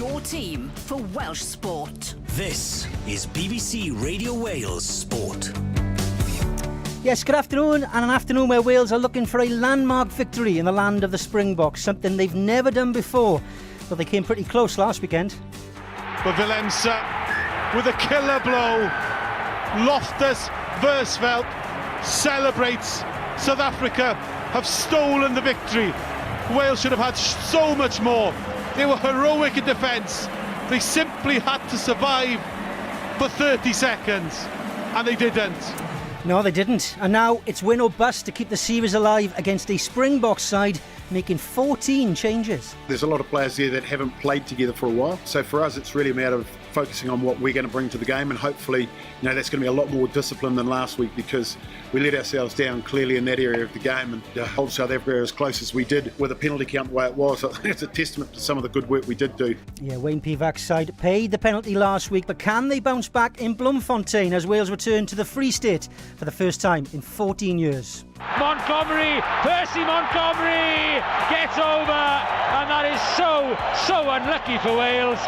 your team for Welsh sport. This is BBC Radio Wales Sport. Yes, good afternoon, and an afternoon where Wales are looking for a landmark victory in the land of the Springboks, something they've never done before, but they came pretty close last weekend. But Willemse with a killer blow. Loftus Versfeld celebrates. South Africa have stolen the victory. Wales should have had so much more. They were heroic in defence. They simply had to survive for 30 seconds, and they didn't. No, they didn't. And now it's win or bust to keep the series alive against a Springboks side making 14 changes. There's a lot of players there that haven't played together for a while. So for us, it's really a matter of focusing on what we're going to bring to the game, and hopefully, that's going to be a lot more discipline than last week, because we let ourselves down clearly in that area of the game, and to hold South Africa as close as we did with a penalty count the way it was, I think it's a testament to some of the good work we did do. Yeah, Wayne Pivac's side paid the penalty last week, but can they bounce back in Bloemfontein as Wales return to the Free State for the first time in 14 years? Montgomery, Percy Montgomery gets over, and that is so unlucky for Wales.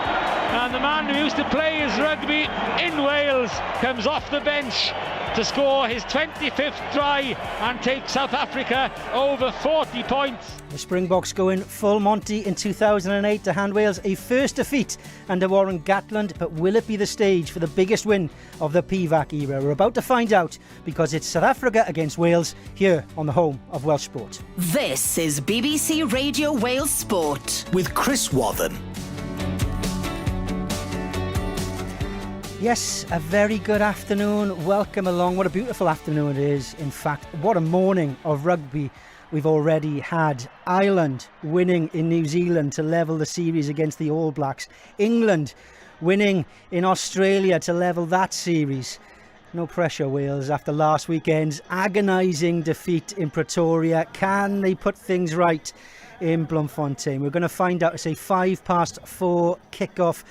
And the man who used to play his rugby in Wales comes off the bench to score his 25th try and take South Africa over 40 points. The Springboks go in full Monty in 2008 to hand Wales a first defeat under Warren Gatland, but will it be the stage for the biggest win of the Pivac era? We're about to find out, because it's South Africa against Wales here on the home of Welsh sport. This is BBC Radio Wales Sport with Chris Wathen. Yes, a very good afternoon. Welcome along. What a beautiful afternoon it is. In fact, what a morning of rugby we've already had. Ireland winning in New Zealand to level the series against the All Blacks. England winning in Australia to level that series. No pressure, Wales, after last weekend's agonising defeat in Pretoria. Can they put things right in Bloemfontein? We're going to find out. It's a 4:05 kickoff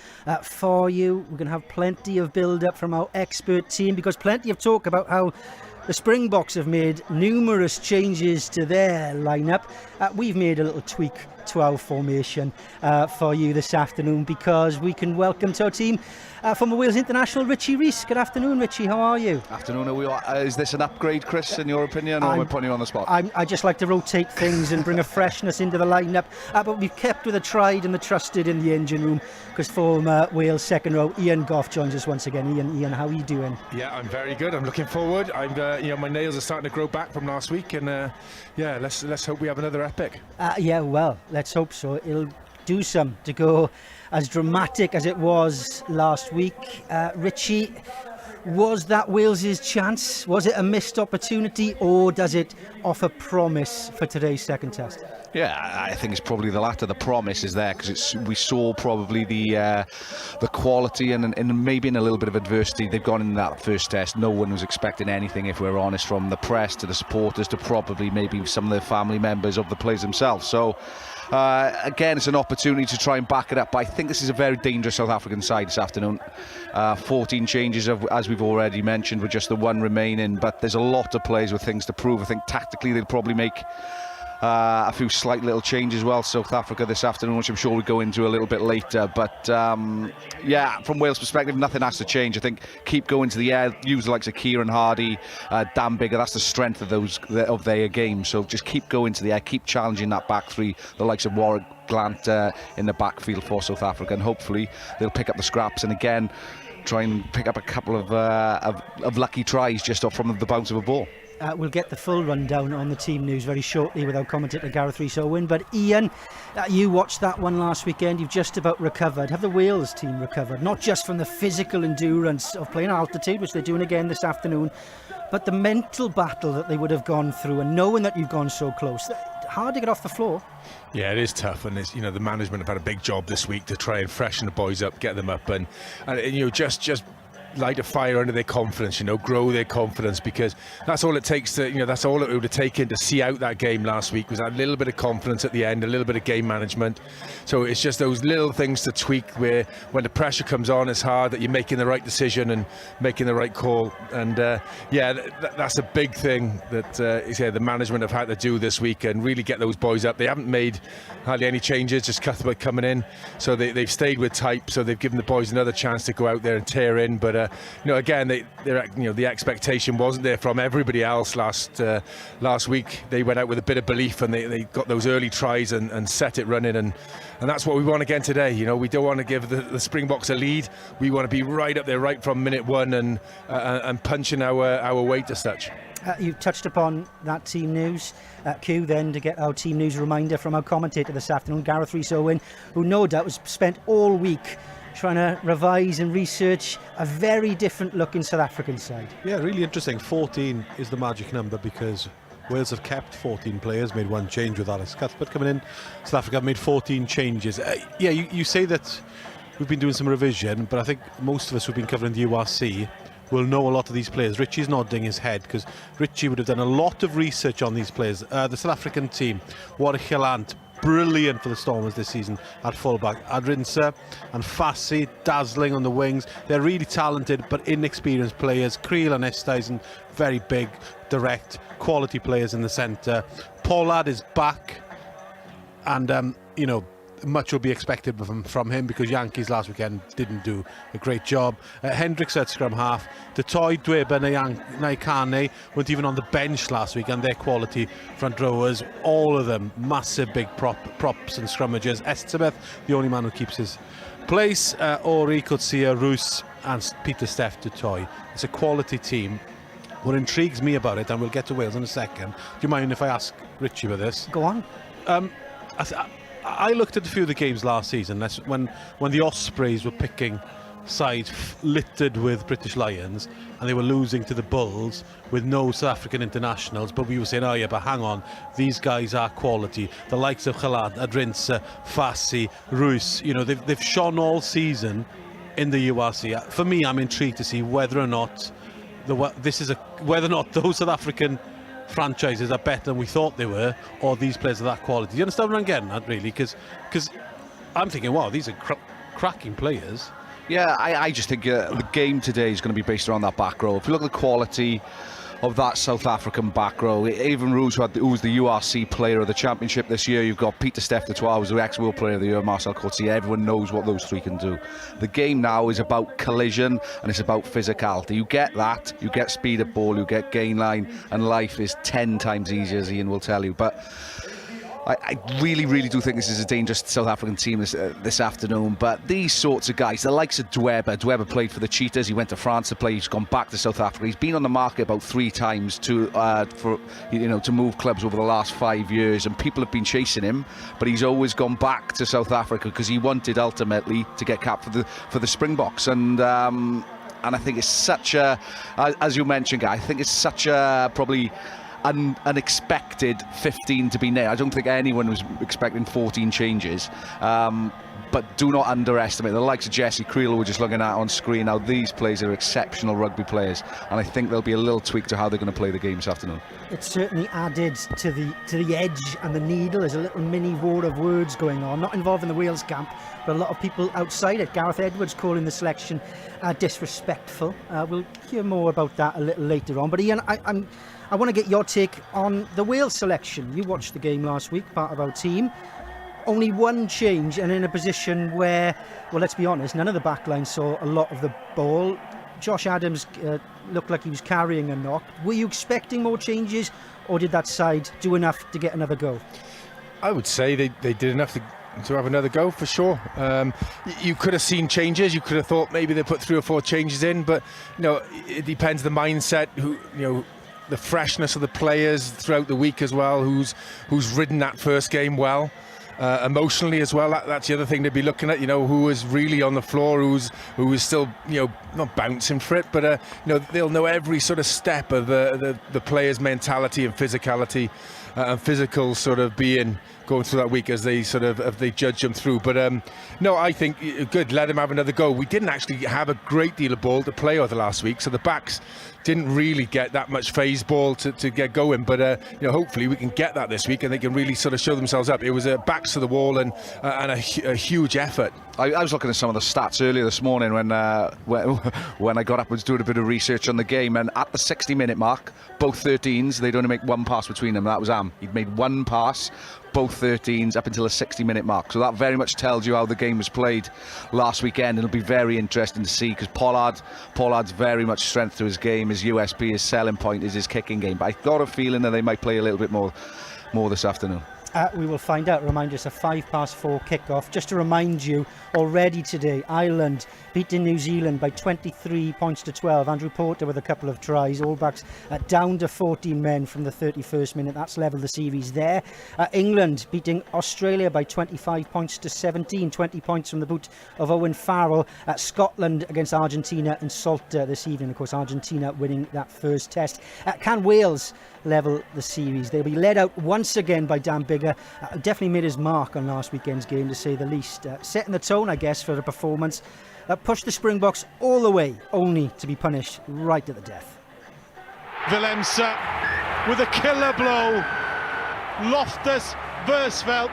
for you. We're going to have plenty of build-up from our expert team, because plenty of talk about how the Springboks have made numerous changes to their lineup. We've made a little tweak to our formation for you this afternoon, because we can welcome to our team former Wales international Richie Rees. Good afternoon, Richie. How are you? Afternoon. Is this an upgrade, Chris, in your opinion, or am I putting you on the spot? I just like to rotate things and bring a freshness into the lineup. But we've kept with the tried and the trusted in the engine room, because former Wales second row Ian Goff joins us once again. Ian, how are you doing? Yeah, I'm very good. I'm looking forward. My nails are starting to grow back from last week, and let's hope we have another epic. Well, let's hope so. It'll do some to go as dramatic as it was last week. Richie, was that Wales's chance? Was it a missed opportunity, or does it offer promise for today's second test? Yeah, I think it's probably the latter. The promise is there, because we saw probably the quality and maybe in a little bit of adversity. They've gone in that first test. No one was expecting anything, if we're honest, from the press to the supporters to probably maybe some of the family members of the players themselves. So again, it's an opportunity to try and back it up. But I think this is a very dangerous South African side this afternoon. 14 changes, as we've already mentioned, with just the one remaining. But there's a lot of players with things to prove. I think tactically they'll probably make a few slight little changes as well, South Africa, this afternoon, which I'm sure we'll go into a little bit later. But from Wales' perspective, nothing has to change. I think keep going to the air, use the likes of Kieran Hardy, Dan Biggar. That's the strength of their game. So just keep going to the air, keep challenging that back three, the likes of Warwick Glant in the backfield for South Africa, and hopefully they'll pick up the scraps and again try and pick up a couple of lucky tries just off from the bounce of a ball. We'll get the full rundown on the team news very shortly with our commentator Gareth Rhys-Owen. But Ian, you watched that one last weekend. You've just about recovered. Have the Wales team recovered? Not just from the physical endurance of playing at altitude, which they're doing again this afternoon, but the mental battle that they would have gone through, and knowing that you've gone so close. Hard to get off the floor. Yeah, it is tough, and the management have had a big job this week to try and freshen the boys up, get them up, and just light a fire under their confidence, grow their confidence, because that's all it takes to, that's all it would have taken to see out that game last week, was that little bit of confidence at the end, a little bit of game management. So it's just those little things to tweak, where when the pressure comes on, it's hard that you're making the right decision and making the right call. And that's a big thing that the management have had to do this week, and really get those boys up. They haven't made hardly any changes, just Cuthbert coming in, so they've stayed with type, so they've given the boys another chance to go out there and tear in. But again, the expectation wasn't there from everybody else last week. They went out with a bit of belief, and they got those early tries and set it running, and that's what we want again today. We don't want to give the Springboks a lead. We want to be right up there, right from minute one, and punching our weight as such. You touched upon that team news. Q, then, to get our team news reminder from our commentator this afternoon, Gareth Rhys-Owen, who no doubt was spent all week trying to revise and research a very different looking South African side. Yeah, really interesting. 14 is the magic number, because Wales have kept 14 players, made one change with Alex Cuthbert coming in. South Africa have made 14 changes. You say that we've been doing some revision, but I think most of us who've been covering the URC will know a lot of these players. Richie's nodding his head, because Richie would have done a lot of research on these players. The South African team, Warwick Gelant, brilliant for the Stormers this season at fullback. Adrinsa and Fassi, dazzling on the wings. They're really talented but inexperienced players. Creel and Esthuizen, very big, direct, quality players in the centre. Pollard is back, and much will be expected from him, because Yankees last weekend didn't do a great job. Hendricks at scrum half. Toy, Dweba, Naikane weren't even on the bench last week, and their quality front rowers, all of them massive big props and scrummagers. Estabeth, the only man who keeps his place. Ori, Kutsia, Roos and Peter Steff Toy. It's a quality team. What intrigues me about it, and we'll get to Wales in a second. Do you mind if I ask Richie about this? Go on. I looked at a few of the games last season. That's when the Ospreys were picking sides littered with British Lions, and they were losing to the Bulls with no South African internationals. But we were saying, oh yeah, but hang on, these guys are quality. The likes of Gelant, Adrinsa, Fassi, Roos, they've shone all season in the URC. For me, I'm intrigued to see whether or not those South African franchises are better than we thought they were, or these players are that quality. Do you understand what I'm getting at, really? Because I'm thinking, wow, these are cracking players. Yeah, I just think the game today is going to be based around that back row. If you look at the quality of that South African back row, even Roos, who's the URC player of the championship this year, you've got Peter Steff who's the ex-World Player of the Year, Marcel Coetzee. Everyone knows what those three can do. The game now is about collision, and it's about physicality. You get that, you get speed at ball, you get gain line, and life is 10 times easier, as Ian will tell you. But I really, really do think this is a dangerous South African team this afternoon. But these sorts of guys, the likes of Dweba played for the Cheetahs. He went to France to play. He's gone back to South Africa. He's been on the market about 3 times to move clubs over the last 5 years, and people have been chasing him. But he's always gone back to South Africa because he wanted ultimately to get capped for the Springboks. And I think it's such a, as you mentioned, Guy, I think it's such a probably unexpected 15 to be nailed. I don't think anyone was expecting 14 changes. But do not underestimate the likes of Jesse Creel we're just looking at on screen. Now these players are exceptional rugby players, and I think there'll be a little tweak to how they're going to play the game this afternoon. It's certainly added to the edge and the needle. There's a little mini war of words going on, not involving the Wales camp, but a lot of people outside it. Gareth Edwards calling the selection disrespectful. We'll hear more about that a little later on. But Ian, I want to get your take on the Wales selection. You watched the game last week, part of our team. Only one change, and in a position where, well, let's be honest, none of the backline saw a lot of the ball. Josh Adams looked like he was carrying a knock. Were you expecting more changes, or did that side do enough to get another go? I would say they did enough to have another go, for sure. You could have seen changes. You could have thought maybe they put 3 or 4 changes in, but it depends the mindset, the freshness of the players throughout the week as well, who's ridden that first game well. Emotionally as well, that's the other thing to be looking at. Who was really on the floor, who was still not bouncing for it, but they'll know every sort of step of the players' mentality and physicality and physical sort of being going through that week as they judge them through. But no, I think good. Let them have another go. We didn't actually have a great deal of ball to play over the last week, so the backs didn't really get that much phase ball to get going. But hopefully we can get that this week, and they can really sort of show themselves up. It was backs to the wall and a huge effort. I was looking at some of the stats earlier this morning when I got up and was doing a bit of research on the game, and at the 60-minute mark, both 13s, they'd only make one pass between them. That was Am. He'd made one pass, both 13s, up until the 60-minute mark. So that very much tells you how the game was played last weekend. It'll be very interesting to see, because Pollard's very much strength to his game. His USP, his selling point is his kicking game. But I've got a feeling that they might play a little bit more this afternoon. We will find out. Remind us, a 4 kickoff. Just to remind you, already today, Ireland beating New Zealand by 23 points to 12. Andrew Porter with a couple of tries. All Blacks down to 14 men from the 31st minute. That's levelled the series there. England beating Australia by 25 points to 17. 20 points from the boot of Owen Farrell. Scotland against Argentina in Salta this evening. Of course, Argentina winning that first test. Can Wales level the series? They'll be led out once again by Dan Biggar. Definitely made his mark on last weekend's game, to say the least. Setting the tone, I guess, for the performance that pushed the Springboks all the way, only to be punished right at the death. Willemse with a killer blow. Loftus Versveld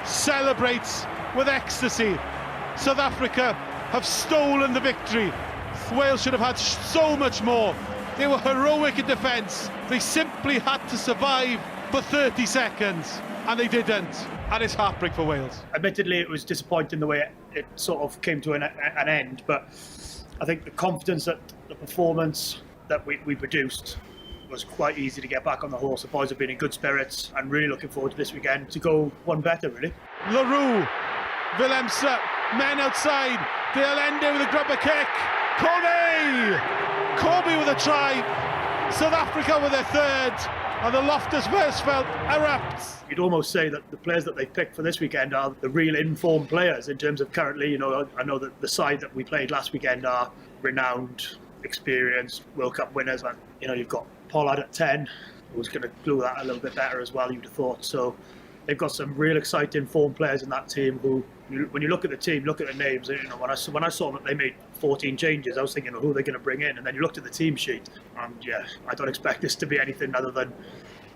celebrates with ecstasy. South Africa have stolen the victory. Wales should have had so much more. They were heroic in defence. They simply had to survive for 30 seconds, and they didn't. And it's heartbreak for Wales. Admittedly, it was disappointing the way it sort of came to an end, but I think the confidence that the performance that we produced was quite easy to get back on the horse. The boys have been in good spirits and really looking forward to this weekend to go one better, really. Le Roux, Willemse, men outside. De Allende with a grubber kick. Corby with a try. South Africa with their third. And the Loftus Versfeld erupts. You'd almost say that the players that they picked for this weekend are the real informed players in terms of currently, I know that the side that we played last weekend are renowned, experienced World Cup winners. And, you've got Pollard at 10, who's going to glue that a little bit better as well, you'd have thought. So they've got some real exciting formed players in that team who, when you look at the team, look at the names, when I saw that they made 14 changes, I was thinking, who are they going to bring in? And then you looked at the team sheet, and I don't expect this to be anything other than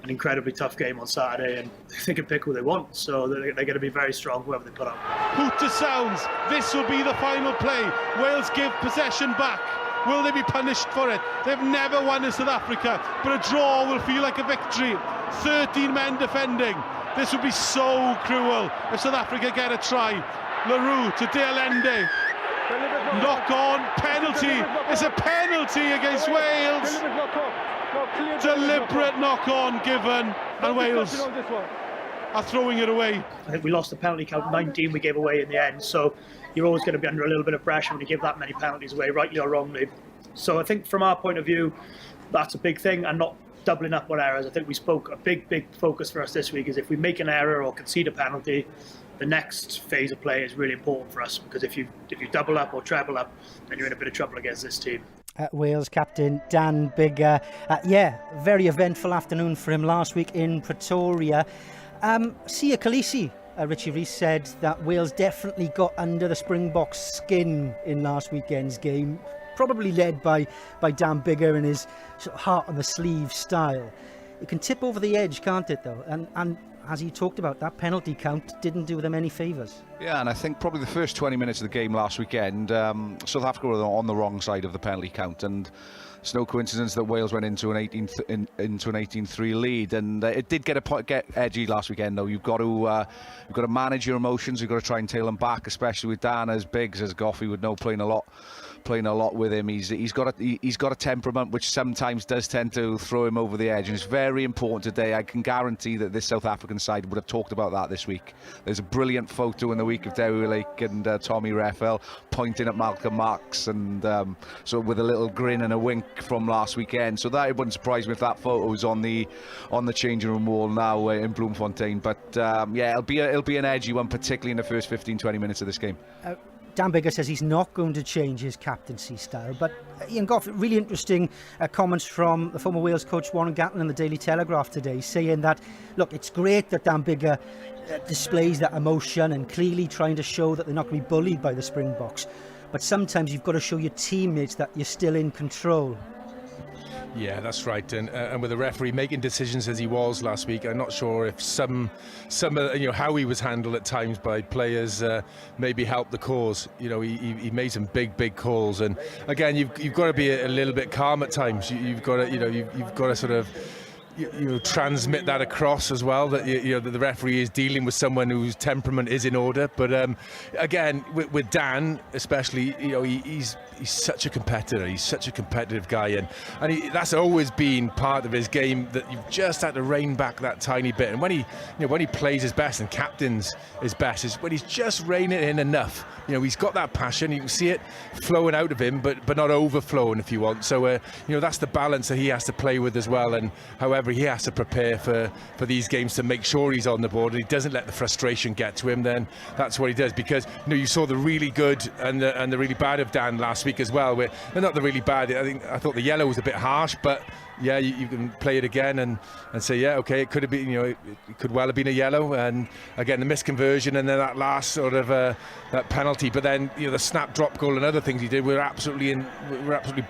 an incredibly tough game on Saturday, and they can pick who they want, so they're going to be very strong, whoever they put out. Hooter sounds, this will be the final play. Wales give possession back. Will they be punished for it? They've never won in South Africa, but a draw will feel like a victory. 13 men defending. This would be so cruel if South Africa get a try. Le Roux to De Allende. Knock on, penalty. It's a penalty against Wales. Deliberate knock on given, and Wales are throwing it away. I think we lost the penalty count, 19 we gave away in the end, so you're always going to be under a little bit of pressure when you give that many penalties away, rightly or wrongly. So I think from our point of view, that's a big thing, and not doubling up on errors. I think we spoke, a big focus for us this week is if we make an error or concede a penalty, the next phase of play is really important for us, because if you double up or treble up, then you're in a bit of trouble against this team. Wales captain Dan Biggar. Very eventful afternoon for him last week in Pretoria. Siya Kolisi, Richie Rees said that Wales definitely got under the Springboks' skin in last weekend's game, probably led by Dan Biggar and his sort of heart on the sleeve style. It can tip over the edge, can't it, though? And as you talked about, that penalty count didn't do them any favours. Yeah, and I think probably the first 20 minutes of the game last weekend, South Africa were on the wrong side of the penalty count, and it's no coincidence that Wales went into an 18-3 lead, and it did get edgy last weekend. Though you've got to manage your emotions. You've got to try and tail them back, especially with Dan as big as Goffey would know, playing a lot with him. He's got a temperament which sometimes does tend to throw him over the edge, and it's very important today. I can guarantee that this South African side would have talked about that this week. There's a brilliant photo in the week of Dewi Lake and Tommy Reffell pointing at Malcolm Marx, and so with a little grin and a wink from last weekend. So that, it wouldn't surprise me if that photo is on the changing room wall now in Bloemfontein. But it'll be an edgy one, particularly in the first 15-20 minutes of this game. Dan Biggar says he's not going to change his captaincy style, but Ian Goff, really interesting comments from the former Wales coach Warren Gatland in the Daily Telegraph today, saying that, look, it's great that Dan Biggar displays that emotion and clearly trying to show that they're not going to be bullied by the Springboks, but sometimes you've got to show your teammates that you're still in control. Yeah, that's right. And with the referee making decisions as he was last week, I'm not sure if some how he was handled at times by players maybe helped the cause. He made some big calls, and again, you've got to be a little bit calm at times. You've got to you've got to sort of transmit that across as well, that that the referee is dealing with someone whose temperament is in order. But again, with Dan especially, he's such a competitor. He's such a competitive guy, and that's always been part of his game, that you've just had to rein back that tiny bit. And when he plays his best and captains his best is when he's just reining it in enough. He's got that passion. You can see it flowing out of him, but not overflowing, if you want. So that's the balance that he has to play with as well. And however he has to prepare for these games to make sure he's on the board and he doesn't let the frustration get to him, then that's what he does. Because you saw the really good and the really bad of Dan last week as well. They're not the really bad. I thought the yellow was a bit harsh, but yeah, you can play it again and say, yeah, okay, it could have been, it could well have been a yellow. And again, the misconversion and then that last sort of that penalty. But then the snap drop goal and other things he did were absolutely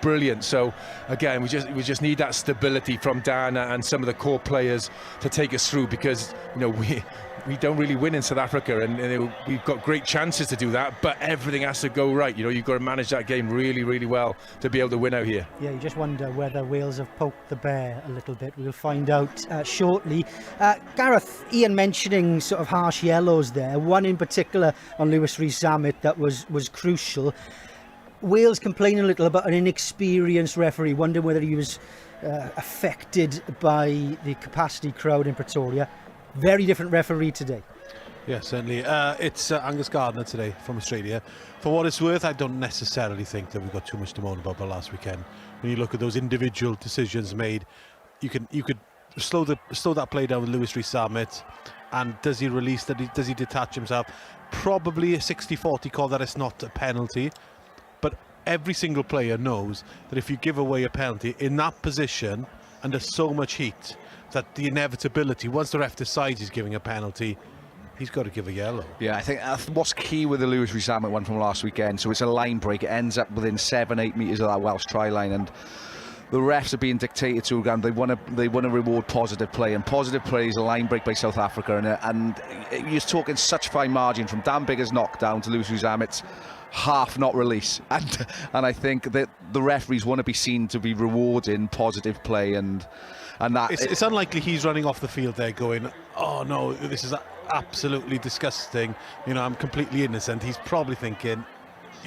brilliant. So again, we just need that stability from Dan and some of the core players to take us through, because we don't really win in South Africa, and we've got great chances to do that, but everything has to go right. You've got to manage that game really well to be able to win out here. Yeah, you just wonder whether Wales have poked the bear a little bit. We'll find out shortly. Gareth, Ian mentioning sort of harsh yellows there, one in particular on Lewis Rees-Zammit that was crucial. Wales complaining a little about an inexperienced referee, wondering whether he was affected by the capacity crowd in Pretoria. Very different referee today. Yeah, certainly. It's Angus Gardner today from Australia. For what it's worth, I don't necessarily think that we've got too much to moan about last weekend. When you look at those individual decisions made, you could slow that play down with Lewis Rees-Zammit. And does he release that? Does he detach himself? Probably a 60-40 call that it's not a penalty. But every single player knows that if you give away a penalty in that position under so much heat, that the inevitability, once the ref decides he's giving a penalty, he's got to give a yellow. Yeah, I think what's key with the Lewis Rees-Zammit one from last weekend, so it's a line break, it ends up within 7-8 metres of that Welsh try line, and the refs are being dictated to, and they want to reward positive play, and positive play is a line break by South Africa, and you're talking such fine margin from Dan Biggar's knockdown to Lewis Rees-Zammit's half not release, and I think that the referees want to be seen to be rewarding positive play, and that it's unlikely he's running off the field there going, oh no, this is absolutely disgusting, I'm completely innocent. He's probably thinking,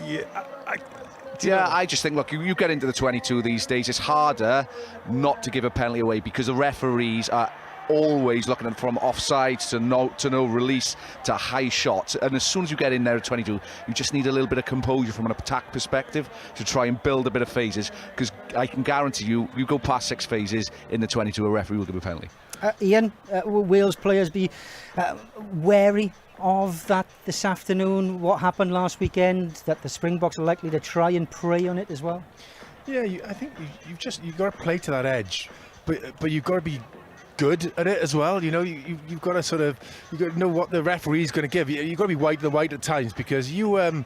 I just think, look, you get into the 22 these days, it's harder not to give a penalty away, because the referees are always looking at from offsides to no release to high shots, and as soon as you get in there at 22, you just need a little bit of composure from an attack perspective to try and build a bit of phases, because I can guarantee you go past 6 phases in the 22, a referee will give a penalty. Ian, will Wales players be wary of that this afternoon? What happened last weekend, that the Springboks are likely to try and prey on it as well? Yeah, I think you've got to play to that edge, but you've got to be good at it as well. You've got to you've got to know what the referee's going to give. You've got to be white the white at times, because you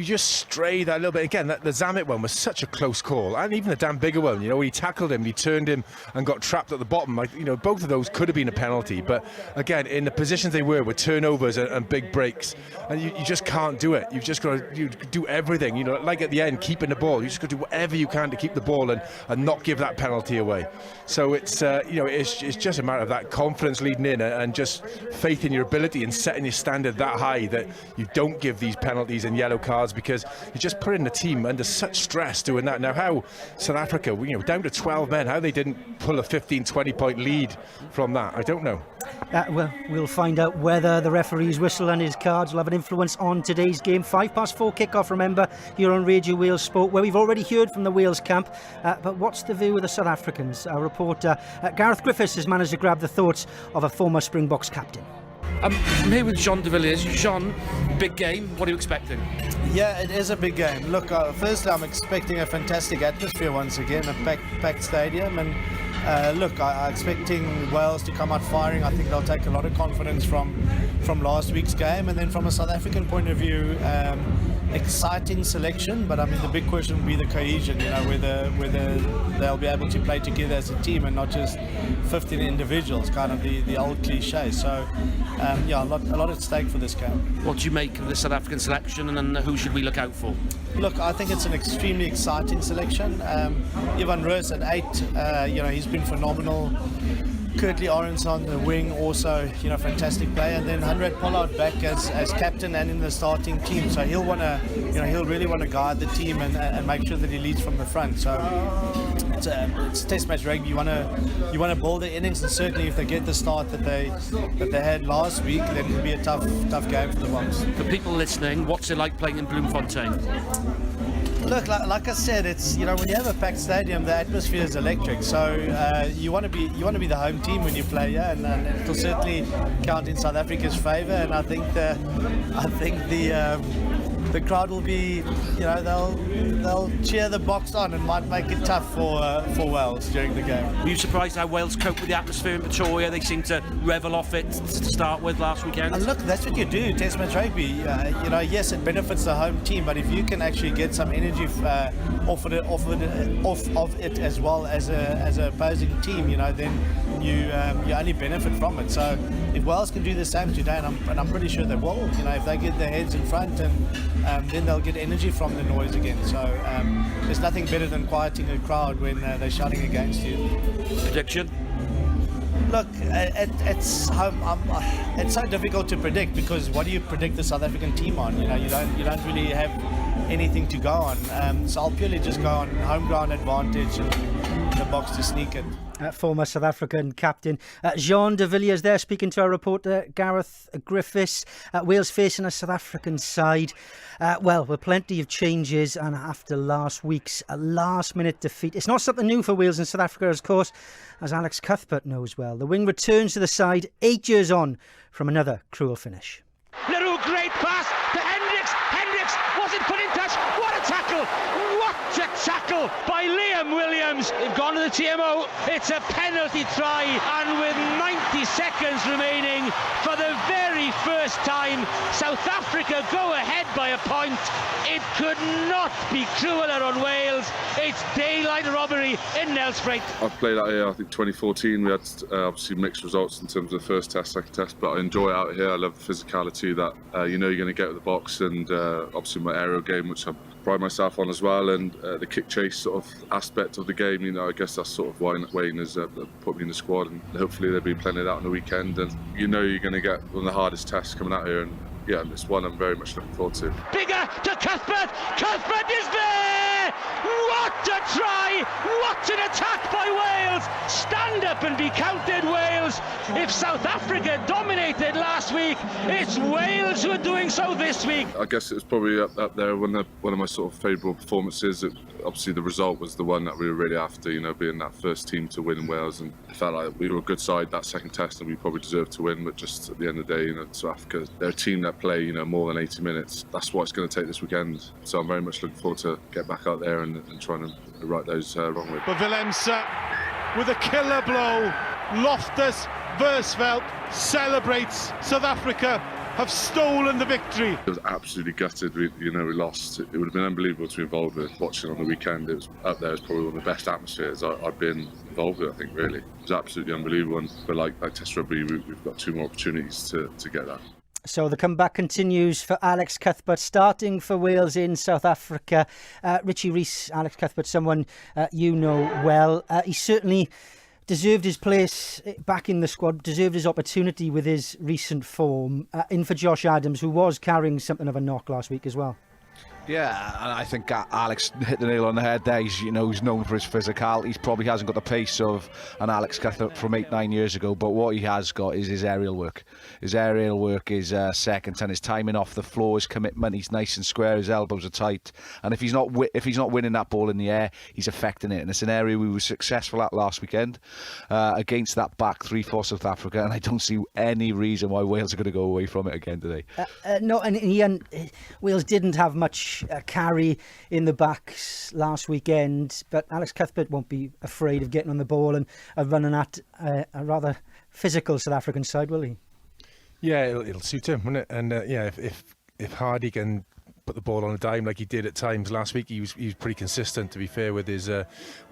just stray that little bit. Again, the Zammit one was such a close call, and even the Dan Biggar one, when he tackled him, he turned him and got trapped at the bottom. Both of those could have been a penalty, but again, in the positions they were with turnovers and big breaks, and you just can't do it. You've just got to do everything. Like at the end, keeping the ball. You just got to do whatever you can to keep the ball and not give that penalty away. So it's it's just a matter of that confidence leading in, and just faith in your ability and setting your standard that high that you don't give these penalties and yellow cards, because you're just putting the team under such stress doing that. Now, how South Africa, down to 12 men, how they didn't pull a 15-20 point lead from that, I don't know. Well, we'll find out whether the referee's whistle and his cards will have an influence on today's game. 4:05 kickoff, remember, here on Radio Wales Sport, where we've already heard from the Wales camp. But what's the view of the South Africans? Our reporter Gareth Griffiths has managed to grab the thoughts of a former Springboks captain. I'm here with Jean de Villiers. Jean, big game. What are you expecting? Yeah, it is a big game. Look, firstly, I'm expecting a fantastic atmosphere once again, a packed stadium, and look, I'm expecting Wales to come out firing. I think they'll take a lot of confidence from last week's game, and then from a South African point of view, exciting selection. But I mean, the big question will be the cohesion. You know, whether they'll be able to play together as a team and not just 15 individuals, kind of the old cliche. So, yeah, a lot at stake for this game. What do you make of the South African selection, and who should we look out for? Look, I think it's an extremely exciting selection. Ivan Roos at 8, you know, he's been phenomenal. Kurtley Orange on the wing, also, you know, fantastic player. And then Hanrad Pollard back as captain and in the starting team. So he'll really want to guide the team and make sure that he leads from the front. So it's Test match rugby. You want to build the innings, and certainly if they get the start that they had last week, then it'll be a tough game for the Boks. For people listening, what's it like playing in Bloemfontein? Look, like I said, it's, you know, when you have a packed stadium, the atmosphere is electric. So you want to be the home team when you play, yeah, and it'll certainly count in South Africa's favour. And I think the crowd will be, you know, they'll cheer the Boks on and might make it tough for Wales during the game. Were you surprised how Wales coped with the atmosphere in Pretoria? They seemed to revel off it to start with last weekend. And look, that's what you do, Test match rugby. You know, yes, it benefits the home team, but if you can actually get some energy off of it as well as an opposing team, you know, then you only benefit from it. So if Wales can do the same today, and I'm pretty sure they will, you know, if they get their heads in front, and then they'll get energy from the noise again. So there's nothing better than quieting a crowd when they're shouting against you. Prediction? Look, it's so difficult to predict, because what do you predict the South African team on? You know, you don't really have anything to go on. So I'll purely just go on home ground advantage and the Boks to sneak it. Former South African captain Jean de Villiers there, speaking to our reporter Gareth Griffiths. Wales facing a South African side, well, with plenty of changes, and after last week's last-minute defeat. It's not something new for Wales and South Africa, of course, as Alex Cuthbert knows well. The wing returns to the side 8 years on from another cruel finish. Leroux, great pass to Hendricks. Hendricks wasn't put in touch. What a tackle! What a tackle by Liam Williams. They've gone to the TMO. It's a penalty try, and with 90 seconds remaining, for the very first time, South Africa go ahead by a point. It could not be crueler on Wales. It's daylight robbery in Nelspruit. I've played out here, I think 2014. We had obviously mixed results in terms of the first test, second test, but I enjoy it out here. I love the physicality that you know you're going to get with the Boks, and obviously my aerial game, which I pride myself on as well, and the kick chase sort of aspect of the game. You know, I guess that's sort of why Wayne has put me in the squad, and hopefully there'll be plenty of that on the weekend. And you know you're going to get one of the hardest tests coming out here, and yeah, it's one I'm very much looking forward to. Bigger to Cuthbert. Cuthbert is there. What a try! What an attack by Wales! Stand up and be counted, Wales. If South Africa dominated last week, it's Wales who are doing so this week. I guess it was probably up there one of my sort of favourable performances. Obviously the result was the one that we were really after, you know, being that first team to win in Wales, and I felt like we were a good side that second test and we probably deserved to win. But just at the end of the day, you know, South Africa, they're a team that play, you know, more than 80 minutes. That's what it's going to take this weekend. So I'm very much looking forward to get back out there and trying to right those wrong with. But Willems with a killer blow. Loftus Versfeld celebrates. South Africa have stolen the victory. I was absolutely gutted. We lost. It would have been unbelievable to be involved with. Watching on the weekend, it was up there as probably one of the best atmospheres I've been involved with, I think, really. It was absolutely unbelievable. But like Test Rugby, we've got 2 more opportunities to get that. So the comeback continues for Alex Cuthbert, starting for Wales in South Africa. Richie Rees, Alex Cuthbert, someone you know well. He certainly deserved his place back in the squad, deserved his opportunity with his recent form. In for Josh Adams, who was carrying something of a knock last week as well. Yeah, and I think Alex hit the nail on the head there. He's known for his physicality. He probably hasn't got the pace of an Alex Cuthbert from 8-9 years ago, but what he has got is his aerial work. His aerial work is second to none. His timing off the floor, his commitment. He's nice and square. His elbows are tight, and if he's not winning that ball in the air, he's affecting it. And it's an area we were successful at last weekend against that back three for South Africa, and I don't see any reason why Wales are going to go away from it again today. No, and Ian, Wales didn't have much carry in the backs last weekend, but Alex Cuthbert won't be afraid of getting on the ball and running at a rather physical South African side, will he? Yeah, it'll suit him, won't it? And if Hardy can put the ball on a dime like he did at times last week, he was pretty consistent, to be fair, with his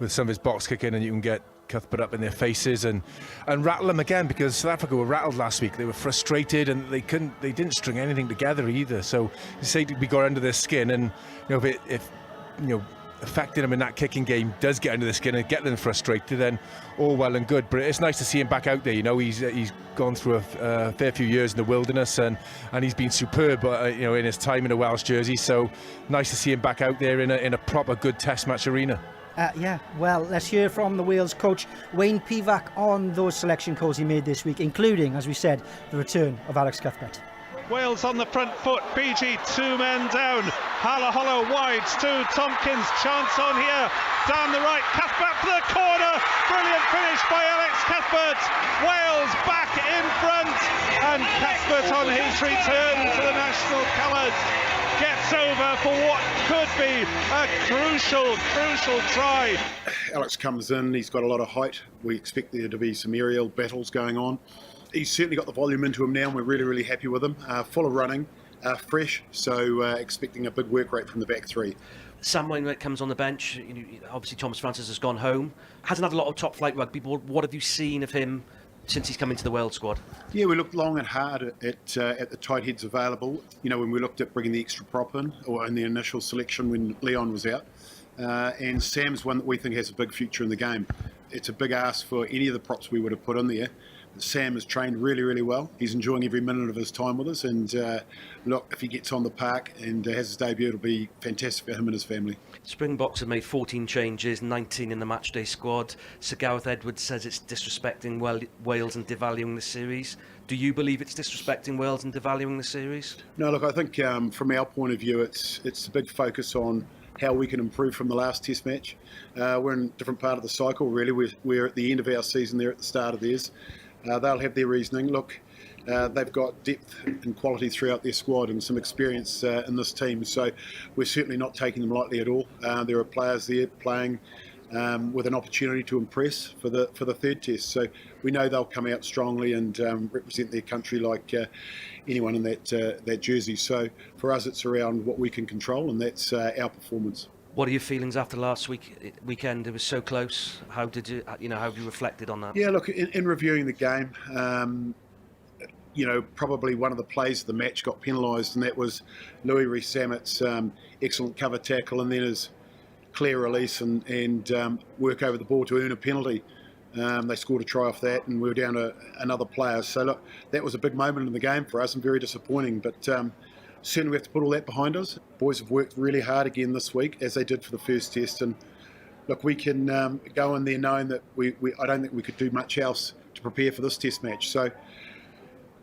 with some of his box kicking, and you can get Cuthbert up in their faces and rattle them again, because South Africa were rattled last week. They were frustrated and they didn't string anything together either. So you say we got under their skin, and if affecting them in that kicking game does get under their skin and get them frustrated, then all well and good. But it's nice to see him back out there. He's gone through a fair few years in the wilderness, and he's been superb in his time in a Welsh jersey. So nice to see him back out there in a proper good test match arena. Well, let's hear from the Wales coach Wayne Pivac on those selection calls he made this week, including, as we said, the return of Alex Cuthbert. Wales on the front foot. BG 2 men down. Halaholo wides to Tompkins. Chance on here. Down the right. Cuthbert for the corner. Brilliant finish by Alex Cuthbert. Wales back in front. And Cuthbert on his return to the national colours gets over for what could be a crucial try. Alex comes in, he's got a lot of height. We expect there to be some aerial battles going on. He's certainly got the volume into him now, and we're really happy with him. Full of running, fresh, so expecting a big work rate from the back three. Sam Wainwright comes on the bench. Obviously Thomas Francis has gone home. Hasn't had a lot of top flight rugby, but what have you seen of him since he's come into the World squad? Yeah, we looked long and hard at the tight heads available. When we looked at bringing the extra prop in, or in the initial selection when Leon was out. And Sam's one that we think has a big future in the game. It's a big ask for any of the props we would have put in there. Sam has trained really well. He's enjoying every minute of his time with us, and look, if he gets on the park and has his debut, it'll be fantastic for him and his family. Springboks have made 14 changes, 19 in the matchday squad. Sir Gareth Edwards says it's disrespecting Wales and devaluing the series. Do you believe it's disrespecting Wales and devaluing the series? No, look, I think from our point of view, it's a big focus on how we can improve from the last test match. We're in a different part of the cycle, really. We're at the end of our season, they're at the start of theirs. They'll have their reasoning. Look, they've got depth and quality throughout their squad and some experience in this team, so we're certainly not taking them lightly at all. There are players there playing with an opportunity to impress for the third test, so we know they'll come out strongly and represent their country like anyone in that jersey. So for us, it's around what we can control, and that's our performance. What are your feelings after last weekend? It was so close. How did you, how have you reflected on that? Yeah, look, in reviewing the game, probably one of the plays of the match got penalised, and that was Louis Rees-Sammet's excellent cover tackle, and then his clear release and work over the ball to earn a penalty. They scored a try off that, and we were down to another player. So look, that was a big moment in the game for us, and very disappointing. But certainly we have to put all that behind us. Boys have worked really hard again this week, as they did for the first test. And look, we can go in there knowing that I don't think we could do much else to prepare for this test match. So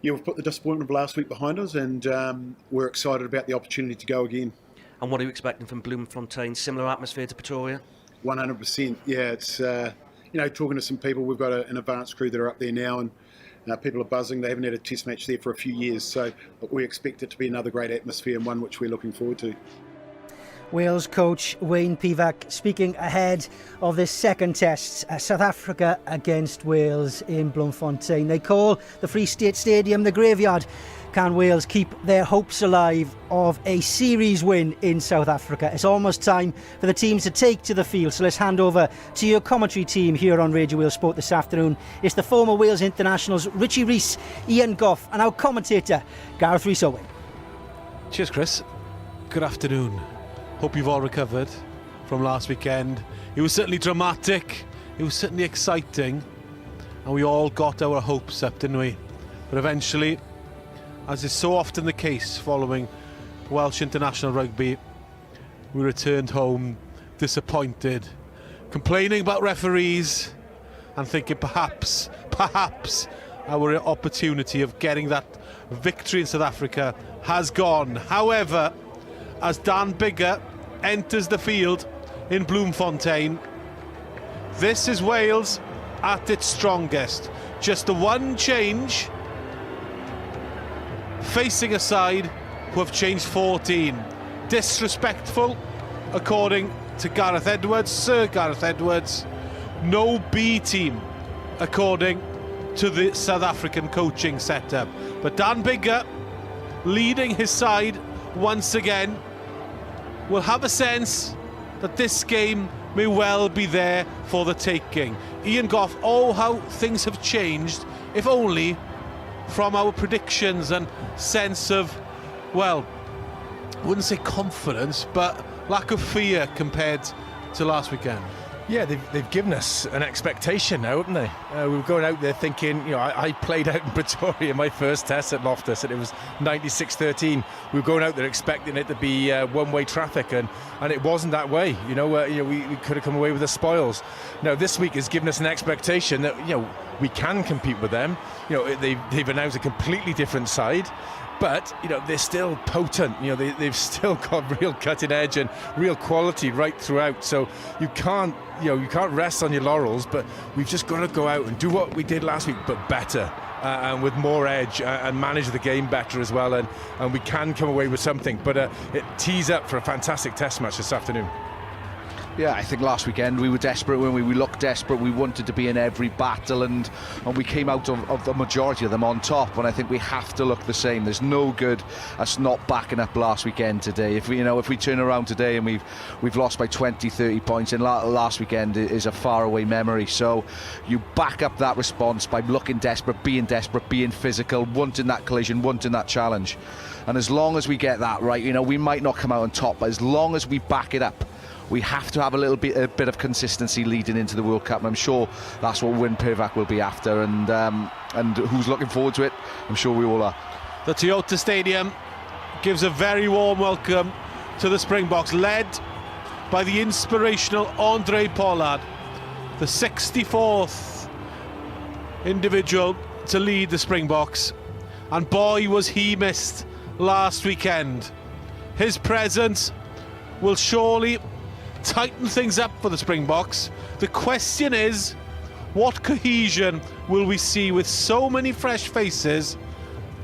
yeah, we've put the disappointment of last week behind us, and we're excited about the opportunity to go again. And what are you expecting from Bloemfontein? Similar atmosphere to Pretoria? 100%. Yeah, it's talking to some people. We've got an advanced crew that are up there now, and people are buzzing. They haven't had a test match there for a few years, so we expect it to be another great atmosphere and one which we're looking forward to. Wales coach Wayne Pivac speaking ahead of this second test, South Africa against Wales in Bloemfontein. They call the Free State Stadium the graveyard. Can Wales keep their hopes alive of a series win in South Africa? It's almost time for the teams to take to the field, so let's hand over to your commentary team here on Radio Wales Sport this afternoon. It's the former Wales internationals Richie Rees, Ian Gough, and our commentator Gareth Rhys-Owen. Cheers, Chris. Good afternoon. Hope you've all recovered from last weekend. It was certainly dramatic, it was certainly exciting, and we all got our hopes up, didn't we? But eventually, as is so often the case following Welsh international rugby, we returned home disappointed, complaining about referees and thinking perhaps our opportunity of getting that victory in South Africa has gone. However, as Dan Biggar enters the field in Bloemfontein, this is Wales at its strongest. Just the one change, facing a side who have changed 14. Disrespectful, according to Gareth Edwards, Sir Gareth Edwards. No B team, according to the South African coaching setup. But Dan Biggar, leading his side once again, will have a sense that this game may well be there for the taking. Ian Goff, oh how things have changed, if only from our predictions and sense of, well, I wouldn't say confidence, but lack of fear compared to last weekend. Yeah, they've given us an expectation now, haven't they? We were going out there thinking, you know, I played out in Pretoria my first test at Loftus, and it was 96-13. We were going out there expecting it to be one-way traffic, and it wasn't that way. You know, we could have come away with the spoils. Now, this week has given us an expectation that, you know, we can compete with them. You know, they've announced a completely different side. But, you know, they're still potent. You know, they've still got real cutting edge and real quality right throughout. So you can't rest on your laurels, but we've just got to go out and do what we did last week, but better and with more edge and manage the game better as well. And we can come away with something. But it tees up for a fantastic test match this afternoon. Yeah, I think last weekend we were desperate, when we looked desperate. We wanted to be in every battle, and we came out of the majority of them on top. And I think we have to look the same. There's no good us not backing up last weekend today. If we turn around today and we've lost by 20-30 points, and last weekend is a faraway memory. So you back up that response by looking desperate, being physical, wanting that collision, wanting that challenge. And as long as we get that right, you know, we might not come out on top, but as long as we back it up, we have to have a bit of consistency leading into the World Cup, and I'm sure that's what Wyn Pirfac will be after, and who's looking forward to it? I'm sure we all are. The Toyota Stadium gives a very warm welcome to the Springboks, led by the inspirational Andre Pollard, the 64th individual to lead the Springboks, and boy was he missed last weekend. His presence will surely tighten things up for the Springboks. The question is, what cohesion will we see with so many fresh faces,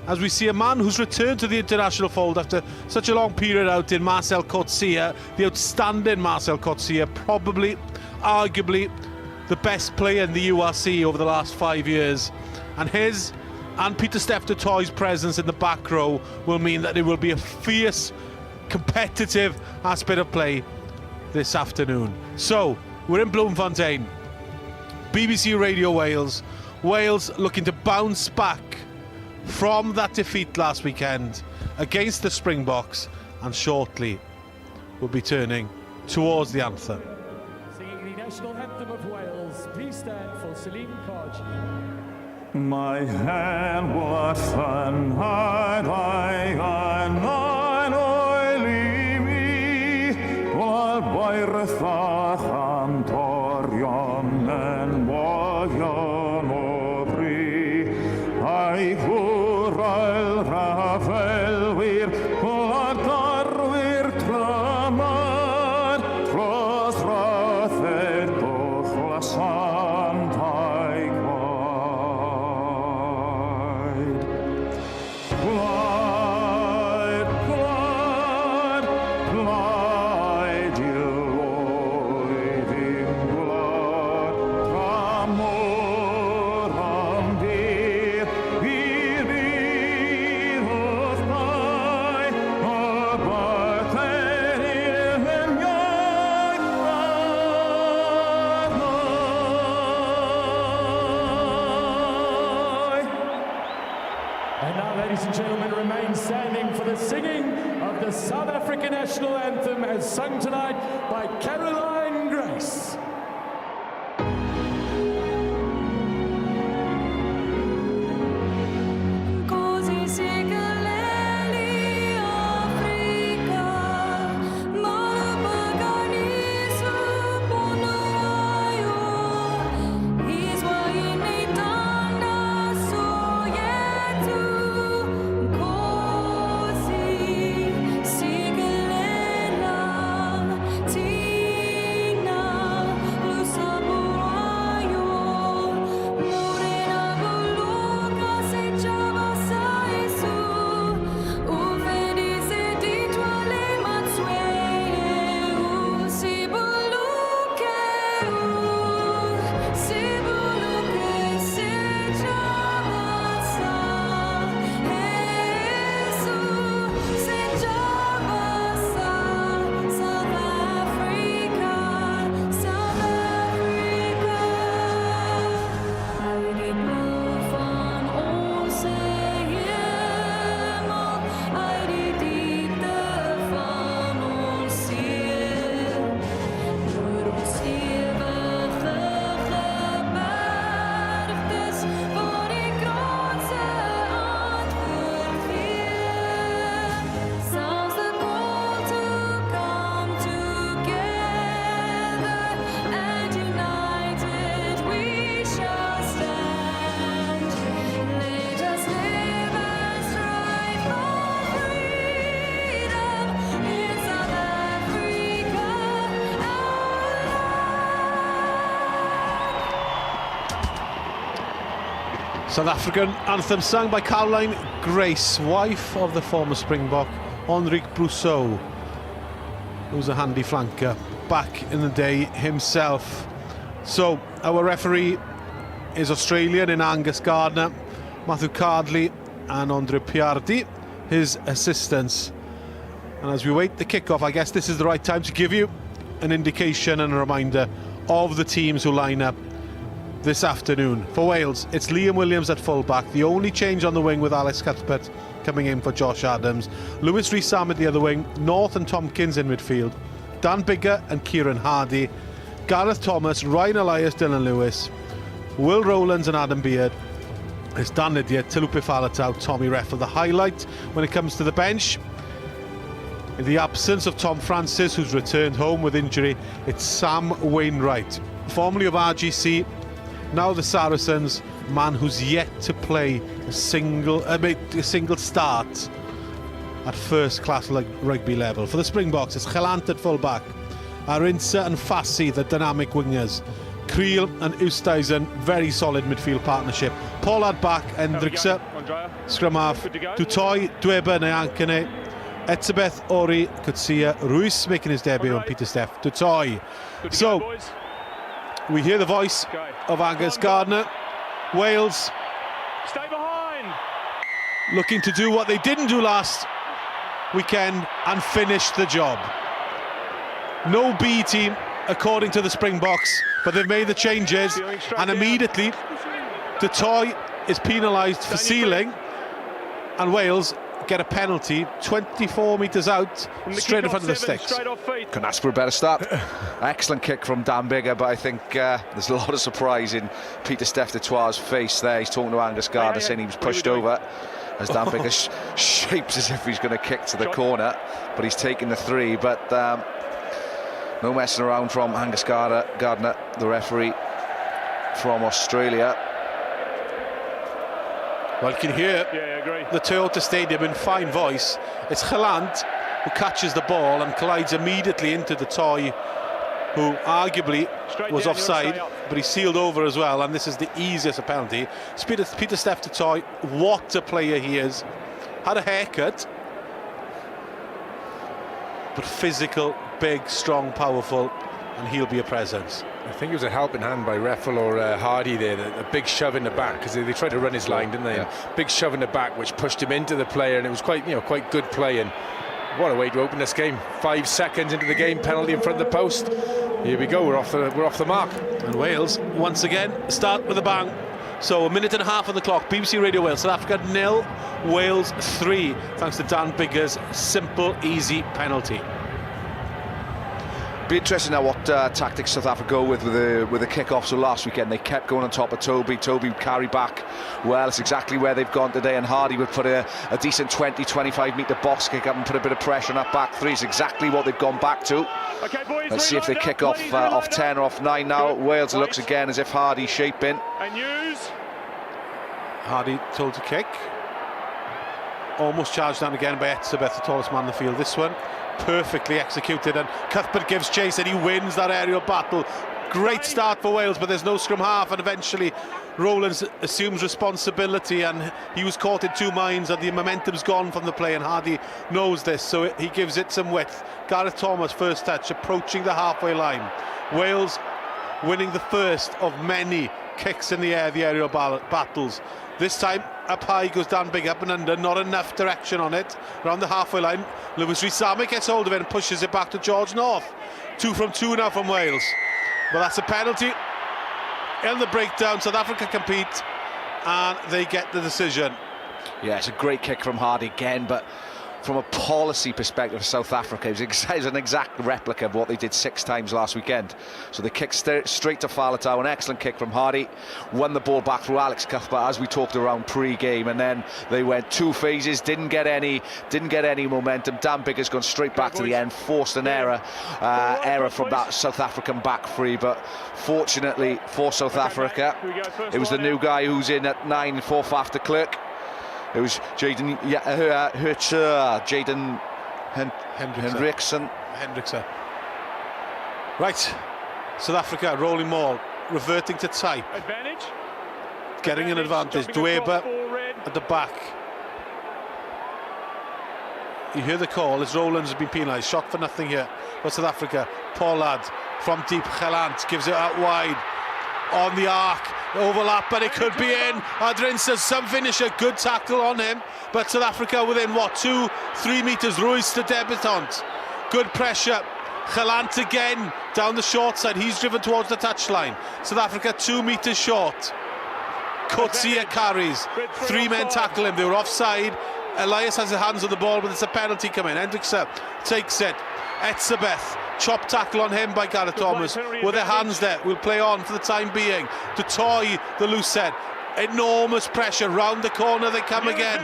as we see a man who's returned to the international fold after such a long period out in Marcel Coetzee, the outstanding Marcel Coetzee, probably, arguably, the best player in the URC over the last 5 years. And his and Pieter-Steph du Toit's presence in the back row will mean that it will be a fierce, competitive aspect of play this afternoon. So, we're in Bloemfontein, BBC Radio Wales. Wales looking to bounce back from that defeat last weekend against the Springboks, and shortly we'll be turning towards the anthem. Singing the national anthem of Wales, please stand for Celine Kodge. My hand was fun, Bairthach an torion en boion o bri, ai hwrael rafelwyr, gladorwyr tramad, dros rathed doch lasantau gwaed. Glad, And now, ladies and gentlemen, remain standing for the singing of the South African national anthem as sung tonight by Caroline Grace. Africa, South African anthem sung by Caroline Grace, wife of the former Springbok Henrique Brousseau, who's a handy flanker back in the day himself. So our referee is Australian in Angus Gardner, Matthew Cardley and Andre Piardi, his assistants. And as we wait the kick-off, I guess this is the right time to give you an indication and a reminder of the teams who line up this afternoon. For Wales, it's Liam Williams at full-back, the only change on the wing with Alex Cuthbert coming in for Josh Adams. Lewis Rees-Sam at the other wing, North and Tompkins in midfield, Dan Biggar and Kieran Hardy, Gareth Thomas, Ryan Elias, Dylan Lewis, Will Rowlands and Adam Beard. It's Dan Lydiate, Talupe Faletau, Tommy Reffell. The highlight when it comes to the bench, in the absence of Tom Francis, who's returned home with injury, it's Sam Wainwright, formerly of RGC, now the Saracens, man who's yet to play a single start at first-class rugby level. For the Springboks, it's Gelant at full-back, Arinsa and Fassi, the dynamic wingers, Creel and Oosthuizen, very solid midfield partnership. Pollard back, Hendrickse, scrum half, Dutoy, Dweba, Nyankane, Etzebeth, Ori, Kutsia, Ruiz making his debut, and Peter Steff, Dutoy. So, we hear the voice of Angus Gardner. Wales Stay behind. Looking to do what they didn't do last weekend and finish the job. No B team, according to the Springboks, but they've made the changes, and immediately Dutoy is penalised for sealing, and Wales get a penalty 24 metres out, straight in front of the sticks. Couldn't ask for a better start. Excellent kick from Dan Biggar, but I think there's a lot of surprise in Peter Steff du Toit's face there. He's talking to Angus Gardner, saying he was pushed over as Dan Biggar shapes as if he's going to kick to the corner, but he's taking the three. But no messing around from Angus Gardner, the referee from Australia. Well, you can hear the Toyota Stadium in fine voice. It's Gelant who catches the ball and collides immediately into Dutoy, who arguably was offside, but he's sealed over as well, and this is the easiest penalty. Peter Steff du Toit, what a player he is. Had a haircut, but physical, big, strong, powerful, and he'll be a presence. I think it was a helping hand by Reffell or Hardy there, a big shove in the back, because they tried to run his line, didn't they? Yeah. Big shove in the back, which pushed him into the player, and it was quite good play. And what a way to open this game! 5 seconds into the game, penalty in front of the post. Here we go. We're off the mark. And Wales once again start with a bang. So a minute and a half on the clock. BBC Radio Wales, South Africa 0, Wales 3, thanks to Dan Biggar's simple, easy penalty. Be interesting now what tactics South Africa go with the kick-off. So last weekend they kept going on top of Toby would carry back well. It's exactly where they've gone today, and Hardy would put a decent 20-25 metre box kick up and put a bit of pressure on that back three. It's exactly what they've gone back to. Okay, boys, let's see if they kick off 10 or off 9 now. Wales looks again as if Hardy's shaping. And use Hardy told to kick, almost charged down again by Etzebeth, the tallest man in the field. This one perfectly executed, and Cuthbert gives chase and he wins that aerial battle. Great start for Wales, but there's no scrum half, and eventually Rowlands assumes responsibility, and he was caught in two minds, and the momentum's gone from the play, and Hardy knows this, so he gives it some width. Gareth Thomas, first touch, approaching the halfway line. Wales winning the first of many kicks in the air, the aerial battles. This time up high goes Dan Biggar, up and under, not enough direction on it. Around the halfway line, Lewis Rees-Sam gets hold of it and pushes it back to George North. 2 from 2 now from Wales. But that's a penalty. In the breakdown, South Africa compete and they get the decision. Yeah, it's a great kick from Hardy again, but from a policy perspective, South Africa is an exact replica of what they did 6 times last weekend. So they kicked straight to Faletau, an excellent kick from Hardy, won the ball back through Alex Cuthbert, as we talked around pre-game, and then they went 2 phases, didn't get any momentum. Dan Biggar's gone straight back to the end, forced an error from that South African back free, but fortunately for South Africa, it was the new guy who's in at 9, fourth after Clerk. It was Jaden Hendrickse. Right, South Africa rolling maul, reverting to type. Advantage. getting an advantage. Dweba at the back. You hear the call as Rowlands has been penalised. Shot for nothing here for South Africa. Pollard from deep. Gelant gives it out wide on the arc. Overlap, but it could be in. Adrinsa's some finisher. Good tackle on him. But South Africa within, 2-3 metres. Ruiz to debutant. Good pressure. Gelant again down the short side. He's driven towards the touchline. South Africa 2 metres short. Coetzee carries. 3 men tackle him. They were offside. Elias has his hands on the ball, but it's a penalty coming. Hendrickson takes it. Etzebeth, chop tackle on him by Gareth Thomas. With their hands there, we'll play on for the time being. Du Toit, the loose head. Enormous pressure, round the corner they come again.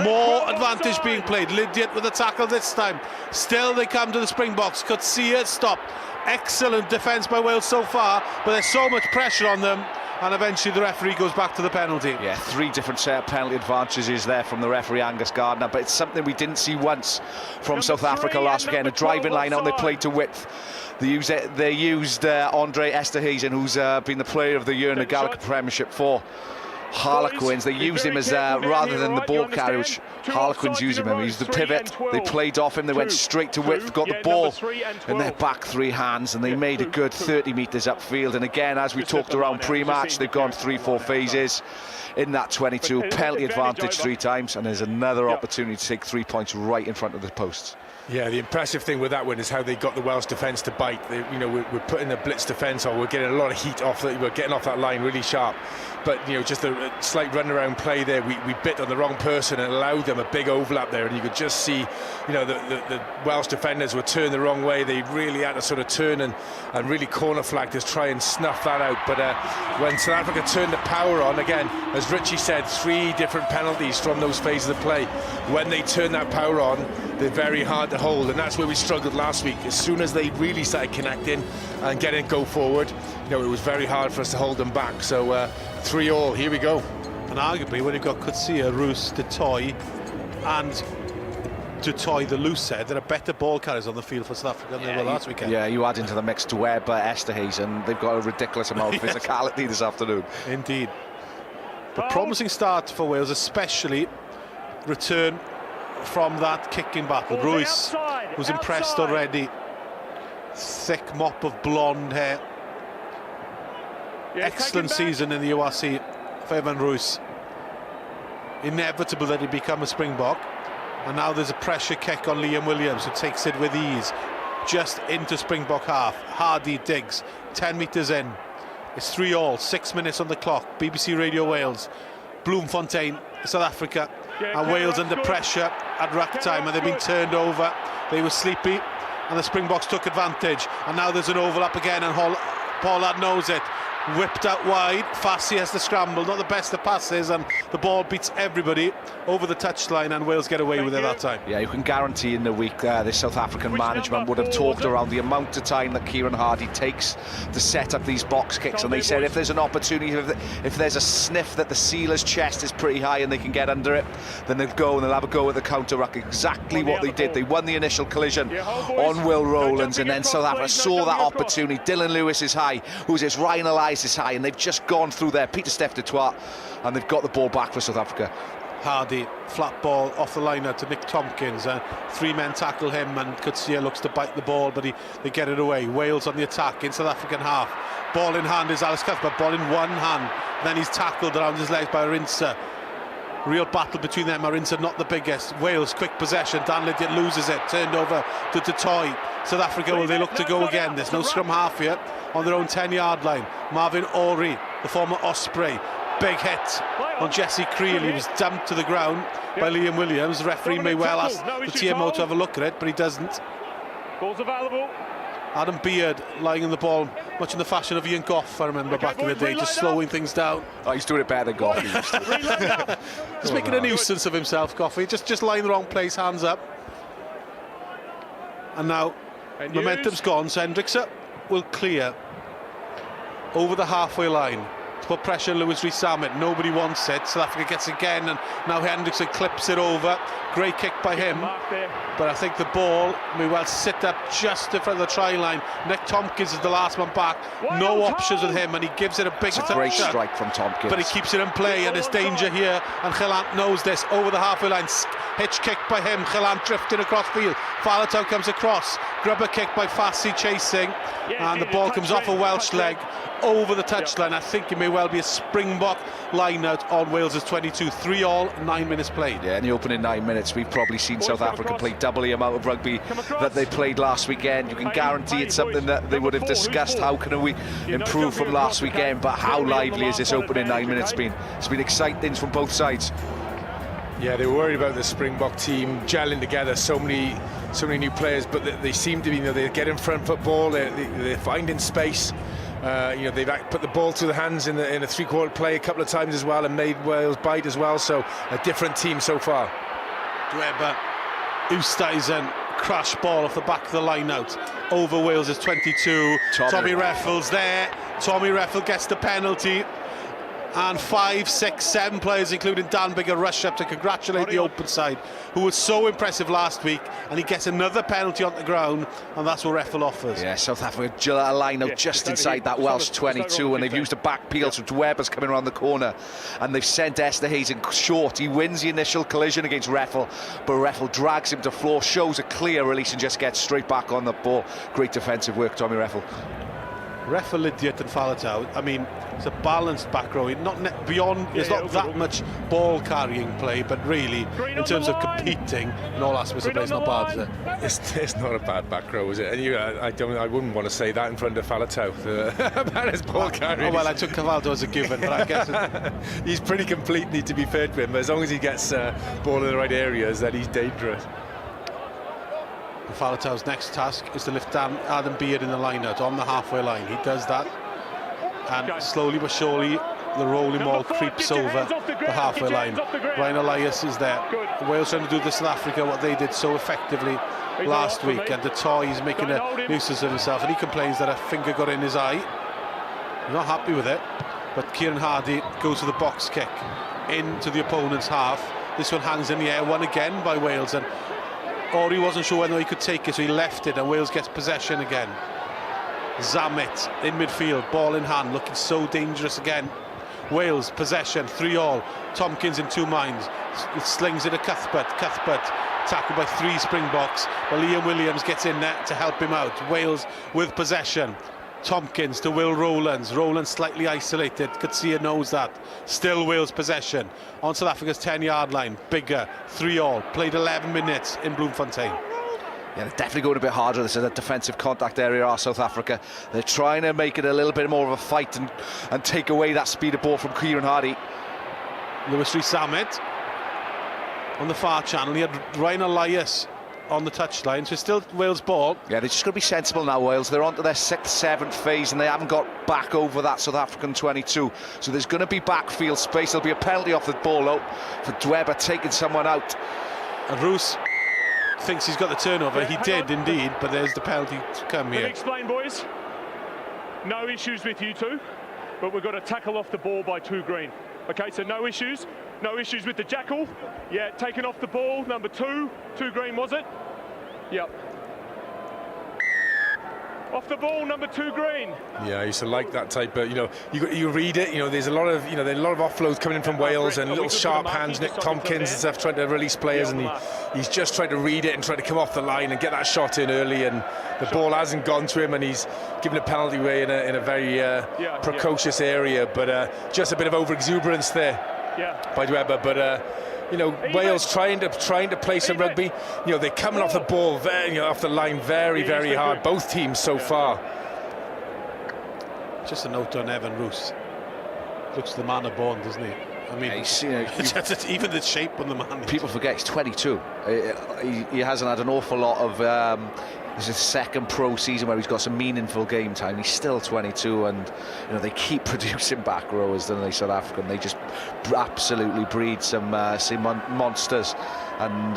More advantage being played. Lydiate with the tackle this time. Still they come to the Springboks. Coetzee stopped. Excellent defence by Wales so far, but there's so much pressure on them. And eventually the referee goes back to the penalty. Yeah, 3 different set of penalty advantages there from the referee Angus Gardner, but it's something we didn't see once from South Africa last weekend. A driving line out, they played to width. They used Andre Esterhuizen, who's been the player of the year in the Gallagher Premiership for Harlequins. They used him as rather than the ball carrier, which Harlequins used him. He used the pivot. They played off him. They went straight to width, got the ball in their back 3 hands, and they made a good 30 metres upfield. And again, as we talked around pre-match, they've gone 3-4 phases in that 22. Penalty advantage 3 times, and there's another opportunity to take 3 points right in front of the posts. Yeah, the impressive thing with that one is how they got the Welsh defence to bite. We're putting a blitz defence on. We're getting a lot of heat off. We're getting off that line really sharp. But just a slight run-around play there. We bit on the wrong person and allowed them a big overlap there. And you could just see, the Welsh defenders were turned the wrong way. They really had to sort of turn and really corner flag to try and snuff that out. But when South Africa turned the power on, again, as Richie said, 3 different penalties from those phases of play. When they turn that power on, they're very hard to hold, and that's where we struggled last week. As soon as they really started connecting and getting go forward, it was very hard for us to hold them back. So 3-3, here we go. And arguably, when you've got Coetzee, Roos, Du Toit, and Du Toit, the loose head, there are better ball carriers on the field for South Africa than they were last weekend. Yeah, you add into the mix to Webber, Esterhuizen, they've got a ridiculous amount of physicality this afternoon. Indeed. But promising start for Wales, especially return from that kicking battle. Ruiz was impressed already. Thick mop of blonde hair. Excellent season in the URC for Evan Ruiz. Inevitable that he become a Springbok. And now there's a pressure kick on Liam Williams, who takes it with ease just into Springbok half. Hardy digs 10 metres in. It's 3-3, 6 minutes on the clock. BBC Radio Wales, Bloemfontein, South Africa, and Wales under pressure at ruck time, and they've been turned over. They were sleepy, and the Springboks took advantage. And now there's an overlap again, and Pollard knows it. Whipped out wide. Fassi has to scramble, not the best of passes, and the ball beats everybody over the touchline, and Wales get away with it that time. Yeah, you can guarantee in the week the South African management would have talked around the amount of time that Kieran Hardy takes to set up these box kicks, and they said if there's an opportunity, if there's a sniff that the Sealers' chest is pretty high and they can get under it, then they'll go and they'll have a go at the counter ruck. Exactly what they did. They won the initial collision on Will Rowlands, and then South Africa saw that opportunity. Dylan Lewis is high, who's this? Ryan Elias is high, and they've just gone through there. Pieter-Steph du Toit, and they've got the ball back for South Africa. Hardy, flat ball off the liner to Nick Tompkins, and 3 men tackle him, and Coetzee looks to bite the ball, but they get it away. Wales on the attack in South African half. Ball in hand is Alex Cuthbert, ball in one hand, then he's tackled around his legs by Arinsa. Real battle between them. Arinsa not the biggest. Wales quick possession. Dan Lydiate loses it, turned over to Du Toit. South Africa, will they look to go again? There's no scrum half here on their own 10-yard line. Marvin Orie, the former Osprey, big hit on Jesse Creel. He was dumped to the ground by Liam Williams. The referee may well ask the TMO to have a look at it, but he doesn't. Balls available. Adam Beard lying in the ball, much in the fashion of Ian Goff, I remember back in the day, just slowing things down. Oh, he's doing it better than Goff. He's making a nuisance of himself, Goffey, just lying in the wrong place, hands up. And now momentum's gone, so Hendrickson will clear over the halfway line. to put pressure on Lewis Rees-Zammit. Nobody wants it. South Africa gets again, and now Hendrickson clips it over. Great kick by him. But I think the ball may well sit up just in front of the try line. Nick Tompkins is the last one back. No options with him, and he gives it a big It's a great strike from Tompkins. But he keeps it in play, and there's danger here. And Gelant knows this. Over the halfway line, hitch kick by him. Gelant drifting across field. Faletau comes across. Grubber kick by Fassi chasing, and the ball comes off a Welsh leg over the touchline. I think it may well be a Springbok line-out on Wales' 22. 3-3, 9 minutes played. Yeah, in the opening 9 minutes, we've probably seen South Africa play double the amount of rugby that they played last weekend. You can guarantee it's something that they would have discussed. How can we improve from last weekend? But how lively has this opening 9 minutes been? It's been exciting from both sides. Yeah, they were worried about the Springbok team gelling together, so many new players, but they seem to be, they get in front football, they're finding space. They've put the ball to the hands in a three-quarter play a couple of times as well, and made Wales bite as well. So a different team so far. Dweba, Oosthuizen, crash ball off the back of the line out over Wales' 22. Tommy Reffell's there. Tommy Reffell gets the penalty. And 5, 6, 7 players, including Dan Biggar, rush up to congratulate the open side, who was so impressive last week, and he gets another penalty on the ground, and that's what Reffell offers. Yeah, South Africa a line out just inside that Welsh 22, and they've used a back peel, so Dweba's coming around the corner, and they've sent Esterhuizen short. He wins the initial collision against Reffell, but Reffell drags him to floor, shows a clear release, and just gets straight back on the ball. Great defensive work, Tommy Reffell. Reffell, Lydiate and Faletau, I mean, it's a balanced back row. There's not that much ball carrying play, but really, in terms of competing in all aspects of play, it's not bad, is it? It's not a bad back row, is it? And I wouldn't want to say that in front of Faletau about his ball carrying. Oh, well, I took Cavaldo as a given, but I guess he's pretty complete, need to be fair to him. But as long as he gets ball in the right areas, then he's dangerous. Faletau's next task is to lift Adam Beard in the line-out on the halfway line. He does that, and slowly but surely the rolling ball creeps over the halfway line. Ryan Elias is there. Wales trying to do to South Africa what they did so effectively last week, and the toy is making a nuisance of himself, and he complains that a finger got in his eye. He's not happy with it, but Kieran Hardy goes for the box kick into the opponent's half. This one hangs in the air, won again by Wales, and Ori wasn't sure whether he could take it, so he left it, and Wales gets possession again. Zammit in midfield, ball in hand, looking so dangerous again. Wales possession, 3-3. Tompkins in two minds, slings it to Cuthbert. Cuthbert tackled by 3 Springboks, but Liam Williams gets in there to help him out. Wales with possession. Tompkins to Will Rowlands. Rowlands slightly isolated. Katsia knows that. Still Wales possession on South Africa's 10-yard line. Biggar, 3-3. Played 11 minutes in Bloemfontein. Yeah, they're definitely going a bit harder. This is a defensive contact area, are South Africa. They're trying to make it a little bit more of a fight and take away that speed of ball from Kieran Hardy. Lewis Rees-Zammit on the far channel. He had Ryan Elias on the touchline, so it's still Wales ball. Yeah, they're just going to be sensible now, Wales. They're on to their 6th, 7th phase, and they haven't got back over that South African 22. So there's going to be backfield space. There'll be a penalty off the ball out for Dweba taking someone out. And Roos thinks he's got the turnover. He did indeed, but there's the penalty to come here. Let me explain, boys. No issues with you two, but we've got a tackle off the ball by 2 Green. Okay, so no issues. No issues with the jackal. Yeah, taken off the ball, number 2 Green, was it? Yep. Off the ball, number 2 Green. Yeah, I used to like that type, but you read it. There's a lot of offloads coming in from Wales and little sharp hands. Nick Tompkins and stuff trying to release players, and he's just trying to read it and trying to come off the line and get that shot in early. And the ball hasn't gone to him, and he's given a penalty away in a very precocious area. But just a bit of over exuberance there by Dweba. But Wales trying to play some rugby. They're coming off the ball, off the line very, very hard. Both teams so far. Just a note on Evan Roos. Looks the man of Bond, doesn't he? I mean, even the shape on the man. People forget he's 22. He hasn't had an awful lot of. This is his 2nd pro season where he's got some meaningful game time. He's still 22, and they keep producing back rowers, don't they, South Africa? And they just absolutely breed some monsters, and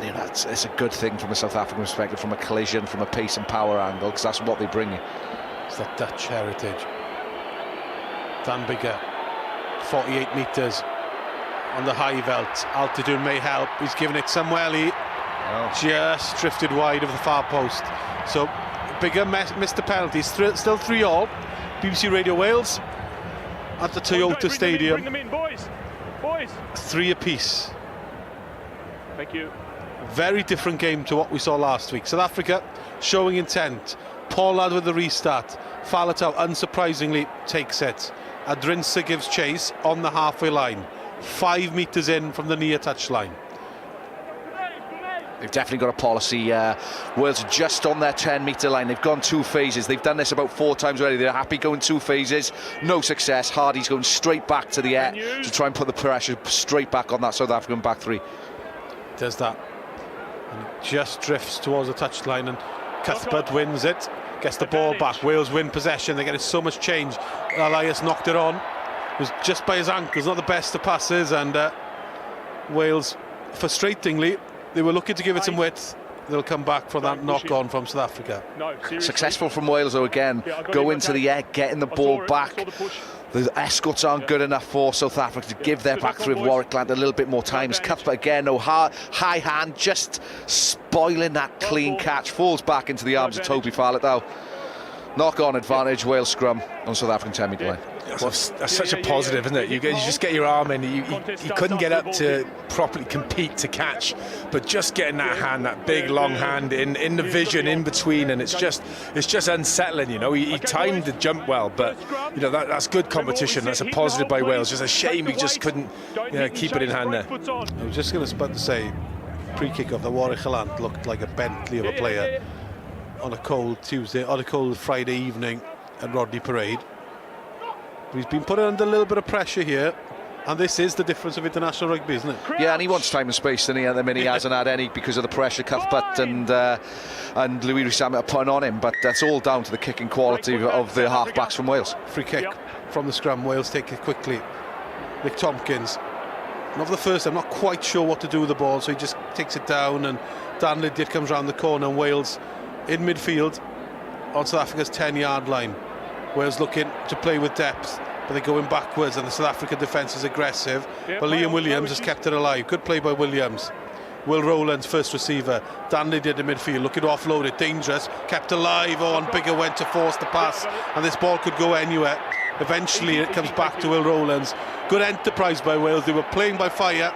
it's a good thing from a South African perspective, from a collision, from a pace and power angle, because that's what they bring you. It's that Dutch heritage. Dan Biggar, 48 metres on the high veld. Altitude may help. He's given it somewhere. He just drifted wide of the far post. So Biggar missed the penalty. Still 3-3. BBC Radio Wales at the Toyota Stadium. Bring them in, boys. Boys. 3 apiece. Thank you. Very different game to what we saw last week. South Africa showing intent. Pollard with the restart. Faletau unsurprisingly takes it. Adrinsa gives chase on the halfway line. 5 metres in from the near touch line. They've definitely got a policy. Wales are just on their 10-metre line. They've gone 2 phases. They've done this about 4 times already. They're happy going 2 phases. No success. Hardy's going straight back to the air to try and put the pressure straight back on that South African back 3. Does that. And it just drifts towards the touchline, and Cuthbert wins it. Gets the ball back. Wales win possession. They're getting so much change. Elias knocked it on. It was just by his ankles. Not the best of passes. And Wales, frustratingly, they were looking to give it some width. They'll come back for that knock on from South Africa. Successful from Wales though again. Go into the air, getting the ball back. The escorts aren't good enough for South Africa to give their back 3 of Warwick Land a little bit more time. As Cuthbert again, high hand, just spoiling that clean catch. Falls back into the arms of Toby Faletau. Knock on advantage, Wales scrum on South African 10-metre line. That's such a positive, isn't it? You just get your arm in. He couldn't get up to properly compete to catch, but just getting that hand, that big long hand in the vision in between, and it's just unsettling. You know, he timed the jump well, but you know that's good competition. That's a positive by Wales. Just a shame he just couldn't keep it in hand there. I was just going to say, pre-kick-off, the Warwick Land looked like a Bentley of a player on a cold Friday evening at Rodney Parade. He's been put under a little bit of pressure here, and this is the difference of international rugby, isn't it? Yeah, and he wants time and space, doesn't he? At the minute, he hasn't had any because of the pressure Cuthbert and Louis Rees-Zammit are putting on him, but that's all down to the kicking quality of the half-backs from Wales. Free kick from the scrum. Wales take it quickly. Nick Tompkins, not for the first time, not quite sure what to do with the ball, so he just takes it down, and Dan Lydiard comes round the corner, and Wales in midfield on South Africa's 10-yard line. Wales looking to play with depth, but they're going backwards, and the South African defence is aggressive. But Liam Williams has kept it alive. Good play by Williams. Will Rowlands, first receiver. Dan Lydiard in midfield, looking to offload it. Dangerous, kept alive. And Biggar went to force the pass, and this ball could go anywhere. Eventually, it comes back to Will Rowlands. Good enterprise by Wales. They were playing with fire.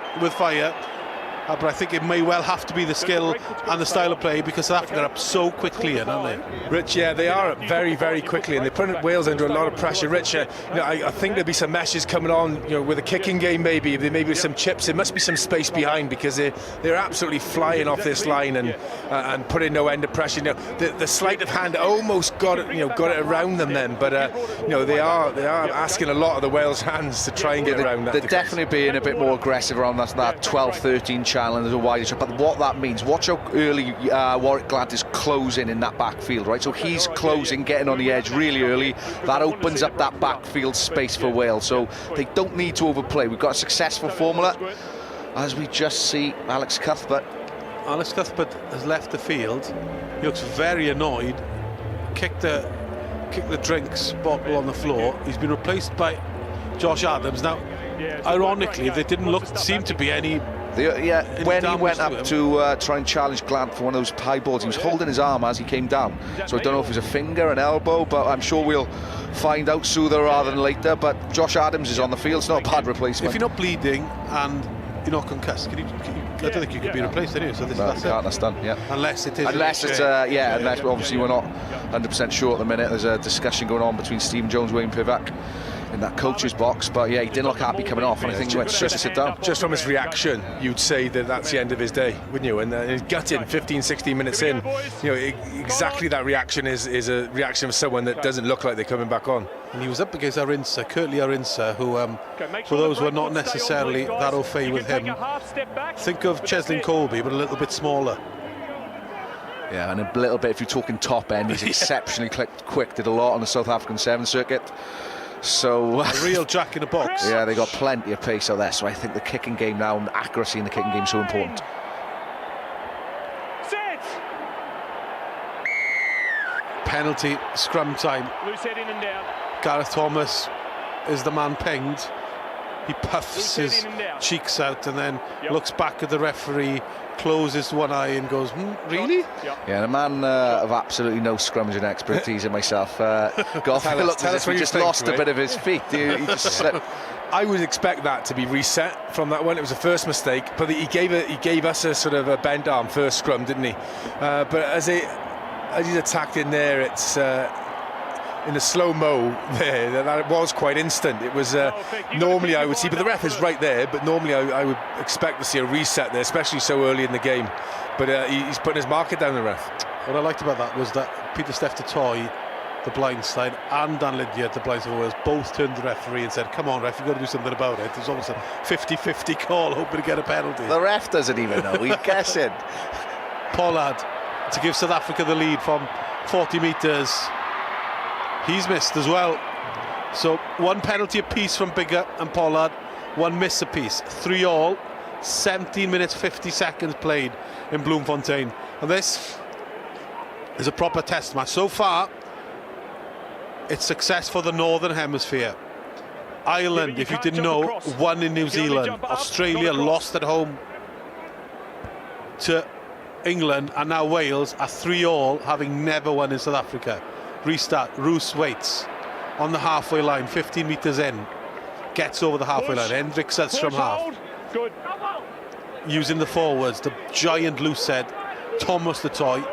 But I think it may well have to be the skill and the style of play, because South Africa are up so quickly, aren't they? Rich, yeah, they are up very, very quickly, and they put Wales under a lot of pressure. Rich, I think there'll be some meshes coming on, with a kicking game maybe with some chips. There must be some space behind, because they're absolutely flying off this line and putting no end of pressure. The sleight of hand almost got it around them then, but they are asking a lot of the Wales hands to try and get around that. They're definitely being a bit more aggressive around that 12-13 challenge, a wider shot. But what that means, watch how early Warwick Land is closing in that backfield, right? So he's closing, getting on the edge really early. That opens up that backfield space for Wales. So they don't need to overplay. We've got a successful formula, as we just see Alex Cuthbert. Alex Cuthbert has left the field. He looks very annoyed. Kicked the drinks bottle on the floor. He's been replaced by Josh Adams. Now, ironically, there didn't seem to be any. When he went up to try and challenge Glant for one of those high balls, he was holding his arm as he came down. So I don't know if it was a finger, an elbow, but I'm sure we'll find out sooner rather than later. But Josh Adams is on the field. It's not a bad replacement. If you're not bleeding and you're not concussed, I don't think you could be replaced anyway. So that's it. That's done. Yeah. Unless it is. Unless obviously we're not 100% sure at the minute. There's a discussion going on between Stephen Jones, Wayne Pivac in that coach's box, but yeah, he didn't look happy coming off, and I think he went straight to sit down. Just from his reaction, you'd say that that's the end of his day, wouldn't you? And his gutting 15-16 minutes in, exactly that reaction is a reaction of someone that doesn't look like they're coming back on. And he was up against Curtly Arinsa, who, for those who are not necessarily that au fait with him, think of Cheslin Colby, but a little bit smaller. Yeah, and a little bit, if you're talking top end, he's exceptionally quick, did a lot on the South African 7 circuit. So a real jack in the box. Yeah, they got plenty of pace out there, so I think the kicking game now and accuracy in the kicking game is so important. Set. Penalty, scrum time. Loose head in and down. Gareth Thomas is the man pinged, he puffs his cheeks out and then looks back at the referee, closes one eye and goes, really? Yeah, the man of absolutely no scrummaging expertise in myself. Goff looked as if he just lost a bit of his feet. He just slipped. I would expect that to be reset from that one. It was a first mistake, but he gave us a sort of a bent arm first scrum, didn't he? But as he's attacked in there, it's in the slow-mo there, that was quite instant. It was normally I would see, but the ref is right there, but normally I would expect to see a reset there, especially so early in the game. But he's putting his marker down, the ref. What I liked about that was that Pieter-Steph du Toit, the blind side, and Dan Lydiard, the blind side of Wales, both turned to the referee and said, come on ref, you've got to do something about it. There's almost a 50-50 call, hoping to get a penalty. The ref doesn't even know, he's guessing. Pollard to give South Africa the lead from 40 metres. He's missed as well. So one penalty apiece from Biggar and Pollard, one miss apiece. 3-all, 17 minutes 50 seconds played in Bloemfontein. And this is a proper test match. So far, it's success for the Northern Hemisphere. Ireland, if you didn't know, won in New Zealand. Australia lost at home to England, and now Wales are 3-all, having never won in South Africa. Restart, Roos waits on the halfway line, 15 metres in, gets over the halfway line. Hendrik Sedstrom half. Good. Using the forwards, the giant loose head, Thomas du Toit.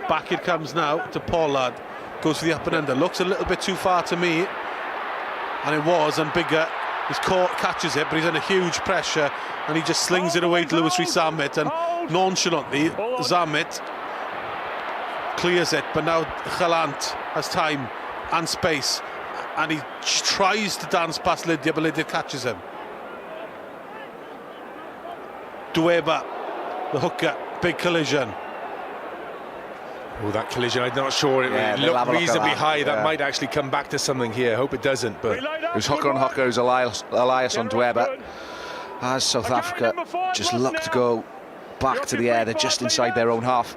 Back it comes now to Pollard, goes for the up and under, looks a little bit too far to me, and it was, and Biggar is caught, catches it, but he's under huge pressure, and he just slings it away to Lewis Rees-Zammit, and nonchalantly, Zammit clears it, but now Gallant has time and space, and he tries to dance past Lydiard, but Lydiard catches him. Dweba, the hooker, big collision. Oh, that collision, I'm not sure. It looked reasonably high. That might actually come back to something here. Hope it doesn't, but it was hooker on hooker. It was Elias on Dweba. As South Africa just look to go back to the air, they're just inside their own half.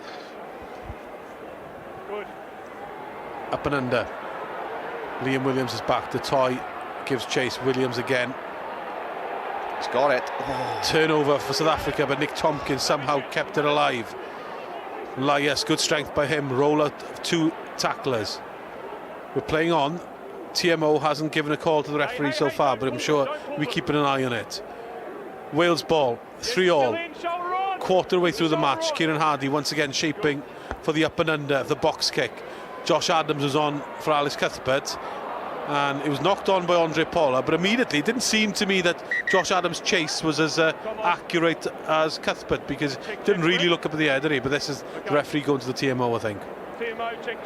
Up and under. Liam Williams is back. Du Toit gives chase. Williams again. He's got it. Oh. Turnover for South Africa, but Nick Tompkins somehow kept it alive. Elias, good strength by him. Roll out of two tacklers. We're playing on. TMO hasn't given a call to the referee so far, but I'm sure we're keeping an eye on it. Wales ball, 3-all. Quarter way through the match. Kieran Hardy once again shaping for the up and under of the box kick. Josh Adams was on for Alice Cuthbert, and it was knocked on by Andre Pollard, but immediately it didn't seem to me that Josh Adams' chase was as accurate as Cuthbert, because he didn't really look up at the air, did he? But this is the referee going to the TMO, I think.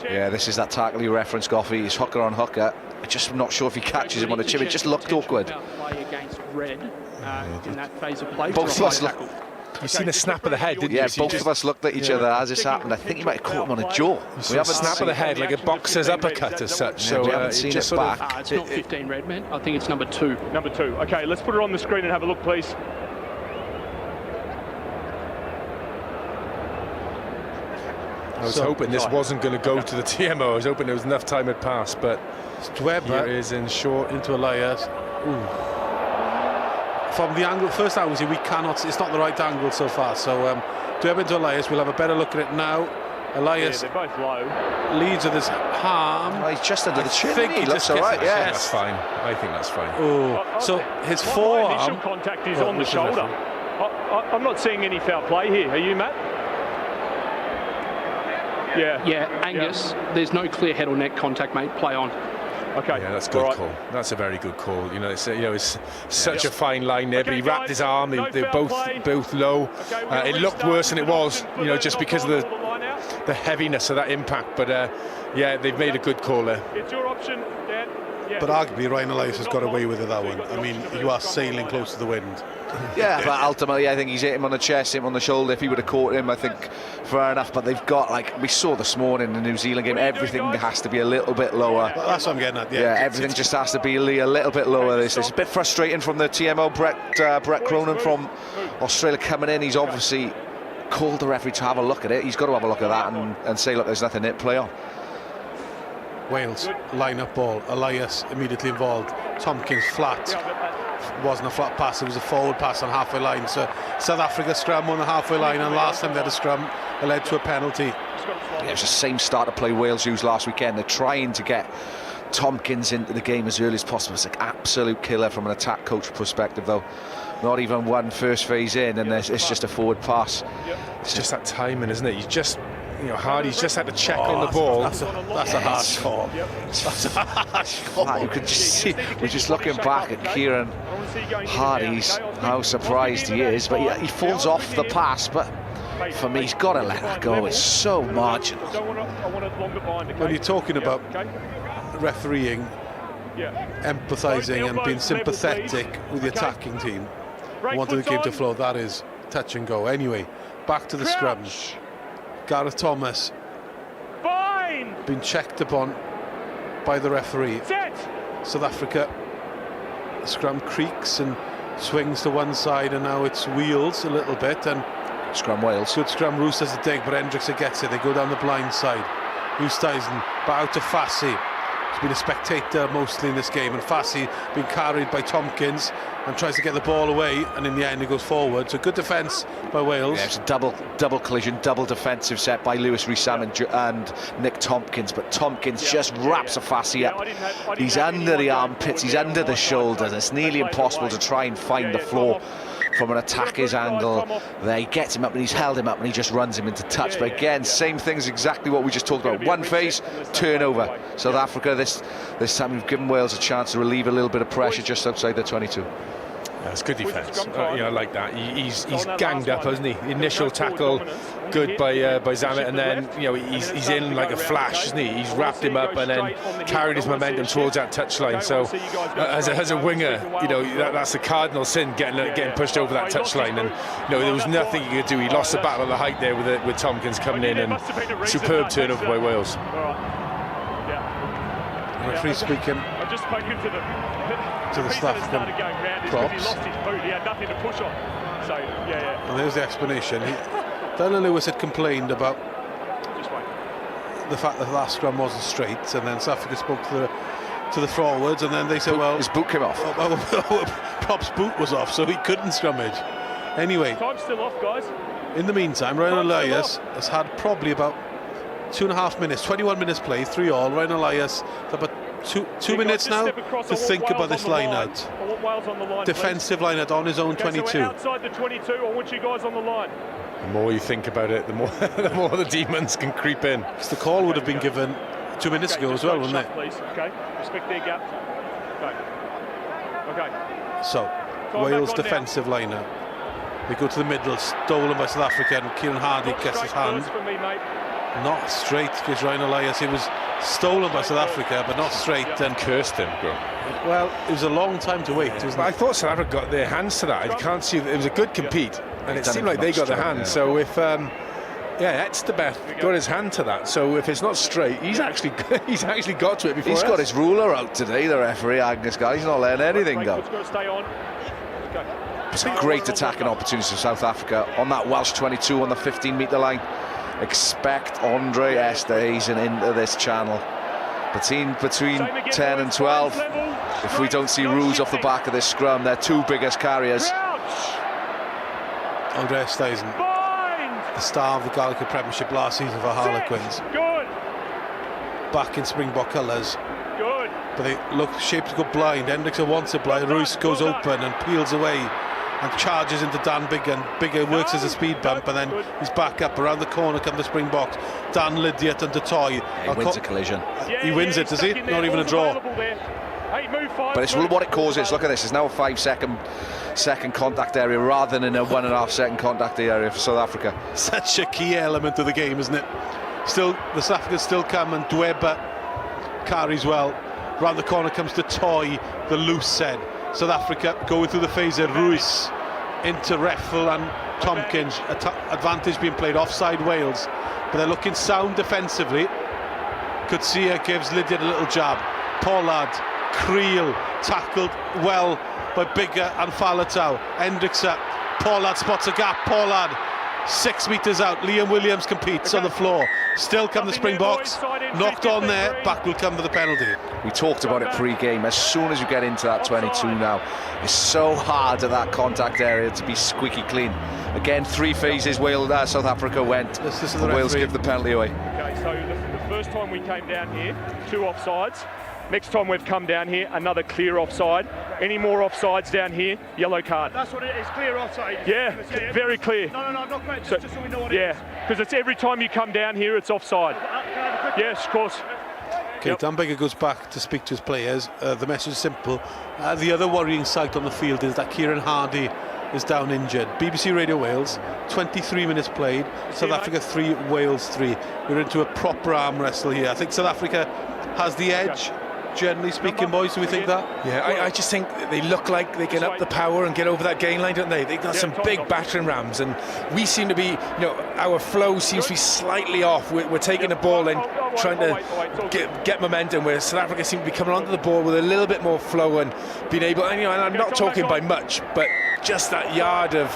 Yeah, this is that tackle you referenced, Goffey. He's hooker on hooker. I'm just not sure if he catches him on the chin. It just looked awkward. Both of us looked. You've seen a snap of the head, didn't you? Yeah, both of us looked at each other as this happened. I think he might have caught him on the jaw. We have a snap of the head, like a boxer's uppercut as such. So we haven't seen it back. It's not 15 red, man. I think it's number 2. Number 2. Okay, let's put it on the screen and have a look, please. I was hoping this wasn't going to go to the TMO. I was hoping there was enough time had passed, but Dweba here is in short into Elias. From the angle, first angle, we cannot. It's not the right angle so far. So Dweba into Elias. We'll have a better look at it now. Elias, they're both low. Leads with his arm. Oh, he's just under the chin. He looks all right. Yeah, that's fine. I think that's fine. Oh, so his forearm. My initial contact is on the shoulder. I'm not seeing any foul play here. Are you, Matt? Yeah, Angus. There's no clear head or neck contact, mate. Play on. Okay. Yeah, that's a good call. That's a very good call. You know, it's such a fine line there, but he wrapped his arm. They're both low. It looked worse than it was, you know, just because of the heaviness of that impact. But yeah, they've made a good call there. It's your option, Dan. Yeah. But arguably, Ryan Elias has got away with it, that one. I mean, you are sailing close to the wind. Yeah, but ultimately, I think he's hit him on the chest, hit him on the shoulder. If he would have caught him, I think fair enough. But they've got, like we saw this morning in the New Zealand game, everything has to be a little bit lower. That's what I'm getting at. Yeah, everything just has to be a little bit lower. It's a bit frustrating from the TMO. Brett Cronin from Australia coming in. He's obviously called the referee to have a look at it. He's got to have a look at that and say, look, there's nothing in it. Play on. Wales line up ball. Elias immediately involved. Tompkins flat. Wasn't a flat pass, it was a forward pass on halfway line. So South Africa scrum on the halfway line, and last time they had a scrum, it led to a penalty. Yeah, it was the same start to play Wales used last weekend. They're trying to get Tompkins into the game as early as possible. It's an absolute killer from an attack coach perspective, though. Not even one first phase in, and it's just a forward pass. It's just that timing, isn't it? You just, Hardy's just had to check on the ball. That's a harsh call. That's a harsh call. You could just see, we're just looking back at Kieran Hardy's, how surprised he is, but he falls off the pass, but for me, he's got to let that go. It's so marginal. When you're talking about refereeing, empathising and being sympathetic with the attacking team, wanting the game to flow, that is touch and go. Anyway, back to the scrums. Gareth Thomas been checked upon by the referee. South Africa, the scrum creaks and swings to one side, and now it's wheels a little bit, and scrum Wales. Good scrum. Roos has the dig, but Hendrickse gets it. They go down the blind side. Oosthuizen, but out to Fassi. He's been a spectator mostly in this game, and Fassi being carried by Tompkins and tries to get the ball away, and in the end he goes forward. So good defence by Wales. Yeah, it's a double collision, double defensive set by Lewis Rhys-Sam and Nick Tompkins, but Tompkins just wraps a Fassi up. He's under the armpits, he's under the shoulders. It's nearly impossible to try and find the floor from an attacker's angle. There, he gets him up and he's held him up and he just runs him into touch. But again, same thing as exactly what we just talked about. One phase, turnover. South Africa this time we've given Wales a chance to relieve a little bit of pressure just outside their 22. That's good defence. I like that. He's ganged up, hasn't he? The initial tackle, good by Zamet, and then he's in like a flash, isn't he? He's wrapped him up and then carried his momentum towards that touchline. So as a winger, that's a cardinal sin, getting pushed over that touchline, and there was nothing he could do. He lost the battle of the height there with Tompkins coming in, and superb turnover by Wales. Referee speaking. I've just spoken to the South African props. He lost his boot, he had nothing to push on. So, And there's the explanation. Daniel Lewis had complained about the fact that the last scrum wasn't straight, and then South Africa spoke to the forwards, and then they said, well, his boot came off. Prop's boot was off, so he couldn't scrummage. Anyway, time's still off, guys. In the meantime, Ryan Elias has had probably about 2.5 minutes, 21 minutes play, 3-all. Ryan Elias, about two minutes now to think about this line-out. Defensive line-out on his own 22. So outside the 22, I want you guys on the line. The more you think about it, the more the demons can creep in. Because the call would have been given 2 minutes ago as well, wouldn't it? Please. Okay, respect their gap. Okay. So, Wales defensive line-out. They go to the middle, stolen by South Africa, and Kieran Hardy gets his hand. Not straight, because Ryan Elias, he was stolen by South Africa, but not straight. And cursed him, bro. Well, it was a long time to wait, wasn't it? I thought South Africa got their hands to that. I can't see, it was a good compete, and it seemed like they got their hands. So if, Etstebeth got his hand to that. So if it's not straight, he's actually got to it before. He's got his ruler out today, the referee, Angus guy. He's not letting anything go. It's a great attacking opportunity for South Africa on that Welsh 22 on the 15-metre line. Expect Andre Esterhuizen into this channel. Between 10 and 12, if we don't see Roos off the back of this scrum, they're two biggest carriers. Andre Esterhuizen, the star of the Gallagher Premiership last season for Harlequins. Back in Springbok colours. But they look shaped to go blind. Hendrickse wants it blind. Roos goes open and peels away and charges into Dan Biggar, and Biggar works as a speed bump, and then he's back up around the corner, come the Springboks. Dan Lydiate under Toy. He wins a collision. He wins it, does he? Not even a draw. But it's what it causes. Look at this. It's now a 5-second contact area rather than a 1.5-second contact area for South Africa. Such a key element of the game, isn't it? Still, the South Africans still come, and Dweba carries well. Round the corner comes to Toy, the loose head. South Africa going through the phase of Ruiz into Reffel and Tompkins. Advantage being played offside Wales, but they're looking sound defensively. Kutsia gives Lydiate a little jab. Pollard, Creel tackled well by Biggar and Faletau. Hendrickse, Pollard spots a gap. Pollard 6 metres out, Liam Williams competes on the floor. Still come the Springboks, knocked on there, back will come for the penalty. We talked about it pre-game. As soon as you get into that 22 now, it's so hard at that contact area to be squeaky clean. Again, 3 phases South Africa went. This is the Wales referee. give the penalty away. Okay, so the first time we came down here, 2 offsides. Next time we've come down here, another clear offside. Any more offsides down here, yellow card. That's what it is, clear offside. Yeah, very clear. No, I'm not correct, just so we know what it is. Yeah, because it's every time you come down here, it's offside. Yes, of course. Okay, Dan Biggar goes back to speak to his players. The message is simple. The other worrying sight on the field is that Kieran Hardy is down injured. BBC Radio Wales, 23 minutes played. South Africa 3, Wales 3. We're into a proper arm wrestle here. I think South Africa has the edge. Generally speaking, boys, do we think that? Yeah, I just think they look like they can up the power and get over that gain line, don't they? They've got some big battering rams, and we seem to be, our flow seems to be slightly off. We're taking the ball and trying to get momentum, where South Africa seem to be coming onto the ball with a little bit more flow and being able, and I'm not talking by much, but just that yard of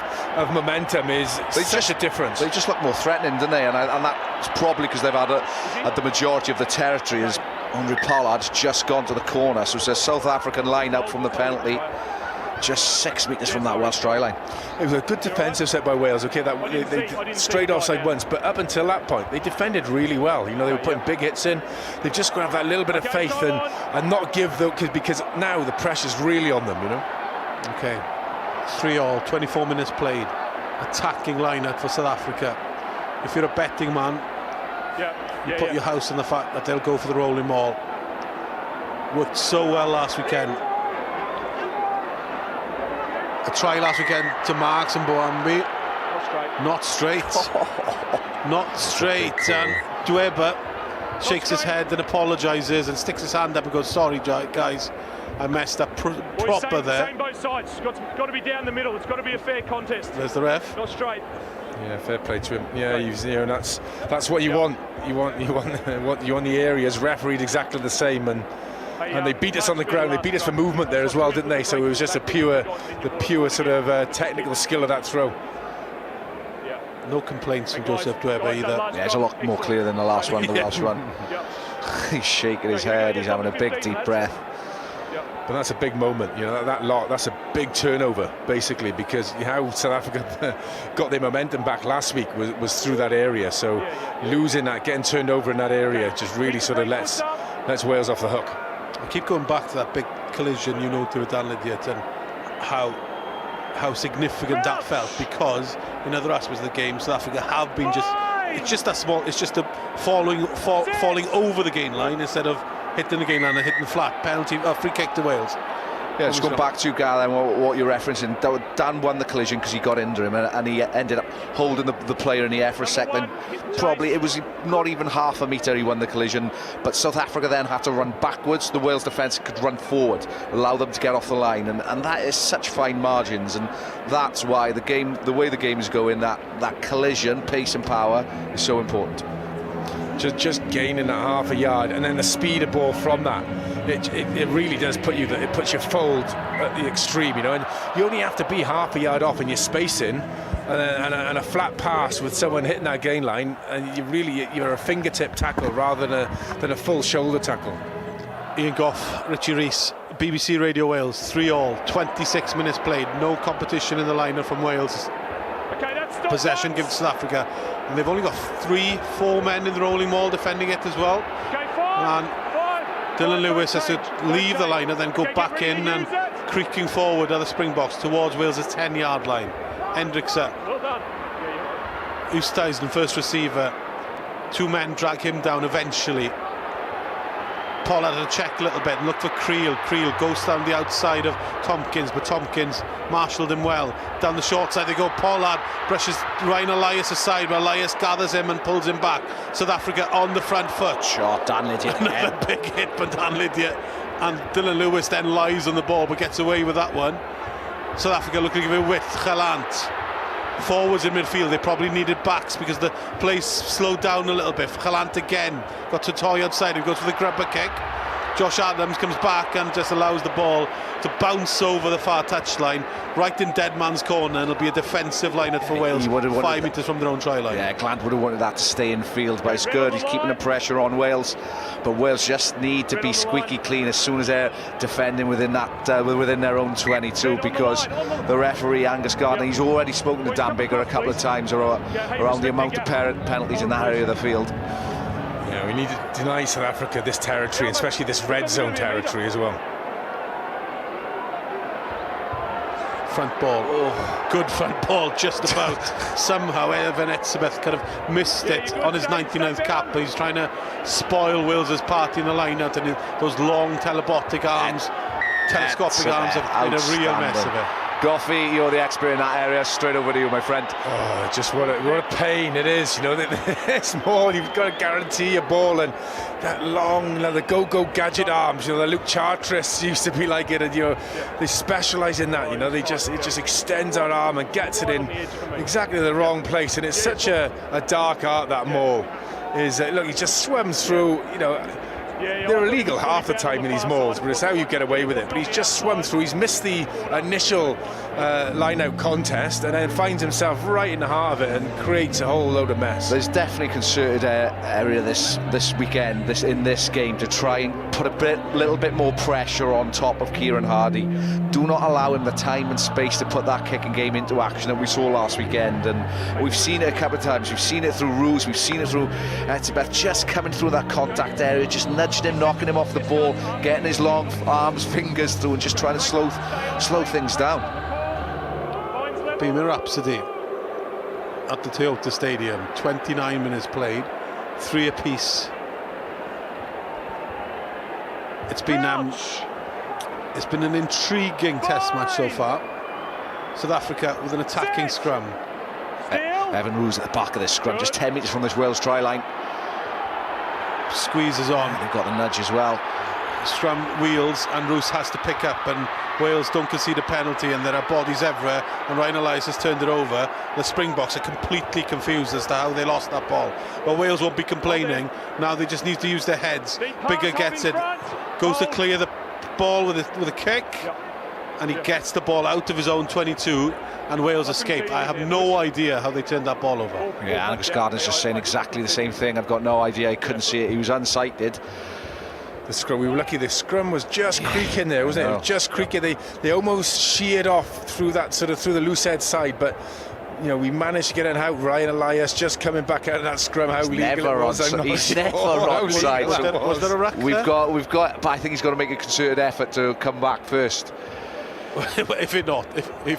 momentum is such a difference. They just look more threatening, don't they? And that's probably because they've had the majority of the territory as Andre Pollard's just gone to the corner. So it's a South African line out from the penalty, just 6 metres from that Welsh try line. It was a good defensive set by Wales. Okay, they straight offside once, but up until that point, they defended really well. They were putting big hits in. They've just got to have that little bit of faith and not give because now the pressure's really on them. Okay, 3-3, 24 minutes played. Attacking lineup for South Africa. If you're a betting man, you put your house on the fact that they'll go for the rolling maul. Worked so well last weekend. A try last weekend to Marks and Boambi. Not straight. Not straight. And Dweba shakes his head and apologises and sticks his hand up and goes, sorry guys, I messed up proper there. Same both sides. It's got to be down the middle. It's got to be a fair contest. There's the ref. Not straight. Yeah, fair play to him. Yeah, that's what you want. You want the areas refereed exactly the same, and they beat us on the ground. They beat us for movement there as well, didn't they? So it was just the pure sort of technical skill of that throw. No complaints from Joseph Dweba either. Yeah, it's a lot more clear than the last one. The Welsh one. He's shaking his head. He's having a big deep breath. But that's a big moment, that's a big turnover, basically, because how South Africa got their momentum back last week was through that area. So losing that, getting turned over in that area, just really sort of lets Wales off the hook. I keep going back to that big collision, to Dan Lydiate, and how significant that felt, because in other aspects of the game, South Africa have been it's just that small, it's just falling over the gain line instead of hitting the gain line and hitting flat. Penalty, free kick to Wales. Yeah, just going back to Gal and what you're referencing. Dan won the collision because he got into him, and he ended up holding the player in the air for a second. Probably it was not even half a metre he won the collision, but South Africa then had to run backwards. The Wales defence could run forward, allow them to get off the line, and that is such fine margins, and that's why the way the game is going, that collision, pace and power is so important. Just gaining that half a yard, and then the speed of ball from that, it really does it puts your fold at the extreme, and you only have to be half a yard off in your spacing, and a flat pass with someone hitting that gain line, and you're a fingertip tackle rather than a full shoulder tackle. Ian Goff, Richie Rees, BBC Radio Wales, 3-3, 26 minutes played, no competition in the lineup from Wales. Possession given to South Africa, and they've only got 3-4 men in the rolling maul defending it as well. And Dylan Lewis has to leave the line and then go back in, and creaking forward are the Springboks towards Wales' 10-yard line. Hendrickson, Oosthuizen, first receiver. 2 men drag him down eventually. Pollard had to check a little bit and look for Creel. Creel goes down the outside of Tompkins, but Tompkins marshalled him well. Down the short side they go. Pollard brushes Ryan Elias aside, but Elias gathers him and pulls him back. South Africa on the front foot. Shot, Dan Lydiate. Another big hit by Dan Lydiate. And Dylan Lewis then lies on the ball, but gets away with that one. South Africa looking to give it width. Galant. Forwards in midfield, they probably needed backs because the play slowed down a little bit. Galant again, got to Toy outside, he goes for the grubber kick. Josh Adams comes back and just allows the ball to bounce over the far touchline, right in dead man's corner, and it'll be a defensive line for Wales, 5 metres from their own try line. Yeah, Glant would have wanted that to stay in field, but it's good. He's keeping the pressure on Wales, but Wales just need to be squeaky clean as soon as they're defending within that within their own 22, because the referee Angus Gardner, he's already spoken to Dan Biggar a couple of times around the amount of penalties in that area of the field. Yeah, we need to deny South Africa this territory, especially this red zone territory as well. Front ball, good front ball, just about. Somehow Evan Etzebeth kind of missed it on his 99th cap, but he's trying to spoil Wales's party in the line-out, and those long telescopic arms have made a real mess of it. Goffey, you're the expert in that area. Straight over to you, my friend. Oh, just what a pain it is. You know, this ball, you've got to guarantee your ball, and that long, the go-go gadget arms. You know, the Luke Charteris used to be like it, and they specialise in that. You know, it just extends our arm and gets it in exactly the wrong place, and it's such a dark art, that maul. Look, he just swims through. You know, they're illegal half the time in these mauls, but it's how you get away with it. But he's just swum through. He's missed the initial line-out contest, and then finds himself right in the heart of it and creates a whole load of mess. There's definitely a concerted area this weekend, in this game, to try and put a little bit more pressure on top of Kieran Hardy. Do not allow him the time and space to put that kicking game into action that we saw last weekend, and we've seen it a couple of times. We've seen it through Roos, we've seen it through Etzebeth, just coming through that contact area, just nudging him, knocking him off the ball, getting his long arms, fingers through, and just trying to slow things down. Bohemian Rhapsody at the Toyota Stadium, 29 minutes played, 3 apiece. It's been an intriguing test match so far. South Africa with an attacking scrum. Evan Roos at the back of this scrum, just 10 metres from this Wales try line. Squeezes on. They've got the nudge as well. Scrum wheels, and Roos has to pick up, and Wales don't concede a penalty, and there are bodies everywhere, and Ryan Elias has turned it over. The Springboks are completely confused as to how they lost that ball, but Wales won't be complaining. Now they just need to use their heads. Biggar gets it, goes to clear the ball with a kick, and he gets the ball out of his own 22, and Wales escape. I have no idea how they turned that ball over. Yeah, Angus Gardner's just saying exactly the same thing. I've got no idea. He couldn't see it. He was unsighted. The scrum, we were lucky. The scrum was just creaking there, wasn't it? It was just creaking. They almost sheared off through the loose head side, but you know, we managed to get it out. Ryan Elias just coming back out of that scrum. How legal it was, I'm not sure. Never onside. Was there a ruck We've got, but I think he's got to make a concerted effort to come back first. If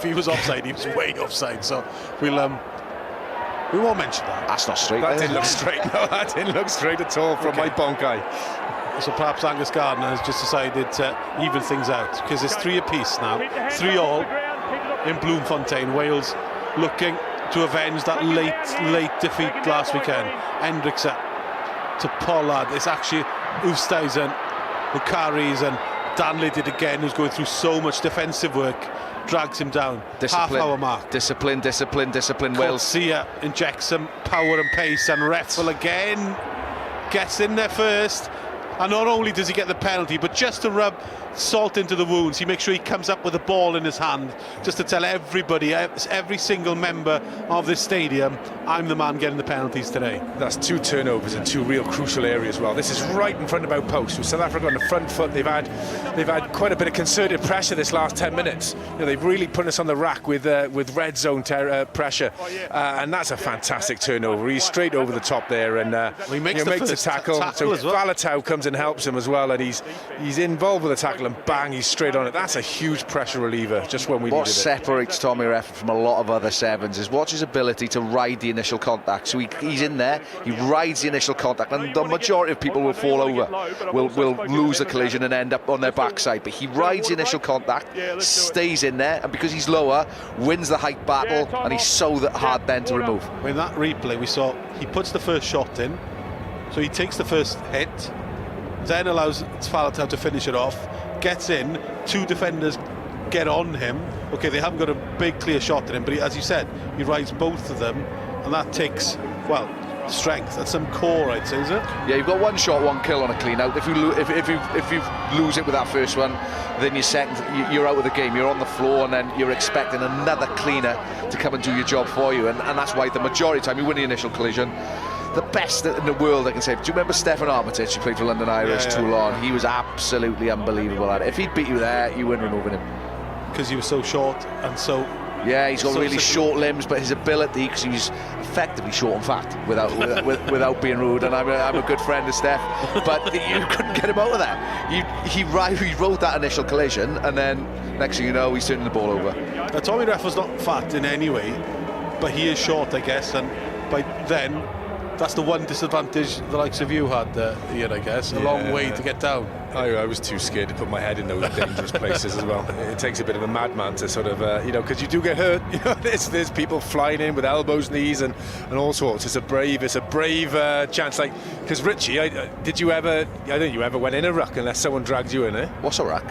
he was offside, he was way offside. So we won't mention that. That's not straight. That didn't look straight. No, that didn't look straight at all from my bonk eye. So perhaps Angus Gardner has just decided to even things out, because it's 3 apiece now, 3-all in Bloemfontein. Wales looking to avenge that late defeat last weekend. Hendriksen to Pollard. It's actually Oosthuizen who carries, and Danley did again, who's going through so much defensive work, drags him down. Half-hour mark. Discipline, Wales. Sia injects some power and pace, and Reffel again gets in there first. And not only does he get the penalty, but just to rub salt into the wounds, he makes sure he comes up with the ball in his hand, just to tell everybody, every single member of this stadium, I'm the man getting the penalties today. That's 2 turnovers in 2 real crucial areas. Well, this is right in front of our post. With South Africa on the front foot, they've had quite a bit of concerted pressure this last 10 minutes. You know, they've really put us on the rack with red zone pressure, and that's a fantastic turnover. He's straight over the top there, and he makes the tackle. So as well. Faletau comes and helps him as well, and he's involved with the tackle, and bang, he's straight on it. That's a huge pressure reliever, just when we needed it. What separates Tommy Reffel from a lot of other sevens is watch his ability to ride the initial contact. So he's in there, he rides the initial contact, and the majority of people will fall over, will lose the collision and end up on their backside. But he rides the initial contact, stays in there, and because he's lower, wins the height battle, and he's so hard then to remove. In that replay we saw, he puts the first shot in, so he takes the first hit, then allows Faletau to finish it off, gets in, 2 defenders get on him. Okay, they haven't got a big clear shot at him, but as you said, he rides both of them, and that takes, well, strength and some core, I'd say, is it? Yeah, you've got one shot, one kill on a clean out. If you lose it with that first one, then you're out of the game. You're on the floor, and then you're expecting another cleaner to come and do your job for you. And that's why the majority of the time you win the initial collision. The best in the world, I can say. Do you remember Stefan Armitage, who played for London Irish, Toulon? He was absolutely unbelievable at it. If he'd beat you there, you wouldn't run over him. Because he was so short and so... Yeah, he's got really short limbs, but his ability, because he's effectively short and fat, without being rude, and I'm a good friend of Steph, but you couldn't get him out of that. He rode that initial collision, and then next thing you know, he's turning the ball over. Tommy Reffer's not fat in any way, but he is short, I guess, and by then, that's the one disadvantage the likes of you had here, I guess. A long way to get down. I was too scared to put my head in those dangerous places as well. It takes a bit of a madman to sort of, because you do get hurt. There's people flying in with elbows, knees, and all sorts. It's a brave chance. Like, because Richie, I don't think you ever went in a ruck unless someone dragged you in, eh? What's a ruck?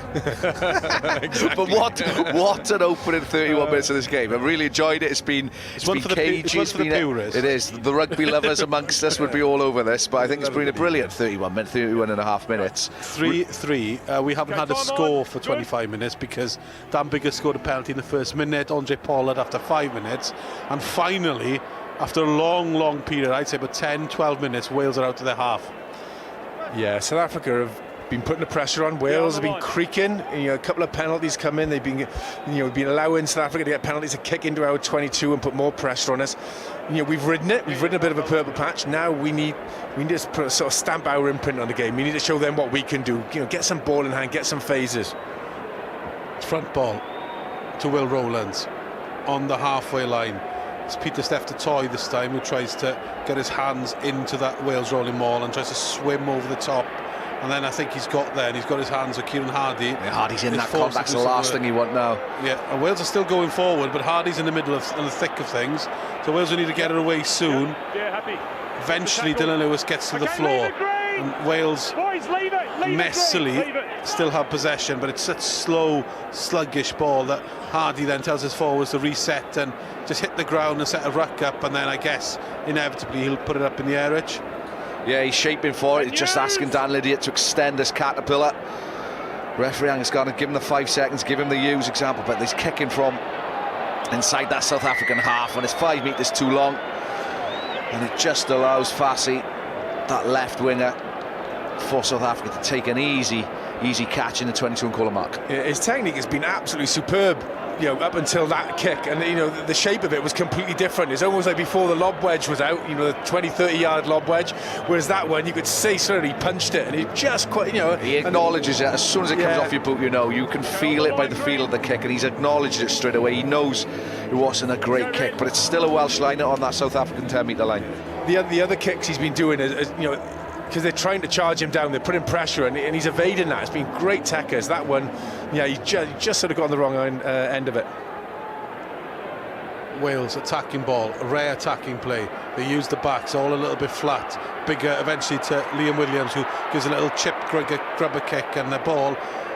Exactly. But what an opening 31 minutes of this game. I've really enjoyed it. It's been cagey. It is. The rugby lovers amongst us would be all over this, but I think it's been a brilliant 31 and a half minutes. 3-3. We haven't had a score for 25 minutes because Dan Biggar scored a penalty in the first minute, Andre Pollard after 5 minutes, and finally, after a long period, I'd say about 10-12 minutes, Wales are out to their half. Yeah, South Africa have been putting the pressure on. Wales have been creaking. A couple of penalties come in. They've been, been allowing South Africa to get penalties to kick into our 22 and put more pressure on us. We've ridden it. We've ridden a bit of a purple patch. Now we need to sort of stamp our imprint on the game. We need to show them what we can do. Get some ball in hand, get some phases. Front ball to Will Rowlands on the halfway line. It's Pieter-Steph du Toit this time, who tries to get his hands into that Wales rolling maul and tries to swim over the top. And then I think he's got there, and he's got his hands on Kieran Hardy. Yeah, Hardy's in that contact. That's the last thing you want now. Yeah, and Wales are still going forward, but Hardy's in the middle of in the thick of things. So Wales will need to get it away soon. Yeah, happy. Eventually, Dylan Lewis gets to the floor, and Wales messily still have possession, but it's such slow, sluggish ball that Hardy then tells his forwards to reset and just hit the ground and set a ruck up, and then I guess inevitably he'll put it up in the air, Rich. Yeah, he's shaping for it. He's just asking Dan Lydiate to extend this caterpillar. Referee has got to give him the 5 seconds, give him the Hughes example, but he's kicking from inside that South African half, and it's 5 metres too long, and it just allows Fassi, that left winger for South Africa, to take an easy catch in the 22 and corner mark. Yeah, his technique has been absolutely superb. Up until that kick, and the shape of it was completely different. It's almost like before the lob wedge was out, the 20-30 yard lob wedge, whereas that one you could say sort of he punched it, and he just quite, he acknowledges it as soon as it comes off your boot. You can feel it by the feel of the kick, and he's acknowledged it straight away. He knows it wasn't a great kick, but it's still a Welsh liner on that South African 10-metre line. The other kicks he's been doing is because they're trying to charge him down, they're putting pressure, and he's evading that. It's been great techers. That one, he just sort of got on the wrong end of it. Wales attacking ball, a rare attacking play. They use the backs all a little bit flat. Biggar eventually to Liam Williams, who gives a little chip grubber kick, and the ball,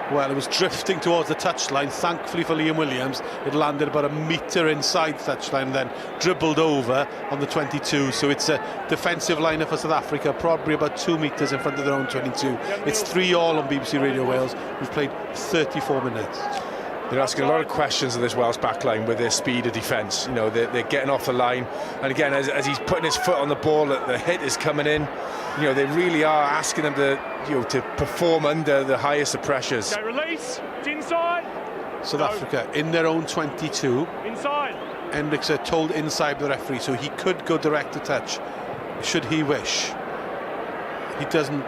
well, it was drifting towards the touchline. Thankfully for Liam Williams, it landed about a metre inside the touchline, then dribbled over on the 22. So it's a defensive liner for South Africa, probably about 2 metres in front of their own 22. It's 3-3 on BBC Radio Wales. We've played 34 minutes. They're asking a lot of questions of this Welsh backline with their speed of defence. They're getting off the line, and again, as he's putting his foot on the ball, the hit is coming in. They really are asking them to perform under the highest of pressures. Okay, release. It's inside. South Africa in their own 22. Inside. Hendricks told inside by the referee, so he could go direct to touch, should he wish. He doesn't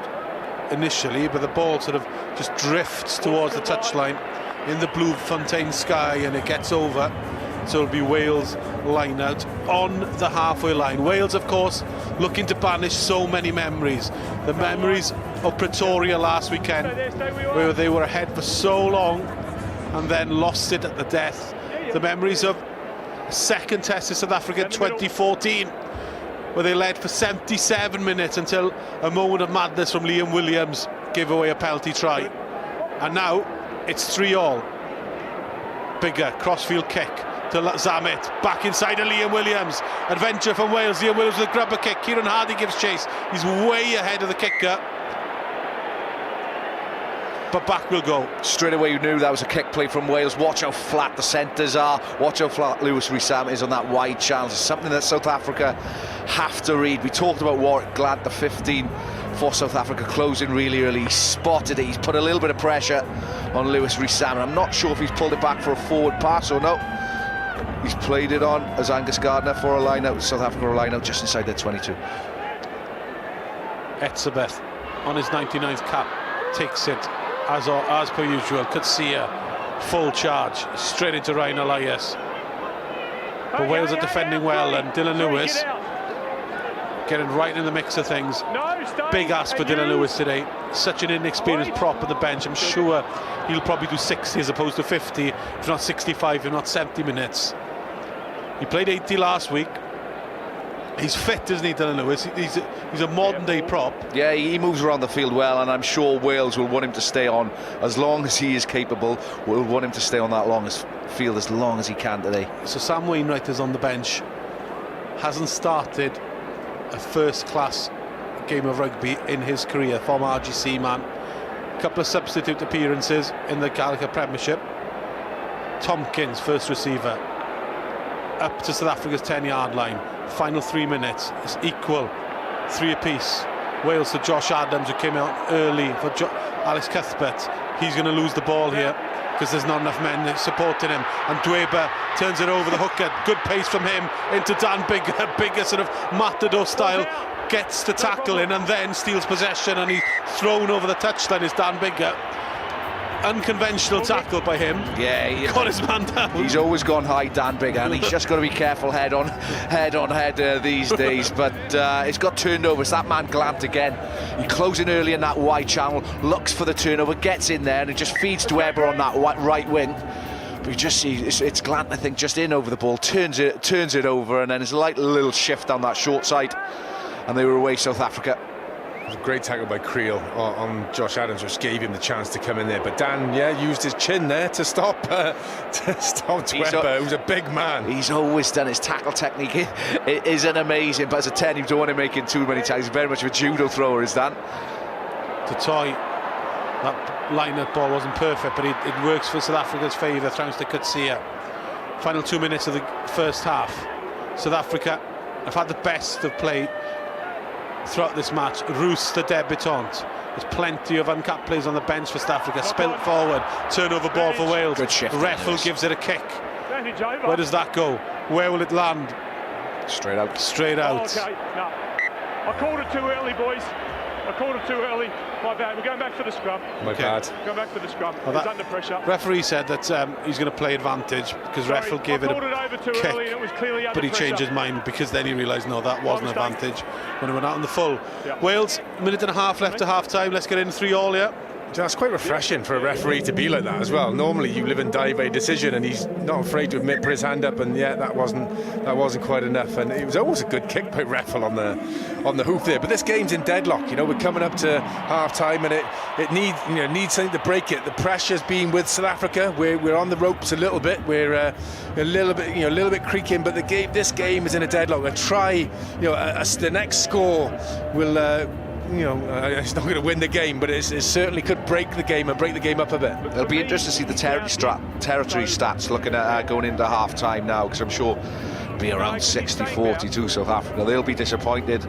initially, but the ball sort of just drifts towards the touchline in the blue Fontaine sky, and it gets over. So it'll be Wales line out on the halfway line. Wales, of course, looking to banish so many memories. The memories of Pretoria last weekend, where they were ahead for so long and then lost it at the death. The memories of second test in South Africa in 2014, where they led for 77 minutes until a moment of madness from Liam Williams gave away a penalty try. And now it's 3-3. Biggar, crossfield kick, to Zamet, back inside to Liam Williams. Adventure from Wales. Liam Williams with a grubber kick. Kieran Hardy gives chase. He's way ahead of the kicker. But back will go. Straight away you knew that was a kick play from Wales. Watch how flat the centres are. Watch how flat Lewis Rees-Zammit is on that wide channel. It's something that South Africa have to read. We talked about Warwick Glad, the 15 for South Africa, closing really early. He spotted it. He's put a little bit of pressure on Lewis Rees-Zammit. I'm not sure if he's pulled it back for a forward pass or no. He's played it on as Angus Gardner for a line-out. South Africa a line-out just inside their 22. Etzebeth on his 99th cap takes it as per usual. Kutsia full charge straight into Ryan Elias. But Wales are defending well, and Dylan Lewis getting right in the mix of things. Big ask for Dylan Lewis today. Such an inexperienced prop on the bench. I'm sure he'll probably do 60 as opposed to 50, if not 65, if not 70 minutes. He played 80 last week. He's fit, isn't he, Dylan Lewis? He's a modern-day prop. Yeah, he moves around the field well, and I'm sure Wales will want him to stay on as long as he is capable. We'll want him to stay on that field as long as he can today. So Sam Wainwright is on the bench. Hasn't started a first-class game of rugby in his career. Former RGC man. A couple of substitute appearances in the Gallagher Premiership. Tompkins, first receiver, up to South Africa's 10-yard line. Final 3 minutes, it's equal, 3 apiece. Wales to Josh Adams, who came out early for Alex Cuthbert. He's going to lose the ball here because there's not enough men supporting him. And Dweba turns it over the hooker. Good pace from him into Dan Biggar. Biggar sort of matador style, gets the tackle in and then steals possession, and he's thrown over the touchline is Dan Biggar. Unconventional tackle by him. Yeah, he got his man down. He's always gone high, Dan Biggar, and he's just got to be careful head on head these days. But it's got turned over. It's that man Glant again. He closing early in that wide channel, looks for the turnover, gets in there, and it just feeds to Webber on that right wing. But you just see it's Glant, I think, just in over the ball, turns it over, and then it's like a little shift down that short side, and they were away, South Africa. It was a great tackle by Creel on Josh Adams, which gave him the chance to come in there. But Dan, used his chin there to stop Dweba, who's a big man. He's always done. His tackle technique it isn't amazing, but as a 10, you don't want to make it too many times. He's very much of a judo thrower, is Dan. Toy, that line-up ball wasn't perfect, but it works for South Africa's favour, thanks to Kutsia. Final 2 minutes of the first half. South Africa have had the best of play throughout this match. Roos, the debutant. There's plenty of uncapped players on the bench for South Africa. Spilt forward, turnover ball for Wales. Good shift. Reffel gives it a kick. Where does that go? Where will it land? Straight out. Straight out. Okay, no. I called it too early, boys. I called it too early. My bad. We're going back for the scrum. My bad. Going back for the scrum. Well, He's under pressure. Referee said that he's going to play advantage because Reffel gave it a over too kick, early and it was clearly under but he changed pressure. his mind because then he realised no, that wasn't advantage when he went out in the full. Yeah. Wales, minute and a half left to half time. Let's get in 3-3 here. That's quite refreshing for a referee to be like that as well. Normally you live and die by decision, and he's not afraid to admit, put his hand up, and that wasn't quite enough. And it was always a good kick by Reffel on the hoof there. But this game's in deadlock. We're coming up to half time, and it needs something to break it. The pressure's been with South Africa. We're on the ropes a little bit. We're a little bit creaking, but this game is in a deadlock. The next score will. It's not going to win the game, but it certainly could break the game and break the game up a bit. It'll be interesting to see the territory stats looking at going into half time now, because I'm sure it'll be around 60-40 to South Africa. They'll be disappointed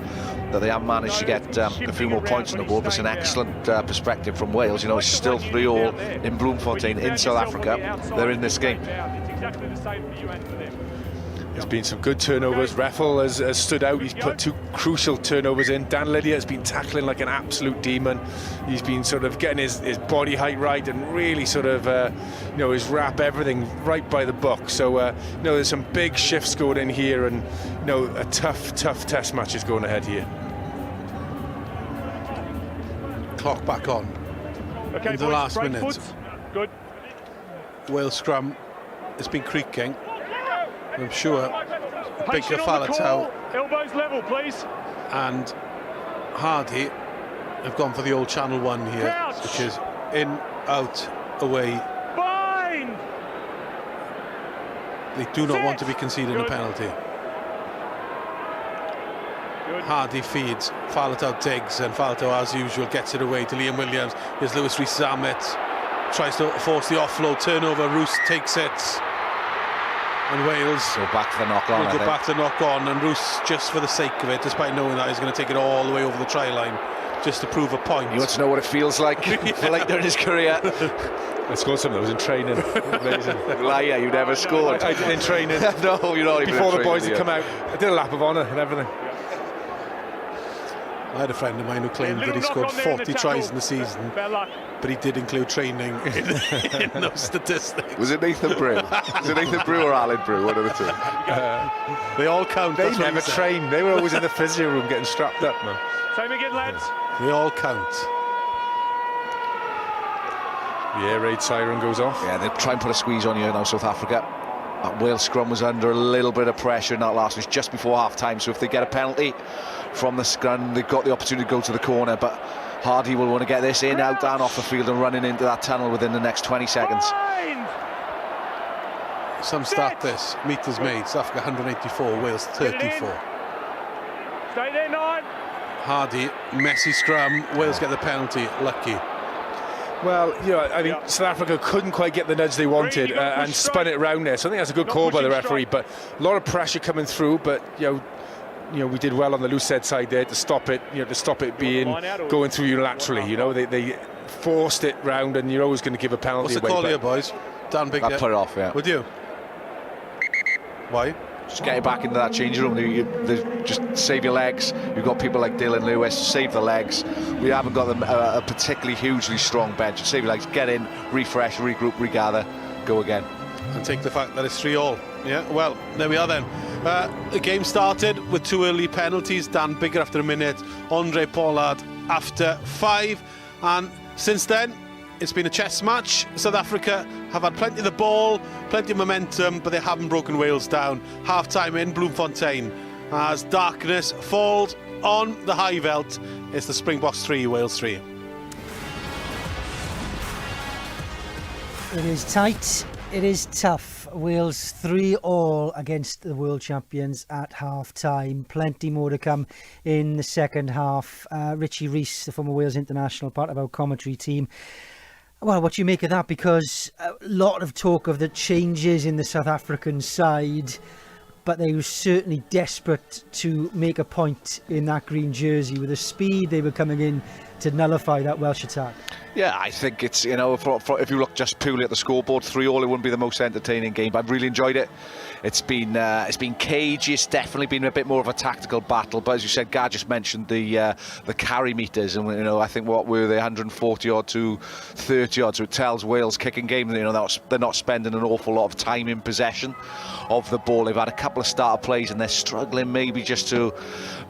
that they haven't managed to get a few more points on the board. But it's an excellent perspective from Wales. It's still 3-3 in Bloemfontein in South Africa. They're in this game. There's been some good turnovers. Reffel has stood out. He's put 2 crucial turnovers in. Dan Lydia has been tackling like an absolute demon. He's been sort of getting his body height right and really sort of, his wrap, everything right by the book. So, there's some big shifts going in here, and, a tough test match is going ahead here. Clock back on. Okay, in the boys, last break minute. foot. Good. Wales scrum has been creaking. I'm sure Patient Biggar, on the call. Faletau Elbows level, please. and Hardy have gone for the old Channel 1 here, Crouch. which is in, out, away. Bind. They do not want to be conceding a penalty. Hardy feeds, Faletau digs, and Faletau, as usual, gets it away to Liam Williams. Here's Lewis Rees-Zammit, tries to force the offload, turnover, Roos takes it, and Wales go back to the knock-on. Will go back to the knock-on, and Roos, just for the sake of it, despite knowing that, he's going to take it all the way over the try line, just to prove a point. You want to know what it feels like for later in his career? I scored some of those in training. Amazing. Well, yeah, you never scored. I did in training. No, you're not even before the boys had come out. I did a lap of honour and everything. I had a friend of mine who claimed that he scored 40 tries in the season, but he did include training in those statistics. Was it Nathan Brew? Was it Nathan Brew or Alan Brew? One of the two. They all count. They never trained. They were always in the physio room getting strapped up, man. Same again, lads. They all count. The air raid siren goes off. Yeah, they try and put a squeeze on you now, South Africa. That Wales scrum was under a little bit of pressure in that last match just before half-time, so if they get a penalty from the scrum, they've got the opportunity to go to the corner, but Hardy will want to get this in, out, down, off the field and running into that tunnel within the next 20 seconds. Some start this. Meters made. South Africa 184, Wales 34. Stay there, 9. Hardy, messy scrum. Wales get the penalty. Lucky. Well, you know, I mean, South Africa couldn't quite get the nudge they wanted and spun it round there. So I think that's a good call by the referee. But a lot of pressure coming through. But you know, we did well on the loose head side there to stop it. You know, to stop it being going through unilaterally. You know, they forced it round, and you're always going to give a penalty. What's the call here, boys? Dan Biggar. I put it off. Yeah. Would you? Why? Just get it back into that changing room. Just save your legs. You've got people like Dylan Lewis. Save the legs. We haven't got a particularly hugely strong bench. Save your legs. Get in, refresh, regroup, regather, go again. And take the fact that it's 3-3. Yeah. Well, there we are then. The game started with 2 early penalties. Dan Biggar after a minute. Andre Pollard after 5. And since then, it's been a chess match. South Africa have had plenty of the ball, plenty of momentum, but they haven't broken Wales down. Half-time in Bloemfontein as darkness falls on the high veld. It's the Springboks 3, Wales 3. It is tight. It is tough. Wales 3-3 against the world champions at half-time. Plenty more to come in the second half. Richie Rees, the former Wales international, part of our commentary team. Well, what do you make of that? Because a lot of talk of the changes in the South African side, but they were certainly desperate to make a point in that green jersey. With the speed they were coming in to nullify that Welsh attack. Yeah, I think it's, you know, if you look just purely at the scoreboard, 3-3, it wouldn't be the most entertaining game, but I've really enjoyed it. It's been cagey. It's definitely been a bit more of a tactical battle. But as you said, Gar just mentioned the carry meters, and you know, I think what were they, 140 odd to 30 odd. So it tells Wales kicking game, you know, they're not spending an awful lot of time in possession of the ball. They've had a couple of starter plays, and they're struggling maybe just to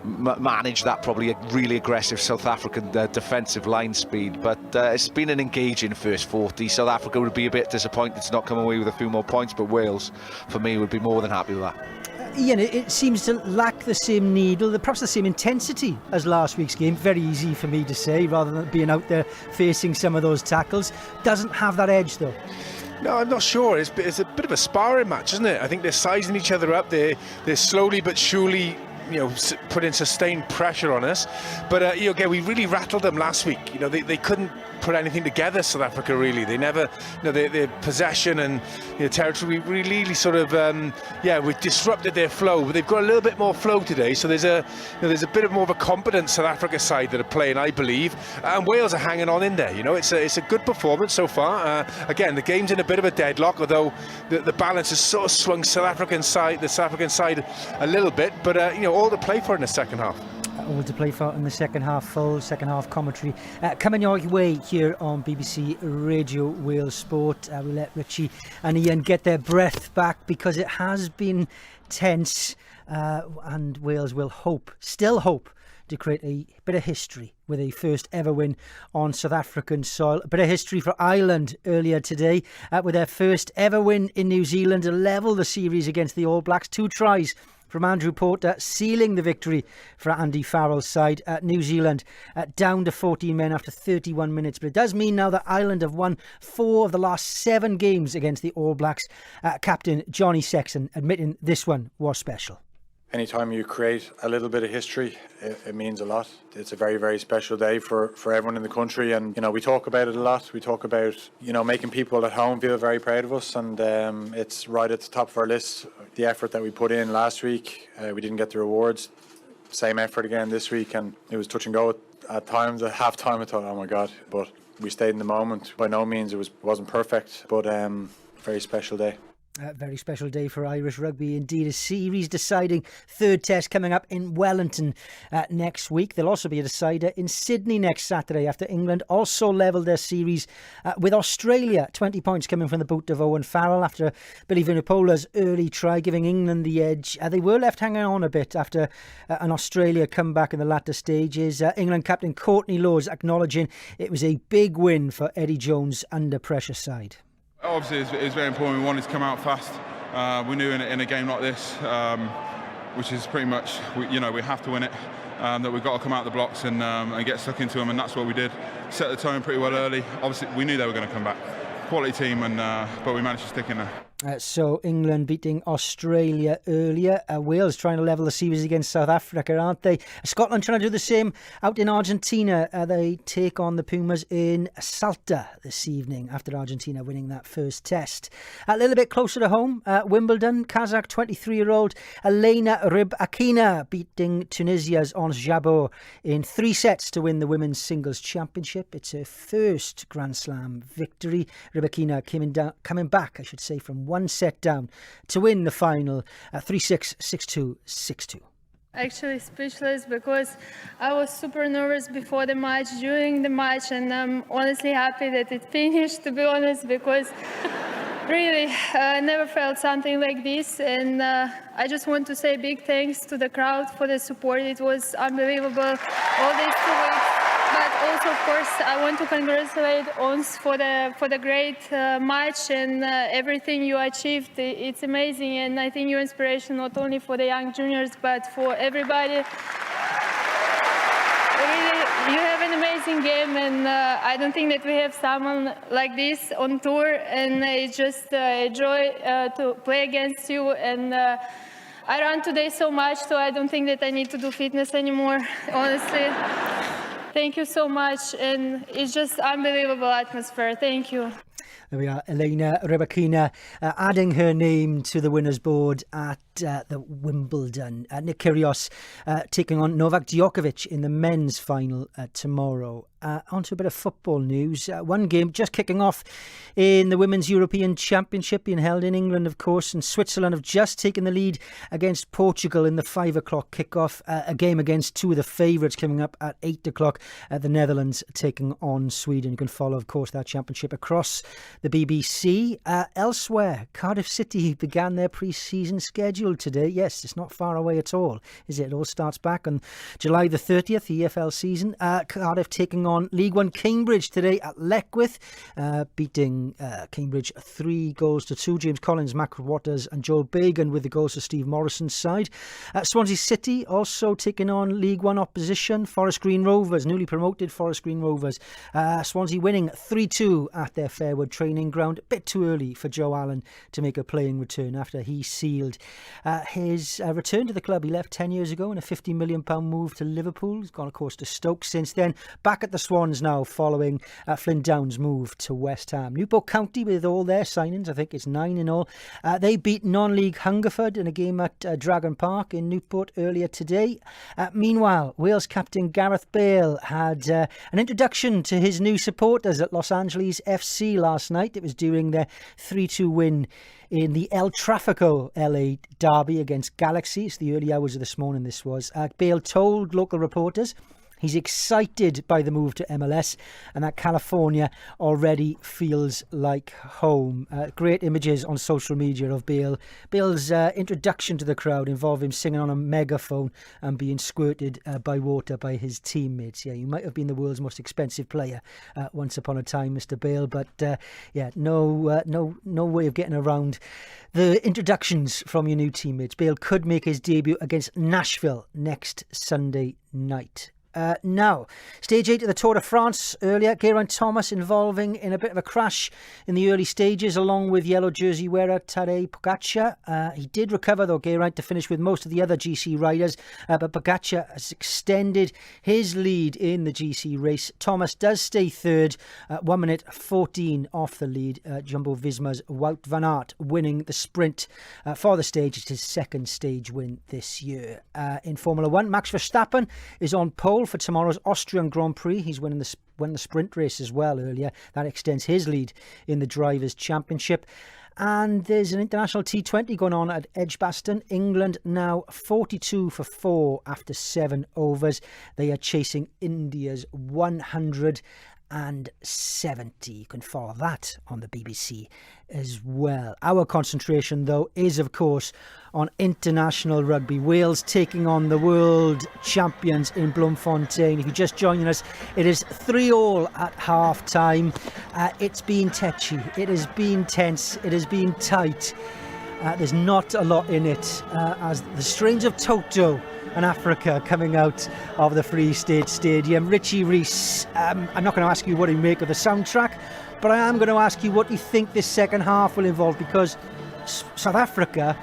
manage that probably a really aggressive South African defensive line speed. But it's been an engaging first 40. South Africa would be a bit disappointed to not come away with a few more points, but Wales, for me, would be more than happy with that. Ian, it seems to lack the same needle, perhaps the same intensity as last week's game. Very easy for me to say, rather than being out there facing some of those tackles. Doesn't have that edge, though. No, I'm not sure. It's a bit of a sparring match, isn't it? I think they're sizing each other up. They're slowly but surely, you know, putting sustained pressure on us. But you know, again, we really rattled them last week. You know, they couldn't put anything together, South Africa, really. They never, you know, their possession and, you know, territory, we really sort of, we disrupted their flow. But they've got a little bit more flow today, so there's a bit of more of a competent South Africa side that are playing, I believe, and Wales are hanging on in there. You know, it's a good performance so far. Again, the game's in a bit of a deadlock, although the balance has sort of swung the South African side a little bit, but you know, all to play for in the second half. All to play for in the second half, full second half commentary coming your way here on BBC Radio Wales Sport. We'll let Richie and Ian get their breath back because it has been tense, and Wales will still hope to create a bit of history with a first ever win on South African soil. A bit of history for Ireland earlier today with their first ever win in New Zealand to level the series against the All Blacks. 2 tries from Andrew Porter, sealing the victory for Andy Farrell's side. New Zealand down to 14 men after 31 minutes. But it does mean now that Ireland have won 4 of the last 7 games against the All Blacks. Captain Johnny Sexton admitting this one was special. Anytime you create a little bit of history, it means a lot. It's a very, very special day for everyone in the country, and we talk about it a lot. We talk about making people at home feel very proud of us, and it's right at the top of our list. The effort that we put in last week, we didn't get the rewards. Same effort again this week, and it was touch and go at times. At half time I thought, oh my God, but we stayed in the moment. By no means it wasn't perfect, but very special day. A very special day for Irish rugby indeed. A series deciding third test coming up in Wellington next week. There'll also be a decider in Sydney next Saturday after England also levelled their series with Australia. 20 points coming from the boot of Owen Farrell after Billy Vunipola's early try, giving England the edge. They were left hanging on a bit after an Australia comeback in the latter stages. England captain Courtney Lawes acknowledging it was a big win for Eddie Jones' under pressure side. Obviously, it's very important. We wanted to come out fast. We knew in a game like this, which is pretty much, we have to win it, that we've got to come out the blocks and get stuck into them, and that's what we did. Set the tone pretty well early. Obviously, we knew they were going to come back. Quality team, but we managed to stick in there. So England beating Australia earlier. Wales trying to level the series against South Africa, aren't they? Scotland trying to do the same out in Argentina. They take on the Pumas in Salta this evening after Argentina winning that first test. A little bit closer to home, Wimbledon, Kazakh 23-year-old Elena Rybakina beating Tunisia's Ons Jabeur in 3 sets to win the Women's Singles Championship. It's her first Grand Slam victory. Rybakina coming back, from 1 set down to win the final 3-6, 6-2, 6-2. Actually speechless because I was super nervous before the match, during the match, and I'm honestly happy that it finished, to be honest, because really I never felt something like this. And I just want to say big thanks to the crowd for the support. It was unbelievable all these 2 weeks. But also, of course, I want to congratulate Ons for the great match and everything you achieved. It's amazing, and I think you're inspiration not only for the young juniors but for everybody. Really, you have an amazing game, and I don't think that we have someone like this on tour, and it's just a joy to play against you. And I ran today so much, so I don't think that I need to do fitness anymore, honestly. Thank you so much, and it's just unbelievable atmosphere. Thank you. There we are, Elena Rybakina adding her name to the winners board at the Wimbledon. Nick Kyrgios taking on Novak Djokovic in the men's final tomorrow. On to a bit of football news. One game just kicking off in the Women's European Championship being held in England, of course, and Switzerland have just taken the lead against Portugal in the 5 o'clock kickoff. A game against 2 of the favourites coming up at 8 o'clock. The Netherlands taking on Sweden. You can follow, of course, that championship across the BBC. Elsewhere, Cardiff City began their pre-season schedule today. Yes, it's not far away at all, is it? It all starts back on July the 30th, the EFL season. Cardiff taking on League One Cambridge today at Leckwith, beating Cambridge 3-2. James Collins, Mac Waters and Joel Bagan with the goals for Steve Morrison's side. Swansea City also taking on League One opposition, Forest Green Rovers, newly promoted Forest Green Rovers. Swansea winning 3-2 at their Fairwood training ground. A bit too early for Joe Allen to make a playing return after he sealed his return to the club. He left 10 years ago in a £50 million move to Liverpool. He's gone, of course, to Stoke since then. Back at the Swans now following Flynn Downs' move to West Ham. Newport County, with all their signings, I think it's 9 in all, they beat non-league Hungerford in a game at Dragon Park in Newport earlier today. Meanwhile, Wales captain Gareth Bale had an introduction to his new supporters at Los Angeles FC last night. It was during their 3-2 win in the El Tráfico LA derby against Galaxy. It's the early hours of this morning, this was. Bale told local reporters He's excited by the move to MLS and that California already feels like home. Great images on social media of Bale. Bale's introduction to the crowd involved him singing on a megaphone and being squirted by water by his teammates. Yeah, you might have been the world's most expensive player once upon a time, Mr. Bale, but no way of getting around the introductions from your new teammates. Bale could make his debut against Nashville next Sunday night. Now, stage 8 of the Tour de France earlier, Geraint Thomas involving in a bit of a crash in the early stages along with yellow jersey wearer Tadej Pogacar. He did recover though, Geraint, to finish with most of the other GC riders, but Pogacar has extended his lead in the GC race. Thomas does stay third, 1 minute 14 off the lead. Jumbo-Visma's Wout van Aert winning the sprint for the stage. It's his second stage win this year. In Formula 1, Max Verstappen is on pole for tomorrow's Austrian Grand Prix. He's won the sprint race as well earlier. That extends his lead in the Drivers' Championship. And there's an international T20 going on at Edgbaston. England now 42 for 4 after 7 overs. They are chasing India's 170. You can follow that on the BBC as well. Our concentration, though, is, of course, on international rugby. Wales taking on the world champions in Bloemfontein. If you're just joining us, it is 3-3 at half-time. It's been tetchy. It has been tense. It has been tight. There's not a lot in it as the strains of Toto and Africa coming out of the Free State Stadium. Richie Rees, I'm not going to ask you what you make of the soundtrack, but I am going to ask you what you think this second half will involve, because South Africa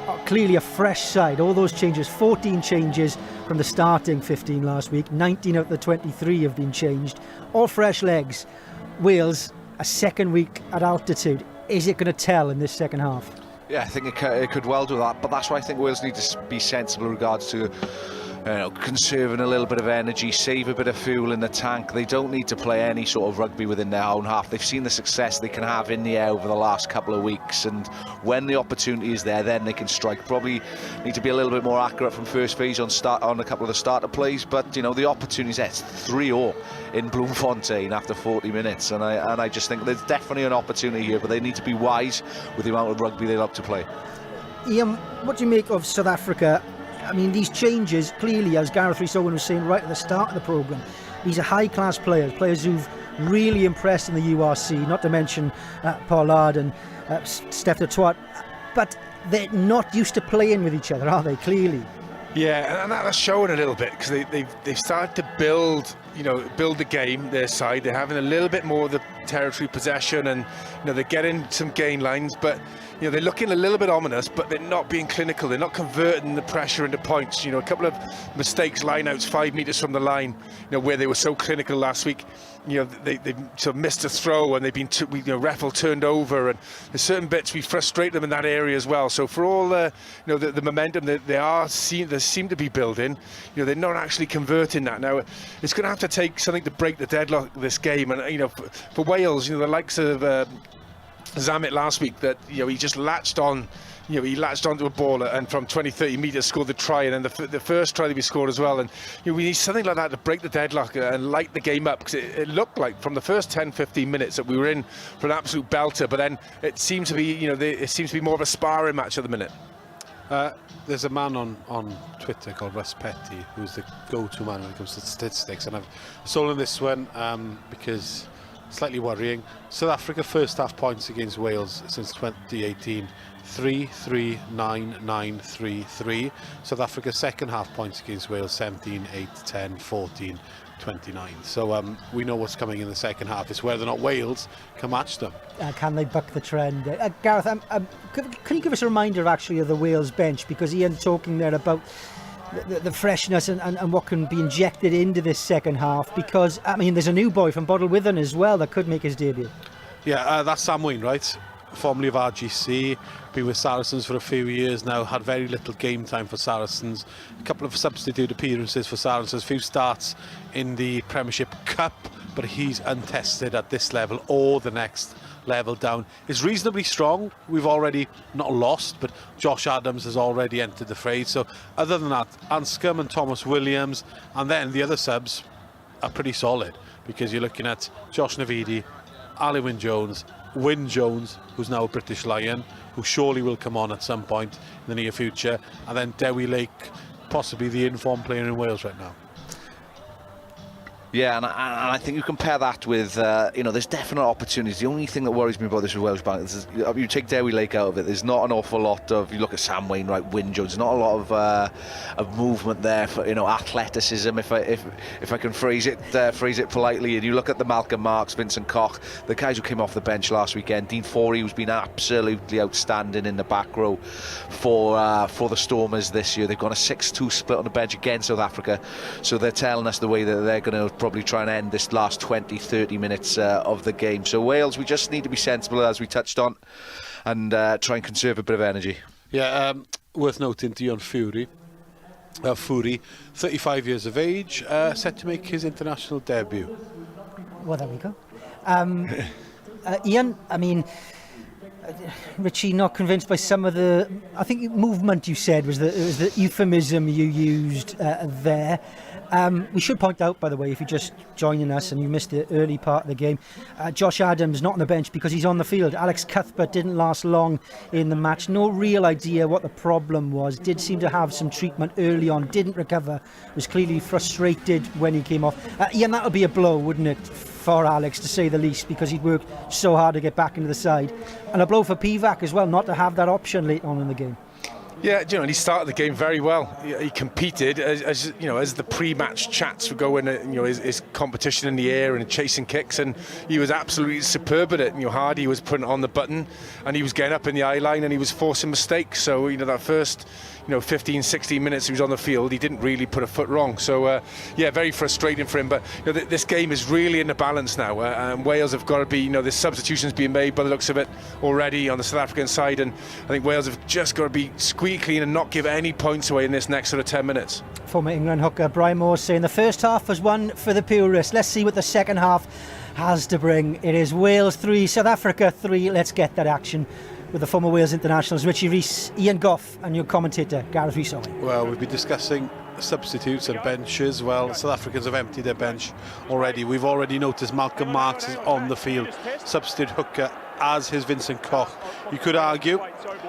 are clearly a fresh side. All those changes, 14 changes from the starting 15 last week, 19 out of the 23 have been changed, all fresh legs. Wales, a second week at altitude. Is it going to tell in this second half? Yeah, I think it could well do that, but that's why I think Wales need to be sensible in regards to conserving a little bit of energy, save a bit of fuel in the tank. They don't need to play any sort of rugby within their own half. They've seen the success they can have in the air over the last couple of weeks, and when the opportunity is there, then they can strike. Probably need to be a little bit more accurate from first phase on a couple of the starter plays, but the opportunity's there. It's 3-3 in Bloemfontein after 40 minutes, and I just think there's definitely an opportunity here, but they need to be wise with the amount of rugby they love to play. Ian, what do you make of South Africa? I mean, these changes, clearly, as Gareth Rhys-Owen was saying right at the start of the programme, these are high-class players who've really impressed in the URC, not to mention Pollard and Steph Dutoit, but they're not used to playing with each other, are they, clearly? Yeah, and that's showing a little bit, because they've started to build the game, their side. They're having a little bit more of the territory possession, and they're getting some gain lines, but they're looking a little bit ominous, but they're not being clinical. They're not converting the pressure into points. A couple of mistakes, line-outs 5 metres from the line, where they were so clinical last week. They've sort of missed a throw, and they've been Reffel turned over, and there's certain bits we frustrate them in that area as well. So for all the momentum that they seem to be building, they're not actually converting that. Now it's going to have to take something to break the deadlock of this game, and for Wales, the likes of Zammit last week, that he just latched on. He latched onto a ball and from 20-30 metres scored the try, and then the first try that we scored as well. And we need something like that to break the deadlock and light the game up, because it looked like from the first 10-15 minutes that we were in for an absolute belter, but then it seems to be it seems to be more of a sparring match at the minute. There's a man on Twitter called Russ Petty who's the go-to man when it comes to statistics, and I've stolen this one because slightly worrying. South Africa first half points against Wales since 2018, 3-3-9-9-3-3. South Africa second half points against Wales, 17, 8, 10, 14, 29. So we know what's coming in the second half. It's whether or not Wales can match them. Can they buck the trend? Gareth, can you give us a reminder actually of the Wales bench? Because Ian talking there about the freshness and what can be injected into this second half, because there's a new boy from Bodelwyddan as well that could make his debut. Yeah, that's Sam Wainwright, formerly of RGC, been with Saracens for a few years now, had very little game time for Saracens, a couple of substitute appearances for Saracens, a few starts in the Premiership Cup but he's untested at this level or the next level down. Is reasonably strong. We've already not lost, but Josh Adams has already entered the fray. So other than that, Anscombe and Thomas Williams, and then the other subs are pretty solid, because you're looking at Josh Navidi, Ali Wyn-Jones, who's now a British Lion, who surely will come on at some point in the near future, and then Dewi Lake, possibly the informed player in Wales right now. Yeah, and I think you compare that with, there's definite opportunities. The only thing that worries me about this with Welsh Bank is you take Dewi Lake out of it, there's not an awful lot of, you look at Sam Wainwright, Wyn-Jones, not a lot of movement there for, athleticism, if I can phrase it politely. And you look at the Malcolm Marks, Vincent Koch, the guys who came off the bench last weekend, Dean Forey, who's been absolutely outstanding in the back row for the Stormers this year. They've got a 6-2 split on the bench against South Africa, so they're telling us the way that they're going to probably try and end this last 20-30 minutes of the game. So Wales, we just need to be sensible, as we touched on, and try and conserve a bit of energy. Yeah, worth noting, Dion Fury, 35 years of age, set to make his international debut. Well, there we go. Ian, I mean, Richie, not convinced by some of the, I think, movement you said was the euphemism you used there. We should point out, by the way, if you're just joining us and you missed the early part of the game, Josh Adams not on the bench because he's on the field. Alex Cuthbert didn't last long in the match. No real idea what the problem was. Did seem to have some treatment early on. Didn't recover. Was clearly frustrated when he came off. Ian, that would be a blow, wouldn't it, for Alex, to say the least, because he'd worked so hard to get back into the side. And a blow for Pivac as well, not to have that option late on in the game. Yeah, and he started the game very well. He competed as the pre-match chats were going. His competition in the air and chasing kicks, and he was absolutely superb at it. Hardy was putting on the button, and he was getting up in the eye line, and he was forcing mistakes. So that first 15-16 minutes he was on the field, he didn't really put a foot wrong. So very frustrating for him. But this game is really in the balance now, and Wales have got to be, there's substitutions being made by the looks of it already on the South African side, and I think Wales have just got to be squeaky clean and not give any points away in this next sort of 10 minutes. Former England hooker Brian Moore saying the first half was one for the purists. Let's see what the second half has to bring. It is Wales 3, South Africa 3. Let's get that action with the former Wales internationals Richie Rees, Ian Goff, and your commentator Gareth Rees-Owen. Well, we've been discussing substitutes and benches. Well, South Africans have emptied their bench already. We've already noticed Malcolm Marks is on the field, substitute hooker, as his Vincent Koch. You could argue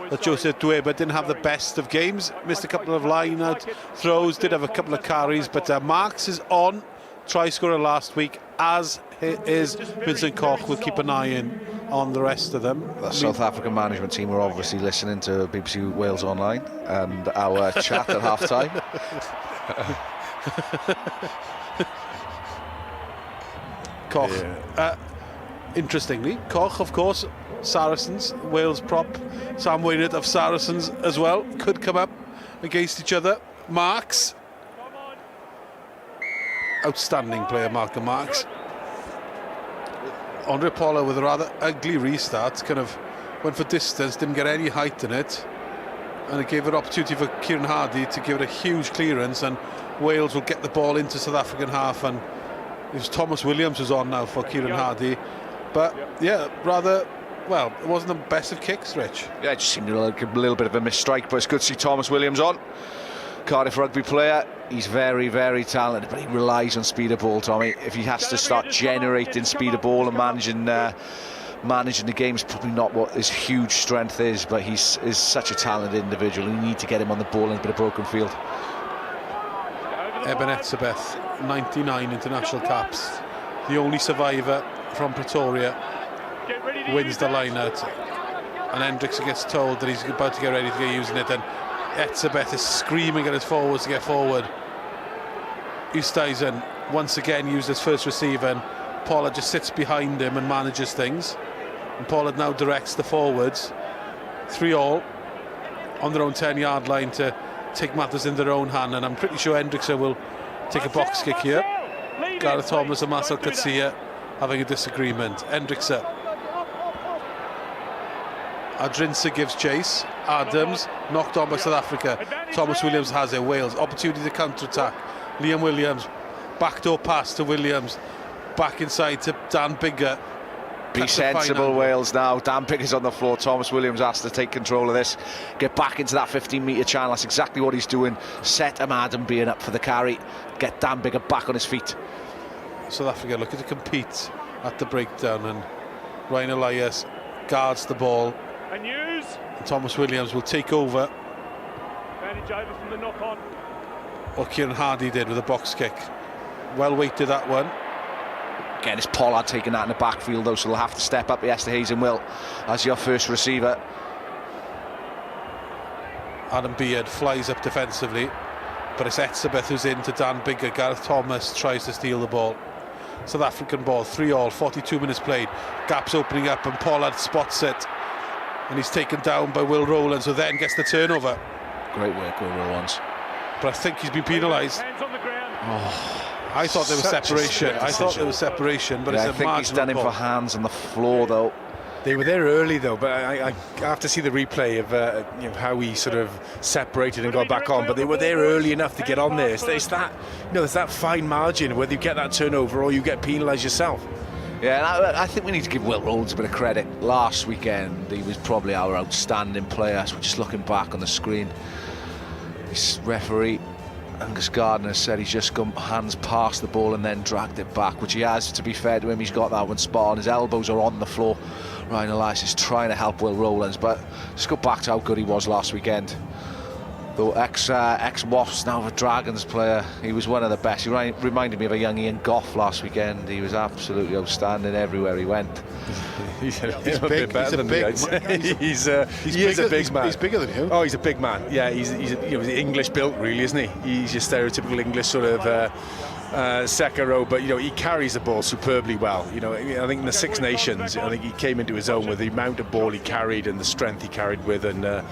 that Joseph Dweba didn't have the best of games, missed a couple of line-out throws, did have a couple of carries, but Marks is on, try-scorer last week, as is Vincent Koch. We'll keep an eye on the rest of them. The South African management team are obviously listening to BBC Wales Online and our chat at half-time. Koch. Yeah. Interestingly, Koch, of course, Saracens, Wales prop, Sam Wainwright of Saracens as well, could come up against each other. Marks, outstanding player, Malcolm Marks. Andre Paula with a rather ugly restart, kind of went for distance, didn't get any height in it, and it gave an opportunity for Kieran Hardy to give it a huge clearance, and Wales will get the ball into South African half, and it was Thomas Williams who's on now for Kieran Hardy. But yeah, rather, well, it wasn't the best of kicks, Rich. Yeah, it just seemed like a little bit of a misstrike, but it's good to see Thomas Williams on. Cardiff rugby player, he's very, very talented, but he relies on speed of ball, Tommy. If he has to start generating speed of ball and managing the game, is probably not what his huge strength is, but is such a talented individual. You need to get him on the ball in a bit of broken field. Eben Etzebeth, 99 international caps, the only survivor from Pretoria, wins the line-out, and Hendricks gets told that he's about to get ready to get using it, and Etzebeth is screaming at his forwards to get forward. Oosthuizen once again used his first receiver, and Pollard just sits behind him and manages things, and Pollard now directs the forwards, 3-all on their own 10-yard line to take matters in their own hand, and I'm pretty sure Hendricks will take a box kick here. Gareth Thomas and Marcel Coetzee having a disagreement. Hendricks Adrinsa gives chase. Adams knocked on by South Africa. Thomas Williams has it. Wales opportunity to counter-attack. Liam Williams, backdoor pass to Williams. back inside to Dan Biggar. Be sensible, Wales, now. Dan Biggar's on the floor. Thomas Williams has to take control of this. Get back into that 15-metre channel. That's exactly what he's doing. Set Adam being up for the carry. Get Dan Biggar back on his feet. South Africa looking to compete at the breakdown, and Ryan Elias guards the ball. And Thomas Williams will take over. Advantage over from the knock-on. What Kieran Hardy did with a box kick. Well weighted, that one. Again, it's Pollard taking that in the backfield, though, so they'll have to step up. Esterhuizen will, as your first receiver. Adam Beard flies up defensively, but it's Etzebeth who's in to Dan Biggar. Gareth Thomas tries to steal the ball. South African ball, 3-all, 42 minutes played. Gaps opening up, and Pollard spots it. And he's taken down by Will Rowlands, who then gets the turnover. Great work, Will Rowlands. But I think he's been penalised. Hands on the ground. I thought there was separation. I thought there was separation, but yeah, it's a marginal I think he's done him for hands on the floor, though. They were there early, though, but I have to see the replay of how he sort of separated and got back on. But they were there early enough to get on there. It's that, there's that fine margin whether you get that turnover or you get penalised yourself. Yeah, and I think we need to give Will Rowlands a bit of credit. Last weekend, he was probably our outstanding player. So we're just looking back on the screen. His referee, Angus Gardner, said he's just gone hands past the ball and then dragged it back, which he has. To be fair to him, he's got that one spot on. His elbows are on the floor. Ryan Elias is trying to help Will Rowlands, but just go back to how good he was last weekend. Though ex-Wasps, now a Dragons player, he was one of the best. He reminded me of a young Ian Goff last weekend. He was absolutely outstanding everywhere he went. He's big. He's a big man. He's a big man. He's bigger than you. Oh, he's a big man. Yeah, he's English built, really, isn't he? He's your stereotypical English sort of second row, but he carries the ball superbly well. I think in the Six Nations, I think he came into his own with the amount of ball he carried and the strength he carried with, and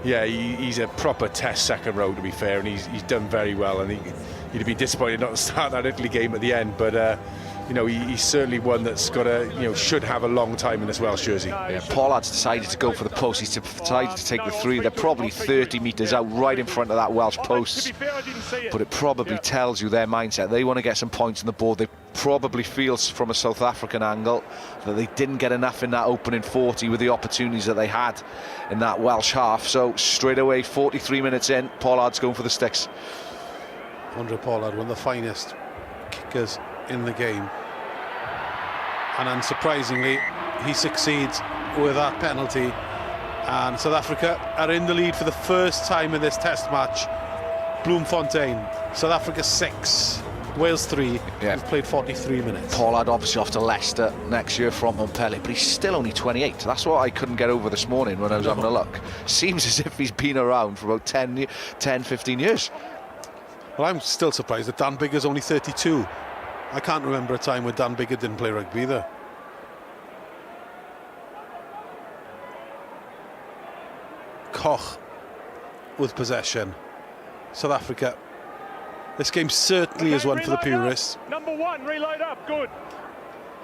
he's a proper test second row, to be fair, and he's done very well. And he'd be disappointed not to start that Italy game at the end, but he's certainly one that's got should have a long time in this Welsh jersey. Yeah, Pollard's decided to go for the post. He's decided to take the three. They're probably 30 metres out, right in front of that Welsh post. But it probably tells you their mindset. They want to get some points on the board. They probably feel from a South African angle that they didn't get enough in that opening 40 with the opportunities that they had in that Welsh half. So straight away, 43 minutes in, Pollard's going for the sticks. Andre Pollard, one of the finest kickers in the game, and unsurprisingly he succeeds with that penalty, and South Africa are in the lead for the first time in this test match. Bloemfontein, South Africa 6, Wales 3. Yeah. We've played 43 minutes. Pollard obviously off to Leicester next year from Montpellier, but he's still only 28. That's what I couldn't get over this morning when I was having a look. Seems as if he's been around for about 10-15 years. Well, I'm still surprised that Dan Biggar's only 32. I can't remember a time when Dan Biggar didn't play rugby either. Koch with possession. South Africa. This game certainly is one for the purists. Number 1, reload up, good.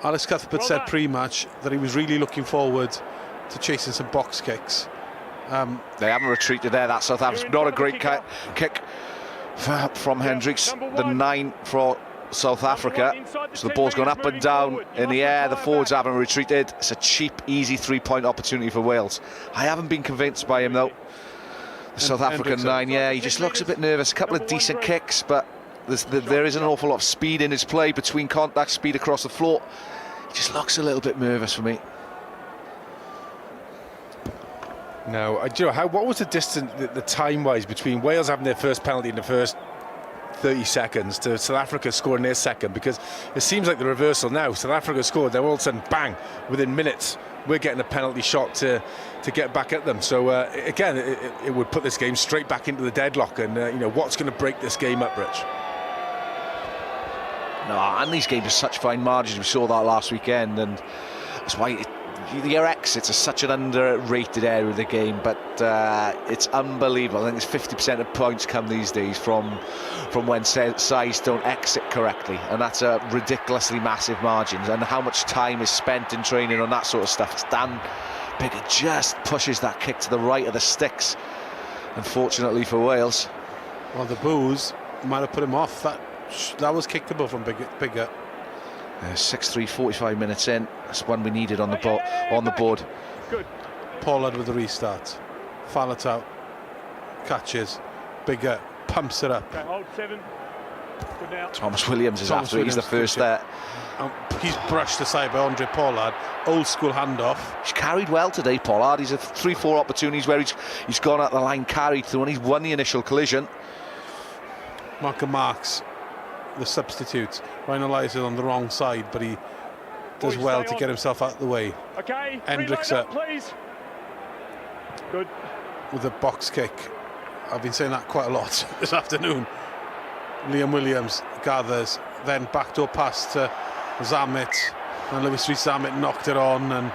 Alex Cuthbert said pre-match that he was really looking forward to chasing some box kicks. They haven't retreated there. That South Africa, not a great kick from Hendricks. The 9 for South Africa. So the ball's gone up and down in the air. The forwards haven't retreated. It's a cheap, easy 3-point opportunity for Wales. I haven't been convinced by him, though. The South African 9, he just looks a bit nervous. A couple of decent kicks, but there is an awful lot of speed in his play, between contact, speed across the floor. He just looks a little bit nervous for me. No, what was the distance, the time-wise, between Wales having their first penalty in the first 30 seconds to South Africa scoring their second? Because it seems like the reversal now. South Africa scored, then all of a sudden, bang, within minutes, we're getting a penalty shot to get back at them. So again, it would put this game straight back into the deadlock. And what's going to break this game up, Rich? No, and these games are such fine margins. We saw that last weekend, and that's why your exits are such an underrated area of the game, but it's unbelievable. I think it's 50% of points come these days from when sides don't exit correctly, and that's a ridiculously massive margins. And how much time is spent in training on that sort of stuff. It's Dan Biggar just pushes that kick to the right of the sticks, unfortunately for Wales. Well, the boos might have put him off. That was kickable from Biggar. 6-3, 45 minutes in. That's one we needed on the board. Good. Pollard with the restart. Faletau catches. Bigger pumps it up. Okay, hold 7. Good now. Thomas Williams is after it. He's the first there. He's brushed aside by Andre Pollard. Old school handoff. He's carried well today, Pollard. He's had 3-4 opportunities where he's gone at the line, carried through, and he's won the initial collision. Malcolm Marks, the substitute. Ryan Elias on the wrong side, but he does well to get himself out of the way. Okay, Hendrickson, please. Good. With a box kick. I've been saying that quite a lot this afternoon. Liam Williams gathers, then backdoor pass to Zammit, and Lewis Rees-Zammit knocked it on, and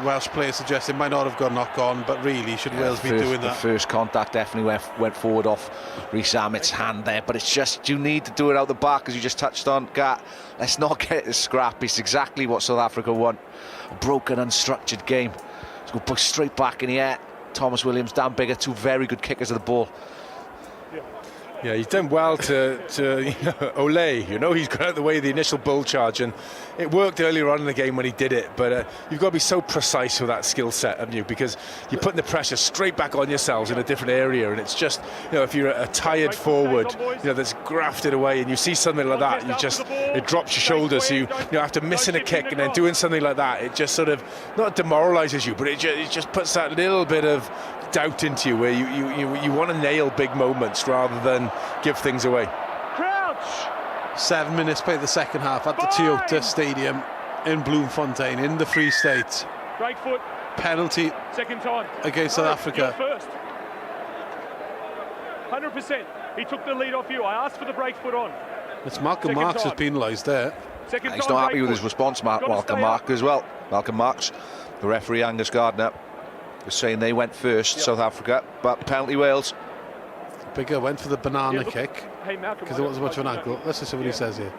Welsh players suggested might not have gone knock on, but really should Wales be doing that? The first contact definitely went forward off Rees-Zammit's hand there, but it's just, you need to do it out the back, as you just touched on, Gat. Let's not get it scrappy. It's exactly what South Africa want. A broken, unstructured game. Let's go push straight back in the air. Thomas Williams, Dan Biggar, two very good kickers of the ball. Yeah, he's done well to Ole. You know, he's got out of the way of the initial bull charge, and it worked earlier on in the game when he did it. But you've got to be so precise with that skill set, haven't you? Because you're putting the pressure straight back on yourselves in a different area, and it's just, you know, if you're a tired forward, you know, that's grafted away, and you see something like that, it drops your shoulders. So you after missing a kick and then doing something like that, it just sort of not demoralises you, but it just puts that little bit of doubt into you, where you want to nail big moments rather than give things away. Crouch. 7 minutes played the second half at the Toyota Stadium in Bloemfontein in the Free State. Great foot. Penalty. Second time. Against South Africa. First. 100%. He took the lead off you. I asked for the break foot on. It's Malcolm Marks who's penalised there. He's not happy with his response, Malcolm Marks as well. Malcolm Marks, the referee Angus Gardner, was saying they went first, South Africa, but penalty Wales. Biggar went for the banana kick Hey, Malcolm, because there wasn't much of an angle. Let's just see what he says here.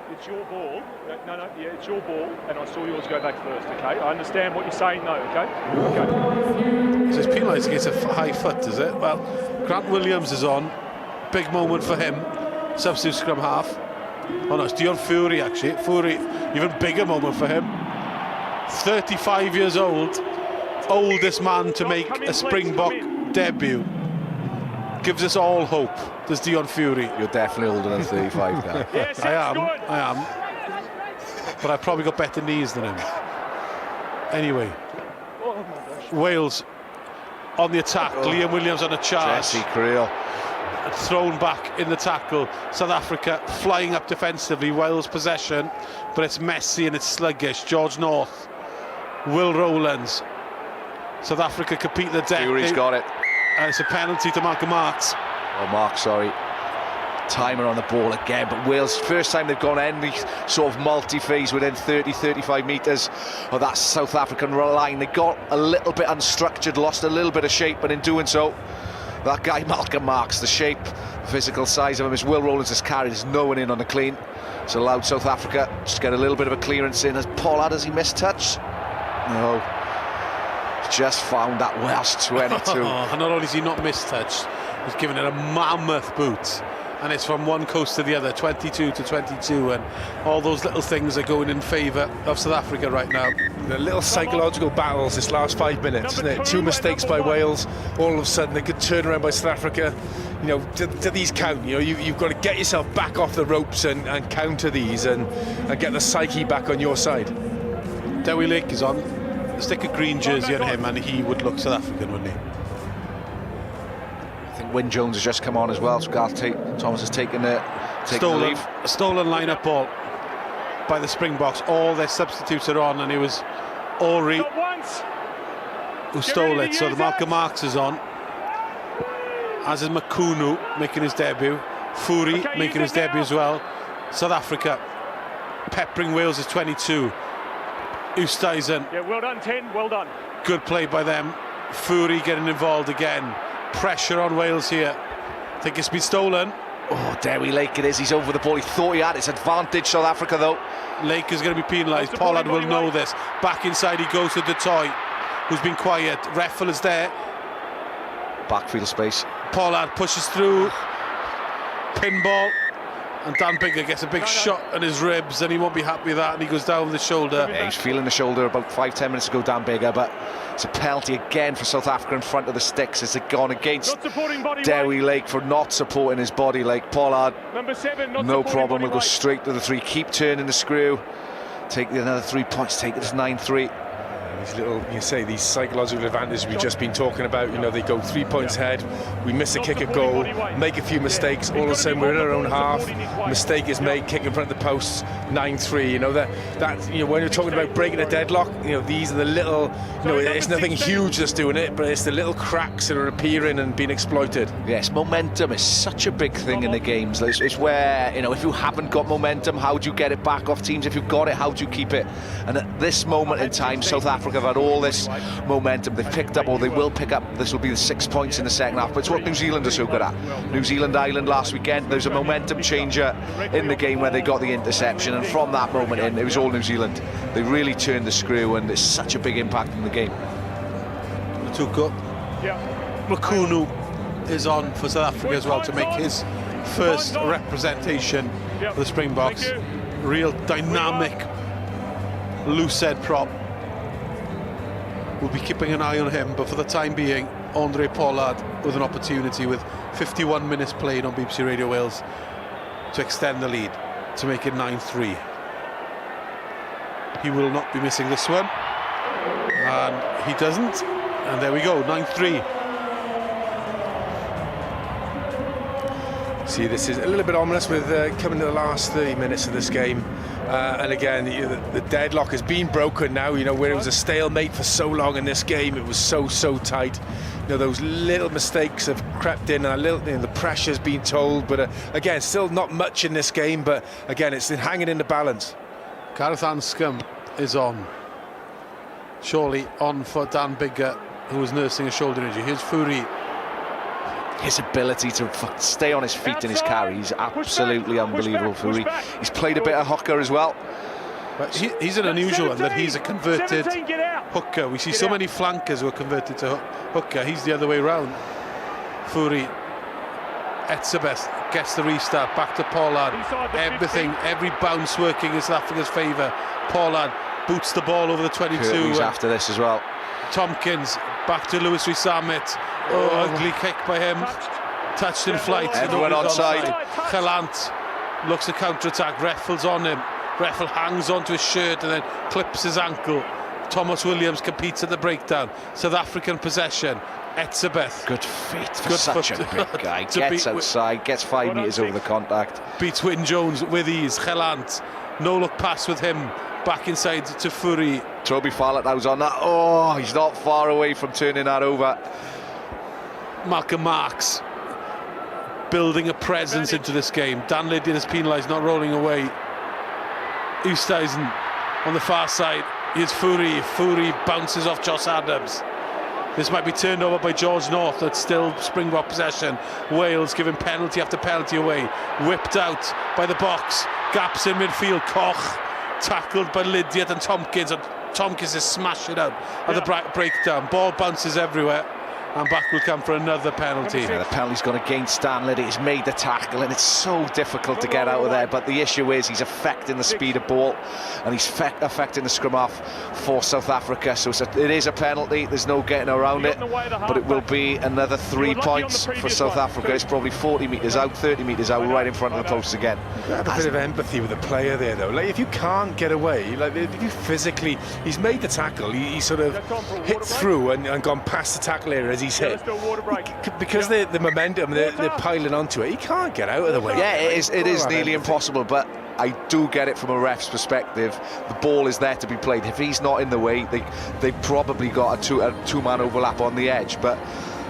It's your ball. It's your ball, and I saw yours go back first, okay? I understand what you're saying, though, okay? So it's penalised against a high foot, is it? Well, Grant Williams is on. Big moment for him. Substitute scrum half. Oh no, it's Dion Fury, actually. Fury, even bigger moment for him. 35 years old. Oldest man to make a Springbok debut. Gives us all hope. There's Dion Fury. You're definitely older than 35, guy. Yes, I am. But I've probably got better knees than him. Anyway, Wales on the attack. Liam Williams on a charge. Jesse Creel. Thrown back in the tackle. South Africa flying up defensively. Wales possession, but it's messy and it's sluggish. George North, Will Rowlands. South Africa compete the deck. Fury's got it. And it's a penalty to Malcolm Marks. Oh, Marks, sorry. Timer on the ball again, but Wales, first time they've gone any sort of multi-phase within 30-35 metres of that South African line. They got a little bit unstructured, lost a little bit of shape, but in doing so, that guy Malcolm Marks, the shape, physical size of him, as Will Rowlands has carried, there's no one in on the clean. It's allowed South Africa just get a little bit of a clearance in. As Pollard, has he missed touch? No. Just found that Welsh 22. Not only is he not mistouched, he's given it a mammoth boot, and it's from one coast to the other, 22 to 22, and all those little things are going in favour of South Africa right now. The little psychological battles this last 5 minutes, isn't it? Two mistakes by Wales, all of a sudden they could turn around by South Africa. You know, do these count? You know, you've got to get yourself back off the ropes and counter these and get the psyche back on your side. Dewi Lake is on. Stick a green jersey on him and he would look South African, wouldn't he? I think Wyn Jones has just come on as well, so Garth Thomas has taken the lead. Stolen line-up ball by the Springboks. All their substitutes are on, and it was Ori who stole it. So the Malcolm Marks is on, as is Makunu making his debut. Fury making his debut as well. South Africa peppering Wales' 22. Oosthuizen. Yeah, well done, 10, well done. Good play by them. Fury getting involved again. Pressure on Wales here. I think it's been stolen. Oh, Dewi Lake it is. He's over the ball. He thought he had his advantage, South Africa, though. Lake is going to be penalised. Pollard will know this. Back inside he goes to Toy, who's been quiet. Reffel is there. Backfield space. Pollard pushes through. Pinball. And Dan Biggar gets a big shot on his ribs, and he won't be happy with that, and he goes down with the shoulder. Yeah, he's feeling the shoulder about 5-10 minutes ago, Dan Biggar, but it's a penalty again for South Africa in front of the sticks. It's gone against Dewi Lake for not supporting his body. Like Pollard, no problem, will go straight to the 3. Keep turning the screw. Take another 3 points, take it to 9-3. These little, you say, these psychological advantages we've just been talking about. They go 3 points ahead, we miss a kick at goal, make a few mistakes, all of a sudden we're in our own half, mistake is made, kick in front of the posts, 9-3. That when you're talking about breaking a deadlock, these are the little, it's nothing huge that's doing it, but it's the little cracks that are appearing and being exploited. Yes, momentum is such a big thing in the games. It's where, if you haven't got momentum, how do you get it back off teams? If you've got it, how do you keep it? And at this moment in time, South Africa have had all this momentum. They've picked up, or they will pick up. This will be the 6 points in the second half. But it's what New Zealand are so good at. New Zealand Ireland last weekend, there's a momentum changer in the game where they got the interception, and from that moment in, it was all New Zealand. They really turned the screw, and it's such a big impact in the game. Matuko. Makunu is on for South Africa as well to make his first representation for the Springboks. Real dynamic, loose head prop. We'll be keeping an eye on him, but for the time being, Andre Pollard with an opportunity with 51 minutes played on BBC Radio Wales to extend the lead, to make it 9-3. He will not be missing this one, and he doesn't, and there we go, 9-3. See, this is a little bit ominous with coming to the last 30 minutes of this game. And again, the deadlock has been broken now, where it was a stalemate for so long in this game. It was so tight. Those little mistakes have crept in, and the pressure's been told. But again, still not much in this game. But again, it's hanging in the balance. Gareth Anscombe is on. Surely on for Dan Biggar, who was nursing a shoulder injury. Here's Fourie. His ability to stay on his feet in his carry is absolutely unbelievable. Fourie. He's played a bit of hooker as well. But he's an unusual one, that he's a converted hooker. We see so many flankers who are converted to hooker. He's the other way round. Fourie. Etzebeth gets the restart, back to Pollard. Everything, every bounce working in South Africa's favour. Pollard boots the ball over the 22. He's after this as well. Tompkins back to Louis Rees-Zammit. Ugly kick by him. Touched in flight. Everyone onside. Gelant looks to counter-attack. Reffell's on him. Reffell hangs onto his shirt and then clips his ankle. Thomas Williams competes at the breakdown. South African possession. Etzebeth. Good feet for such a big guy. Gets outside, gets 5 metres over the contact. Beats Wyn Jones with ease. Gelant. No look pass with him. Back inside to Fourie. Toby Faletau's on that. Oh, he's not far away from turning that over. Malcolm Marx building a presence into this game. Dan Lydian is penalised, not rolling away. Oosthuizen on the far side. Here's Fourie. Fourie bounces off Josh Adams. This might be turned over by George North. That's still Springbok possession. Wales giving penalty after penalty away. Whipped out by the box. Gaps in midfield. Koch tackled by Lydiat and Tompkins. And Tompkins is smashing out at the breakdown. Ball bounces everywhere. And back will come for another penalty. Yeah, the penalty's gone against Dan Liddy. He's made the tackle, and it's so difficult to get out of there. But the issue is he's affecting the speed of ball, and he's affecting the scrum half for South Africa. So it is a penalty. There's no getting around it. But it will be another 3 points for South Africa. It's probably 40 metres out, 30 metres out, right in front of the posts again. Have a bit of empathy with the player there, though. Like, if you can't get away, like if you physically, he's made the tackle. He sort of hit through and gone past the tackle area. He's hit because the momentum they're piling onto it. He can't get out of the way. Yeah, it is nearly impossible, but I do get it from a ref's perspective. The ball is there to be played. If he's not in the way, they probably got a two-man overlap on the edge, but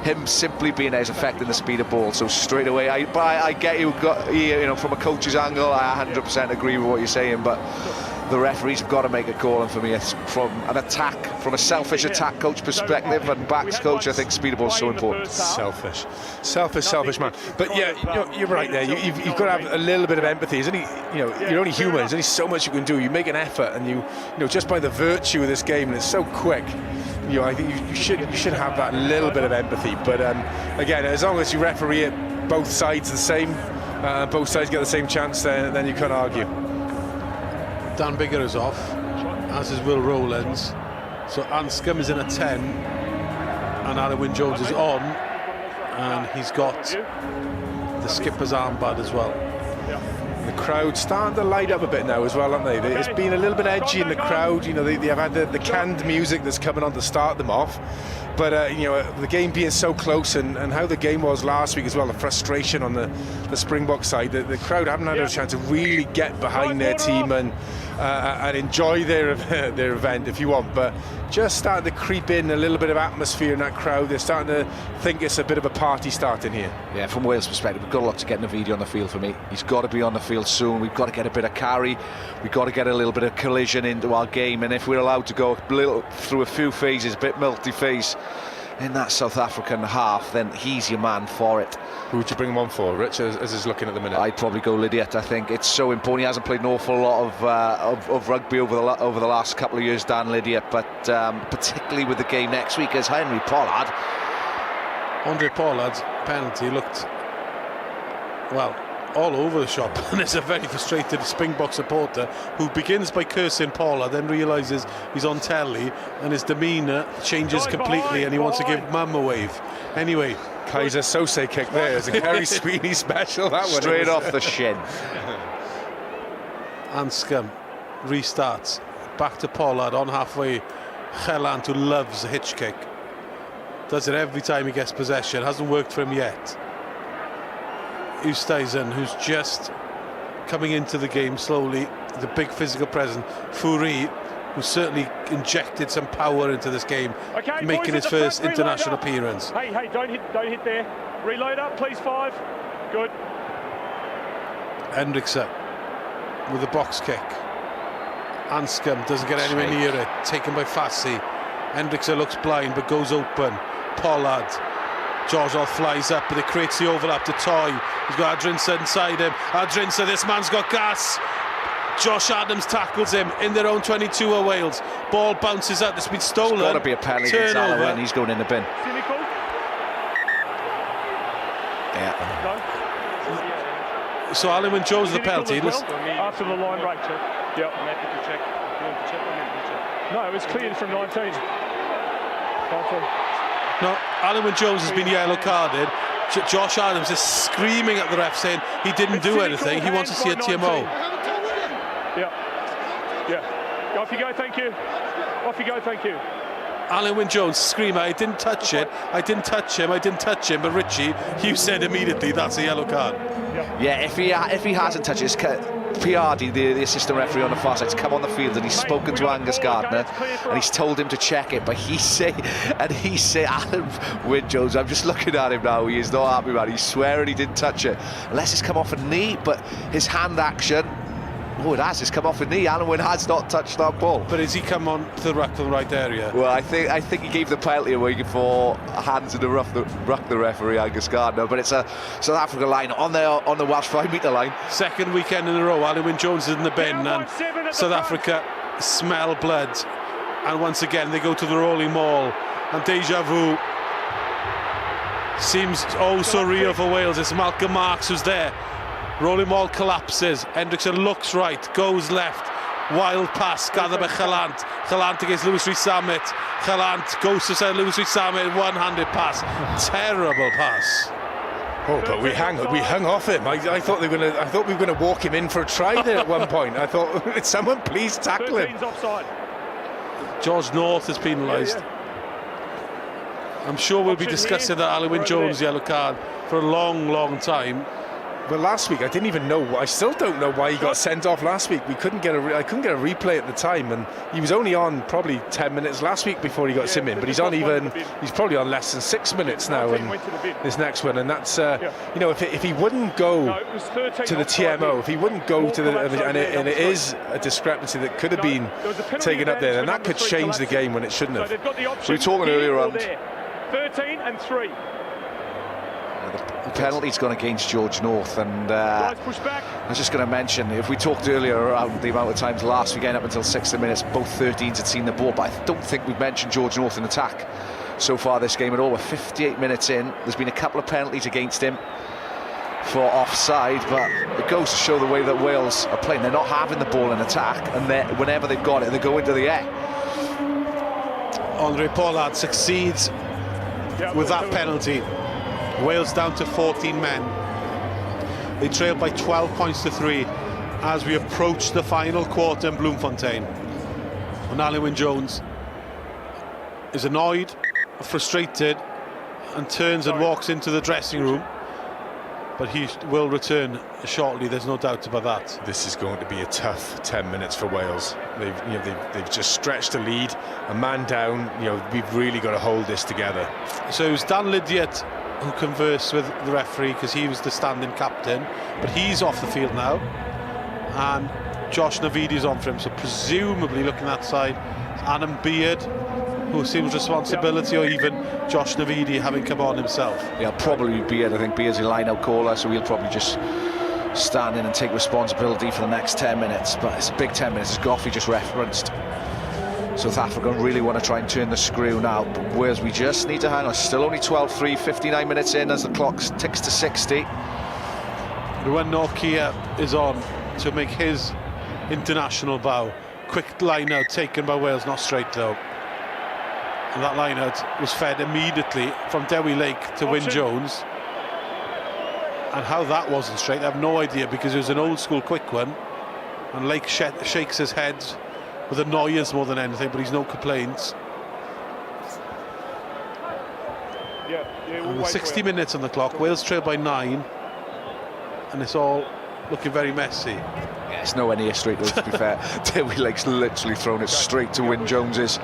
him simply being there is affecting the speed of ball. So straight away, I get you know, from a coach's angle, I 100% agree with what you're saying, but the referees have got to make a call, and for me it's from a selfish attack coach perspective and backs coach. I think speed of ball is so important. Selfish man. But yeah, you're right there. You've got to have a little bit of empathy. You're only human. There's only so much you can do. You make an effort, and you know just by the virtue of this game, and it's so quick. I think you should have that little bit of empathy. But again, as long as you referee it both sides the same, both sides get the same chance, then you can't argue. Dan Biggar is off, as is Will Rowlands. So Anscombe is in a 10, and Alan Wynne-Jones is on, and he's got the skipper's armband as well. The crowd starting to light up a bit now as well, aren't they? It's been a little bit edgy in the crowd. You know, they have had the canned music that's coming on to start them off. But, you know, the game being so close and how the game was last week as well, the frustration on the Springbok side, the crowd haven't had a chance to really get behind their team and enjoy their event, if you want. But just starting to creep in a little bit of atmosphere in that crowd. They're starting to think it's a bit of a party starting here. Yeah, from Wales' perspective, we've got a lot to get Navidi on the field for me. He's got to be on the field soon. We've got to get a bit of carry. We've got to get a little bit of collision into our game. And if we're allowed to go through a few phases, a bit multi-phase in that South African half, then he's your man for it. Who would you bring him on for, Rich, as he's looking at the minute? I'd probably go Lydiate. I think it's so important. He hasn't played an awful lot of rugby over the last couple of years, Dan Lydiate, but particularly with the game next week as Henry Pollard. Andre Pollard's penalty looked, well, all over the shop, and there's a very frustrated Springbok supporter who begins by cursing Pollard, then realises he's on telly and his demeanour changes completely and he wants to give Mum a wave. Anyway, Kaiser Sose kick there. It's a Gary Sweeney special, that one. Straight off the shin. Anscombe restarts. Back to Pollard on halfway. Gelant, who loves a hitch kick. Does it every time he gets possession. Hasn't worked for him yet. Oosthuizen, who's just coming into the game slowly, the big physical presence. Fourie, who certainly injected some power into this game, making his first international appearance. Hey, don't hit there. Reload up, please, 5. Good. Hendrickse with a box kick. Anscombe doesn't get anywhere near it. Taken by Fassi. Hendrickse looks blind but goes open. Pollard. George flies up, but it creates the overlap to Toy. He's got Adrinsa inside him. Adrinsa, this man's got gas. Josh Adams tackles him in their own 22 of Wales. Ball bounces out. It's been stolen. It's got to be a penalty against Alan Wynne. He's going in the bin. Yeah. So Alan Wynne-Jones the penalty. After the line break, yep. No, it was cleared from 19. No, Alan Wynne-Jones has been yellow carded. Josh Adams is screaming at the ref saying he didn't do anything. He wants to see a TMO. Yeah. Off you go, thank you. Off you go, thank you. Alan Wynne-Jones screaming, I didn't touch it. I didn't touch him. I didn't touch him. But Richie, you said immediately that's a yellow card. Yeah, if he hasn't touched it, Piardi, the assistant referee on the far side, has come on the field and he's spoken to Angus Gardner and he's told him to check it, but he say Alan Wynne-Jones, I'm just looking at him now, he is not happy, man. He's swearing he didn't touch it unless it's come off a knee, but his hand action, oh, it has. It's come off a knee. Alan Wynne has not touched that ball. But has he come on to the ruck from the right area? Well, I think he gave the penalty away for hands in the ruck the referee, Angus Gardner. But it's a South Africa line on the Welsh 5-metre line. Second weekend in a row, Alan Wynne-Jones is in the bin, and South Africa smell blood. And once again, they go to the rolling maul. And deja vu seems oh so real for Wales. It's Malcolm Marx who's there. Rolling maul collapses. Hendrickse looks right, goes left. Wild pass gathered by Gelant. Gelant against Louis Rees-Zammit. Gelant goes to send Louis Rees-Zammit. One-handed pass. Terrible pass. Oh, but we hung off him. I thought we were going to walk him in for a try there at one point. I thought, someone please tackle him. Offside. George North is penalised. I'm sure we'll be discussing that Alan Wynne-Jones yellow card for a long time. Well, last week I didn't even know. I still don't know why he got sent off last week. I couldn't get a replay at the time, and he was only on probably 10 minutes last week before he got sim in. But he's probably on less than 6 minutes now in this next one, and that's you know, if he wouldn't go to the TMO, if he wouldn't go to the and it is a discrepancy that could have been taken up there, then that could change the game when it shouldn't have. We were talking earlier on 13 and 3. The penalty's gone against George North, and I was just going to mention, if we talked earlier around the amount of times last weekend up until 60 minutes, both 13s had seen the ball, but I don't think we've mentioned George North in attack so far this game at all. We're 58 minutes in, there's been a couple of penalties against him. for offside, but it goes to show the way that Wales are playing. They're not having the ball in attack, and whenever they've got it, they go into the air. Andre Pollard succeeds with that penalty. Wales down to 14 men. They trail by 12 points to 3 as we approach the final quarter in Bloemfontein. And Alun Wyn Jones is annoyed, frustrated, and turns and walks into the dressing room. But he will return shortly, there's no doubt about that. This is going to be a tough 10 minutes for Wales. They've just stretched the lead, a man down. We've really got to hold this together. So it was Dan Lydiate who conversed with the referee because he was the standing captain, but he's off the field now, and Josh Navidi's on for him. So presumably, looking that side, Adam Beard, who seems responsibility, or even Josh Navidi having come on himself. Yeah, probably Beard. I think Beard's a line-out caller, so he'll probably just stand in and take responsibility for the next 10 minutes. But it's a big 10 minutes, as Goffey just referenced. South Africa really want to try and turn the screw now, but Wales, we just need to hang on. Still only 12-3, 59 minutes in as the clock ticks to 60. Ruan Nortje is on to make his international bow. Quick line-out taken by Wales, not straight though. And that line-out was fed immediately from Dewi Lake to Wyn Jones. And how that wasn't straight, I have no idea, because it was an old-school quick one. And Lake shakes his head with annoyance more than anything, but he's no complaints. And 60 minutes on the clock, Wales trail by 9. And it's all looking very messy. Yeah, it's nowhere near straight though, to be fair. Dewi Lake's literally thrown it straight to Wyn Jones's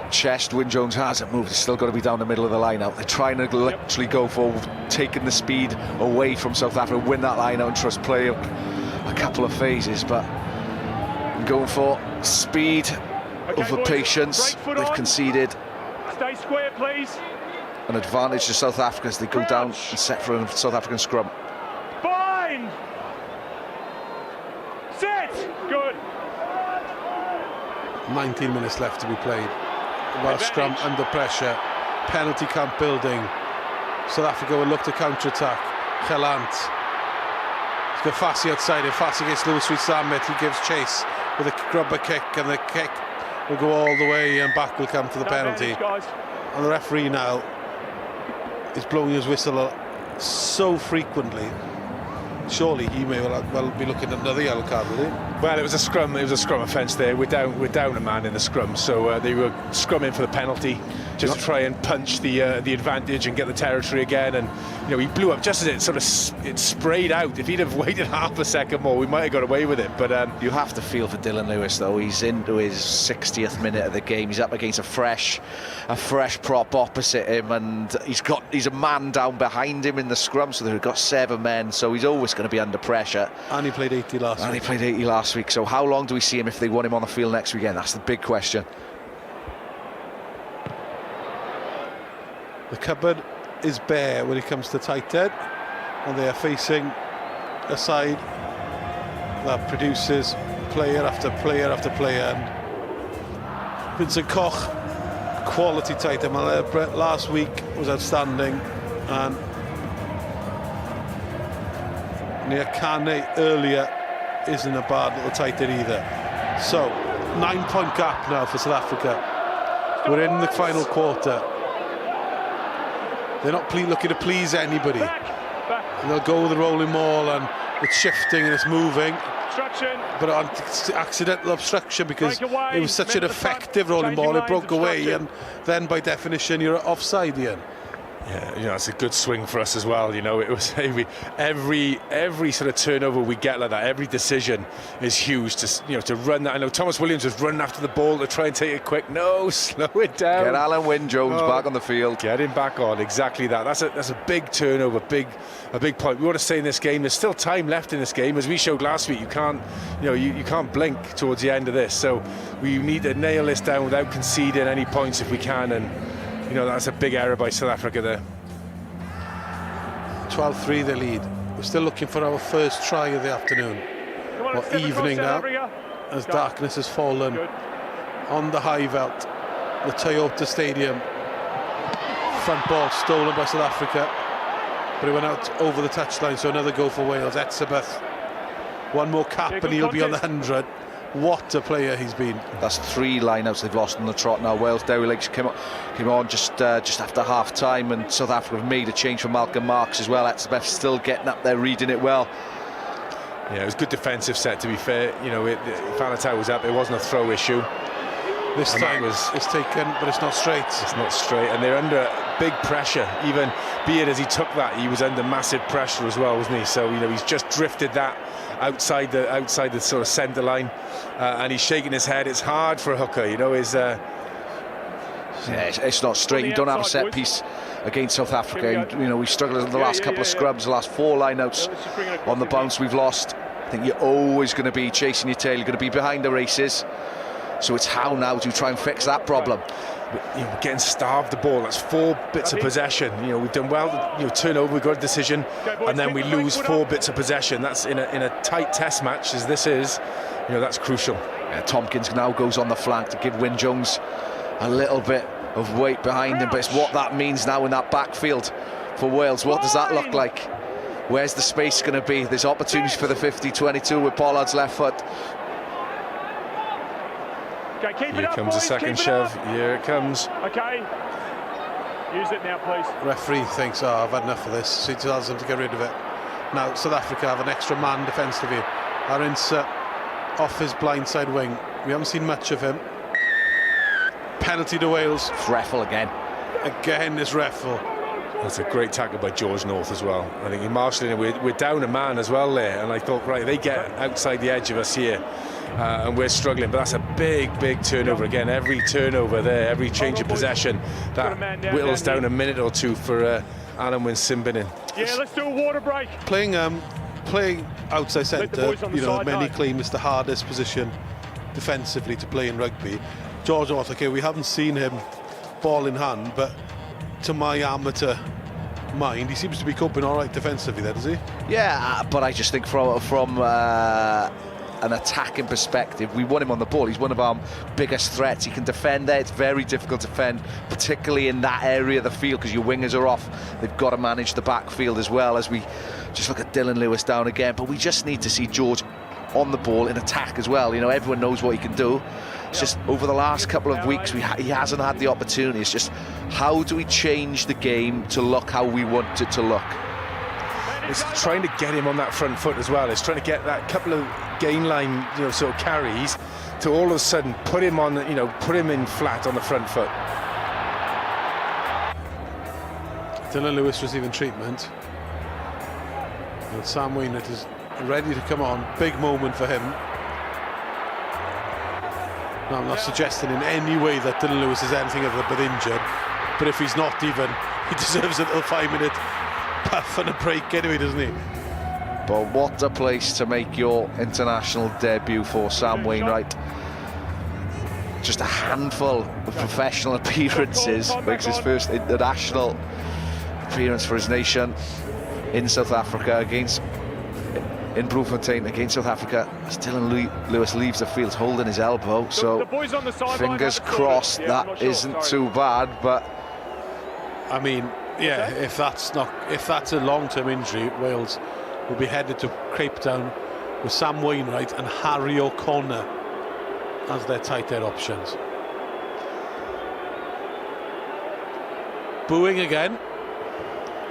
chest. Wyn Jones hasn't moved. It's still got to be down the middle of the line out. They're trying to literally go for taking the speed away from South Africa, win that line out and trust play a couple of phases, but going for speed over patience. They've conceded. Stay square, please. An advantage to South Africa as they go down and set for a South African scrum. Bind. Sit. Good. 19 minutes left to be played. Well, scrum under pressure, penalty count building. South Africa will look to counter-attack. Gelant. He's got Fassi outside him. Fassi against Louis Suamit. He gives chase with a grubber kick, and the kick will go all the way, and back will come to the penalty. And the referee now is blowing his whistle so frequently. Surely he may well be looking at another yellow card, will he? Well, it was a scrum offence there. We're down a man in the scrum, so they were scrumming for the penalty just to try and punch the advantage and get the territory again. And he blew up just as it sprayed out. If he'd have waited half a second more, we might have got away with it. But you have to feel for Dylan Lewis though. He's into his 60th minute of the game. He's up against a fresh prop opposite him, and he's a man down behind him in the scrum. So they've got 7 men. So he's always going to be under pressure. And he played 80 last week. So how long do we see him if they want him on the field next weekend? That's the big question. The cupboard is bare when it comes to tight head, and they are facing a side that produces player after player after player. And Vincent Koch, quality tight end. Last week was outstanding, and Niakane earlier isn't a bad little tight end either. So 9-point gap now for South Africa. We're in the final quarter. They're not looking to please anybody. And they'll go with the rolling maul, and it's shifting and it's moving. But on accidental obstruction, because it was such an effective rolling ball, it broke away, and then by definition you're offside, Ian. Yeah, it's a good swing for us as well. It was every sort of turnover we get like that, every decision is huge. To run that. I know Thomas Williams was running after the ball to try and take it quick. No, slow it down. Get Alun Wyn Jones back on the field. Get him back on. Exactly that. That's a big turnover, a big point. We want to stay in this game. There's still time left in this game, as we showed last week. You can't blink towards the end of this. So we need to nail this down without conceding any points if we can. And that's a big error by South Africa there. 12-3 the lead. We're still looking for our first try of the afternoon, or evening now, as darkness has fallen on the high veld, the Toyota Stadium. Front ball stolen by South Africa. but he went out over the touchline, so another goal for Wales. Etzebeth, one more cap and he'll be on the 100. What a player he's been. That's 3 lineouts they've lost on the trot now. Wales derelict came on just after half time, and South Africa have made a change for Malcolm Marks as well. Etzebeth still getting up there, reading it well. Yeah, it was a good defensive set, to be fair. You know, Faletau was up, it wasn't a throw issue. This time it's taken, but it's not straight. It's not straight, and they're under big pressure. Even Beard, as he took that, he was under massive pressure as well, wasn't he? So, you know, he's just drifted that outside the sort of centre line, and he's shaking his head. It's hard for a hooker, you know. Yeah, it's not straight. You don't have a set piece against South Africa. You know, we struggled in the last couple of scrubs, the last 4 lineouts on the bounce we've lost. I think you're always going to be chasing your tail. You're going to be behind the races. So it's how now to try and fix that problem. You know, we're getting starved the ball. That's 4 bits of possession. You know, we've done well. You know, turnover, we got a decision, and then we lose 4 bits of possession. That's in a tight test match as this is. You know, that's crucial. Yeah, Tompkins now goes on the flank to give Wyn Jones a little bit of weight behind him, but it's what that means now in that backfield for Wales. What does that look like? Where's the space going to be? There's opportunities for the 50-22 with Pollard's left foot. Okay, Here comes a second shove. Here it comes. Okay. Use it now, please. Referee thinks, I've had enough of this, so he tells them to get rid of it. Now, South Africa have an extra man defensively. Arendse off his blindside wing. We haven't seen much of him. Penalty to Wales. It's Reffel again. Again, it's Reffel. That's a great tackle by George North as well. I think in marshalling, we're down a man as well there, and I thought, right, they get outside the edge of us here, and we're struggling. But that's a big turnover again. Every turnover there, every change of possession, that whittles down a minute or 2 for Alan Wyn-Simbinen. Yeah, let's do a water break. Playing outside centre, you know, many claim it's the hardest position defensively to play in rugby. George North, okay, we haven't seen him ball in hand, but to my amateur mind, he seems to be coping all right defensively there, does he? Yeah, but I just think from an attacking perspective, we want him on the ball. He's one of our biggest threats. He can defend there. It's very difficult to defend, particularly in that area of the field, because your wingers are off. They've got to manage the backfield as well. As we just look at Dylan Lewis down again, but we just need to see George on the ball in attack as well. You know, everyone knows what he can do. It's just over the last couple of weeks he hasn't had the opportunity. It's just, how do we change the game to look how we want it to look? It's trying to get him on that front foot as well. It's trying to get that couple of gain line, you know, sort of carries to all of a sudden put him on, you know, put him in flat on the front foot. Dylan Lewis receiving treatment, and Sam Wainwright is ready to come on. Big moment for him. Now, I'm not suggesting in any way that Dylan Lewis is anything other but injured, but if he's not even, he deserves a little 5-minute puff and a break anyway, doesn't he? But what a place to make your international debut for Sam Wainwright. Just a handful of professional appearances. Makes his first international appearance for his nation in South Africa in Bloemfontein against South Africa. Dylan Lewis leaves the field holding his elbow, so fingers crossed that isn't too bad. But I mean, yeah, if that's a long-term injury, Wales will be headed to Cape Town with Sam Wainwright and Harry O'Connor as their tight end options. Booing again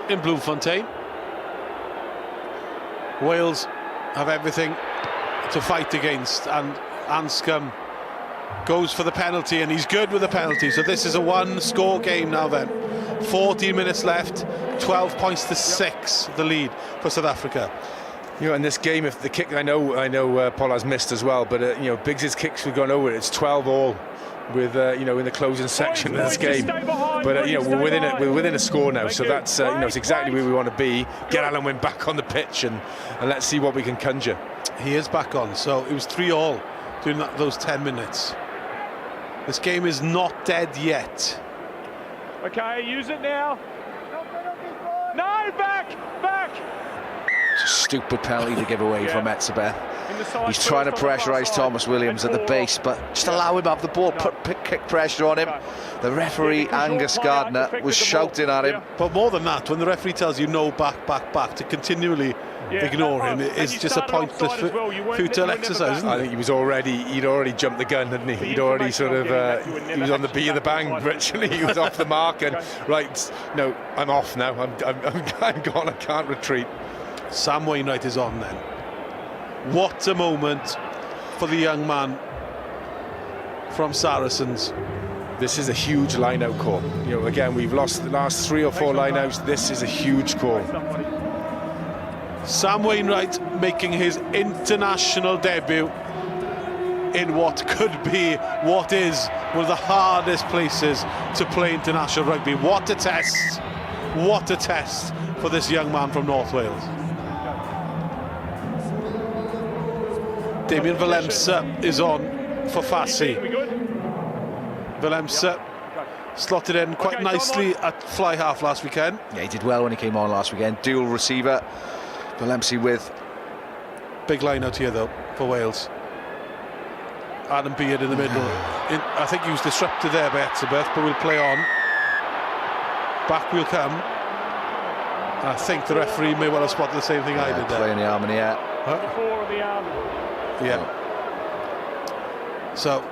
in Bloemfontein. Wales have everything to fight against, and Anscombe goes for the penalty, and he's good with the penalty. So this is a 1-score game now then. 14 minutes left, 12 points to 6, the lead for South Africa. You know, in this game, if the kick, I know Pollard's missed as well, but you know, Biggs' kicks have gone over. It's 12-all with you know, in the closing section of this game. But you know, we're within a score now, so that's you know, it's exactly where we want to be. Get Alan Wyn back on the pitch, and let's see what we can conjure. He is back on, so it was 3-all during those 10 minutes. This game is not dead yet. Okay, use it now. No, back. it's a stupid penalty to give away from Etzebeth. He's trying to pressurise Thomas Williams at the base, but just allow him to have the ball, kick pressure on him. The referee, Angus Gardner, was shouting at him. But more than that, when the referee tells you no, back, to continually ignore him is just a pointless, futile exercise, isn't it? I think he'd already jumped the gun, hadn't he? He'd already sort of, he was on the B of the bang, virtually. He was off the mark, and right, no, I'm off now. I'm gone. I can't retreat. Sam Wainwright is on then. What a moment for the young man from Saracens. This is a huge line-out call. You know, again, we've lost the last 3 or 4 line-outs. This is a huge call. Sam Wainwright making his international debut in what is one of the hardest places to play international rugby. What a test for this young man from North Wales. Damien Valemsa is on for Fassi. Valemsa slotted in quite nicely at fly half last weekend. Yeah, he did well when he came on last weekend. Dual receiver. Valemsa with big line out here though for Wales. Adam Beard in the middle. I think he was disrupted there by Etzebeth, but we'll play on. Back we'll come. I think the referee may well have spotted the same thing I did there. Playing the arm in the air. Before the arm. Yeah. So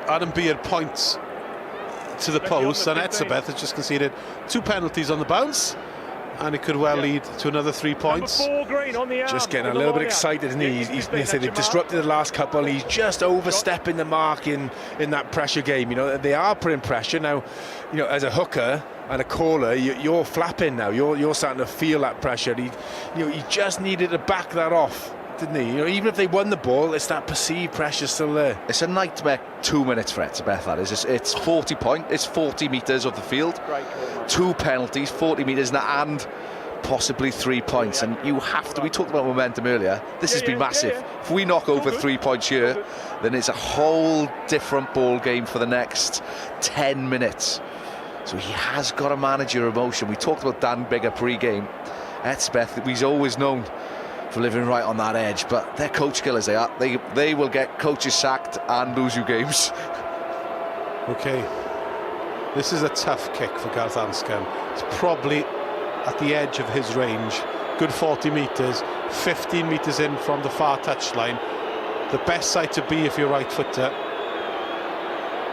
Adam Beard points to the post, and Etzebeth has just conceded 2 penalties on the bounce, and it could well lead to another 3 points. Just getting a little bit excited, isn't he? They've disrupted the last couple. He's just overstepping the mark in that pressure game. You know, they are putting pressure now. You know, as a hooker and a caller, you're flapping now. You're starting to feel that pressure. He just needed to back that off, didn't he? You know, even if they won the ball, it's that perceived pressure still there. It's a nightmare 2 minutes for Etzebeth, that is. It's 40 metres of the field, 2 penalties, 40 metres, and possibly 3 points. And you have to, we talked about momentum earlier, this has been massive. If we knock over 3 points here, then it's a whole different ball game for the next 10 minutes. So he has got to manage your emotion. We talked about Dan Biggar pre-game. Etzebeth, he's always known for living right on that edge, but they're coach killers. They are. They will get coaches sacked and lose you games. Okay, this is a tough kick for Gareth Anscombe. It's probably at the edge of his range. Good 40 metres, 15 metres in from the far touchline. The best side to be if you're right footer.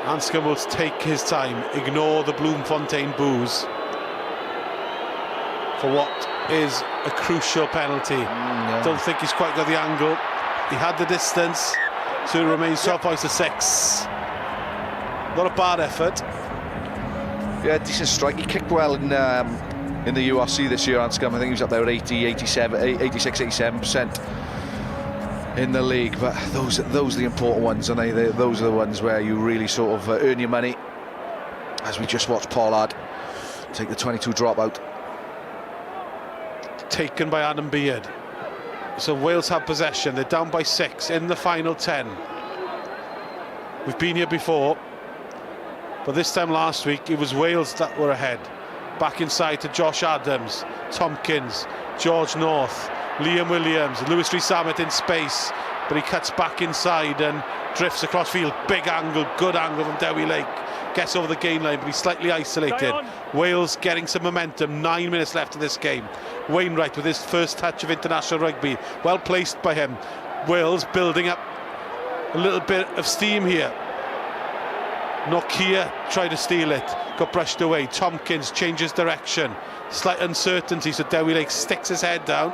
Anscombe will take his time, ignore the Bloemfontein boos for what is a crucial penalty. Don't think he's quite got the angle. He had the distance, so it remains 12 points to 6. Not a bad effort. Yeah, decent strike. He kicked well in the URC this year, Anscombe. I think he was up there at 86-87% in the league. But those are the important ones, and those are the ones where you really sort of earn your money. As we just watched Pollard take the 22 dropout. Taken by Adam Beard. So Wales have possession. They're down by 6 in the final 10. We've been here before, but this time last week it was Wales that were ahead. Back inside to Josh Adams, Tompkins, George North, Liam Williams, Lewis Rees-Zammit in space, but he cuts back inside and drifts across field. Big angle, good angle from Dewi Lake. Gets over the gain line, but he's slightly isolated. Wales getting some momentum. 9 minutes left in this game. Wainwright with his first touch of international rugby. Well placed by him. Wales building up a little bit of steam here. Nokia tried to steal it, got brushed away. Tompkins changes direction. Slight uncertainty, so Dewi Lake sticks his head down.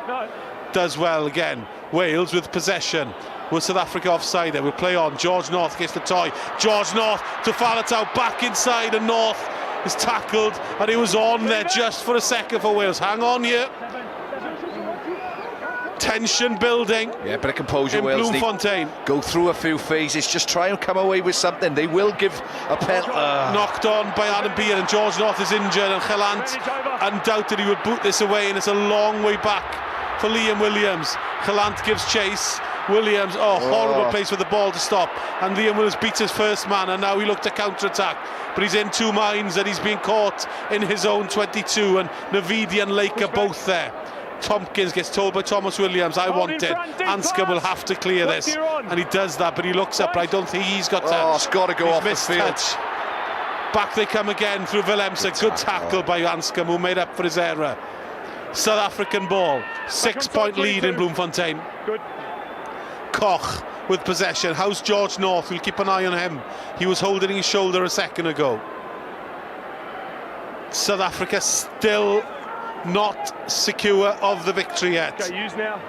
Does well again. Wales with possession. Was South Africa offside there? We'll play on. George North gets the toy. George North to Faletau, back inside, and North is tackled, and he was on there just for a second for Wales. Hang on here. Tension building. Yeah, but a composure. In Wales Bloemfontein. Go through a few phases, just try and come away with something. They will give a pen. Knocked on by Adam Beard, and George North is injured, and Gelant undoubtedly would boot this away, and it's a long way back for Liam Williams. Gelant gives chase. Williams, horrible place for the ball to stop, and Liam Williams beats his first man, and now he looked to counter-attack, but he's in 2 minds, and he's being caught in his own 22, and Navidi and Lake are both there. Tompkins gets told by Thomas Williams, I want it. Anscombe will have to clear this. And he does that, but he looks up, but I don't think he's got touch. Oh, it's got to go off the field. Touch. Back they come again through Willemse. Good tackle by Anscombe, who made up for his error. South African ball. 6-point lead in Bloemfontein. Good. Koch with possession. How's George North? We'll keep an eye on him. He was holding his shoulder a second ago. South Africa still not secure of the victory yet. Okay, use now.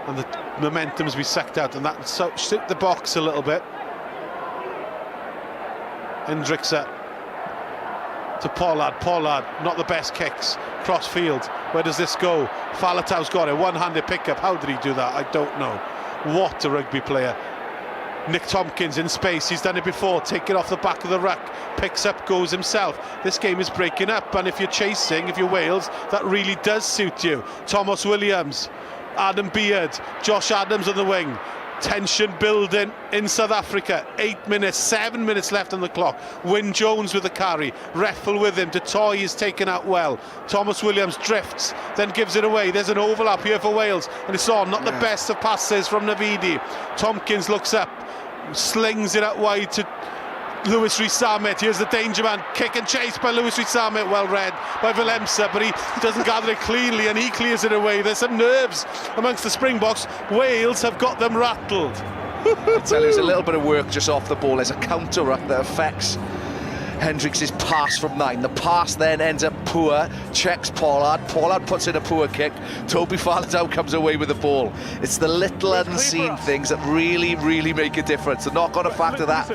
And the momentum's been sucked out, and that shook the box a little bit. Hendrikse to Pollard. Pollard, not the best kicks. Cross field. Where does this go? Faletau's got it. One-handed pickup. How did he do that? I don't know. What a rugby player. Nick Tompkins in space. He's done it before. Take it off the back of the ruck. Picks up, goes himself. This game is breaking up, and if you're chasing, if you're Wales, that really does suit you. Thomas Williams, Adam Beard, Josh Adams on the wing. Tension building in South Africa. 7 minutes left on the clock. Wyn Jones with the carry. Reffel with him. Detoy is taken out well. Thomas Williams drifts, then gives it away. There's an overlap here for Wales, and it's on. Not the best of passes from Navidi. Tompkins looks up, slings it out wide to Lewis Rees-Zammit. Here's the danger man. Kick and chase by Lewis Rees-Zammit. Well read by Willemse, but he doesn't gather it cleanly, and he clears it away. There's some nerves amongst the Springboks. Wales have got them rattled. I tell you, there's a little bit of work just off the ball. There's a counter-ruck that affects Hendricks' pass from 9. The pass then ends up poor, checks Pollard. Pollard puts in a poor kick. Toby Faletau comes away with the ball. It's the little unseen things that really, really make a difference. The knock-on effect of that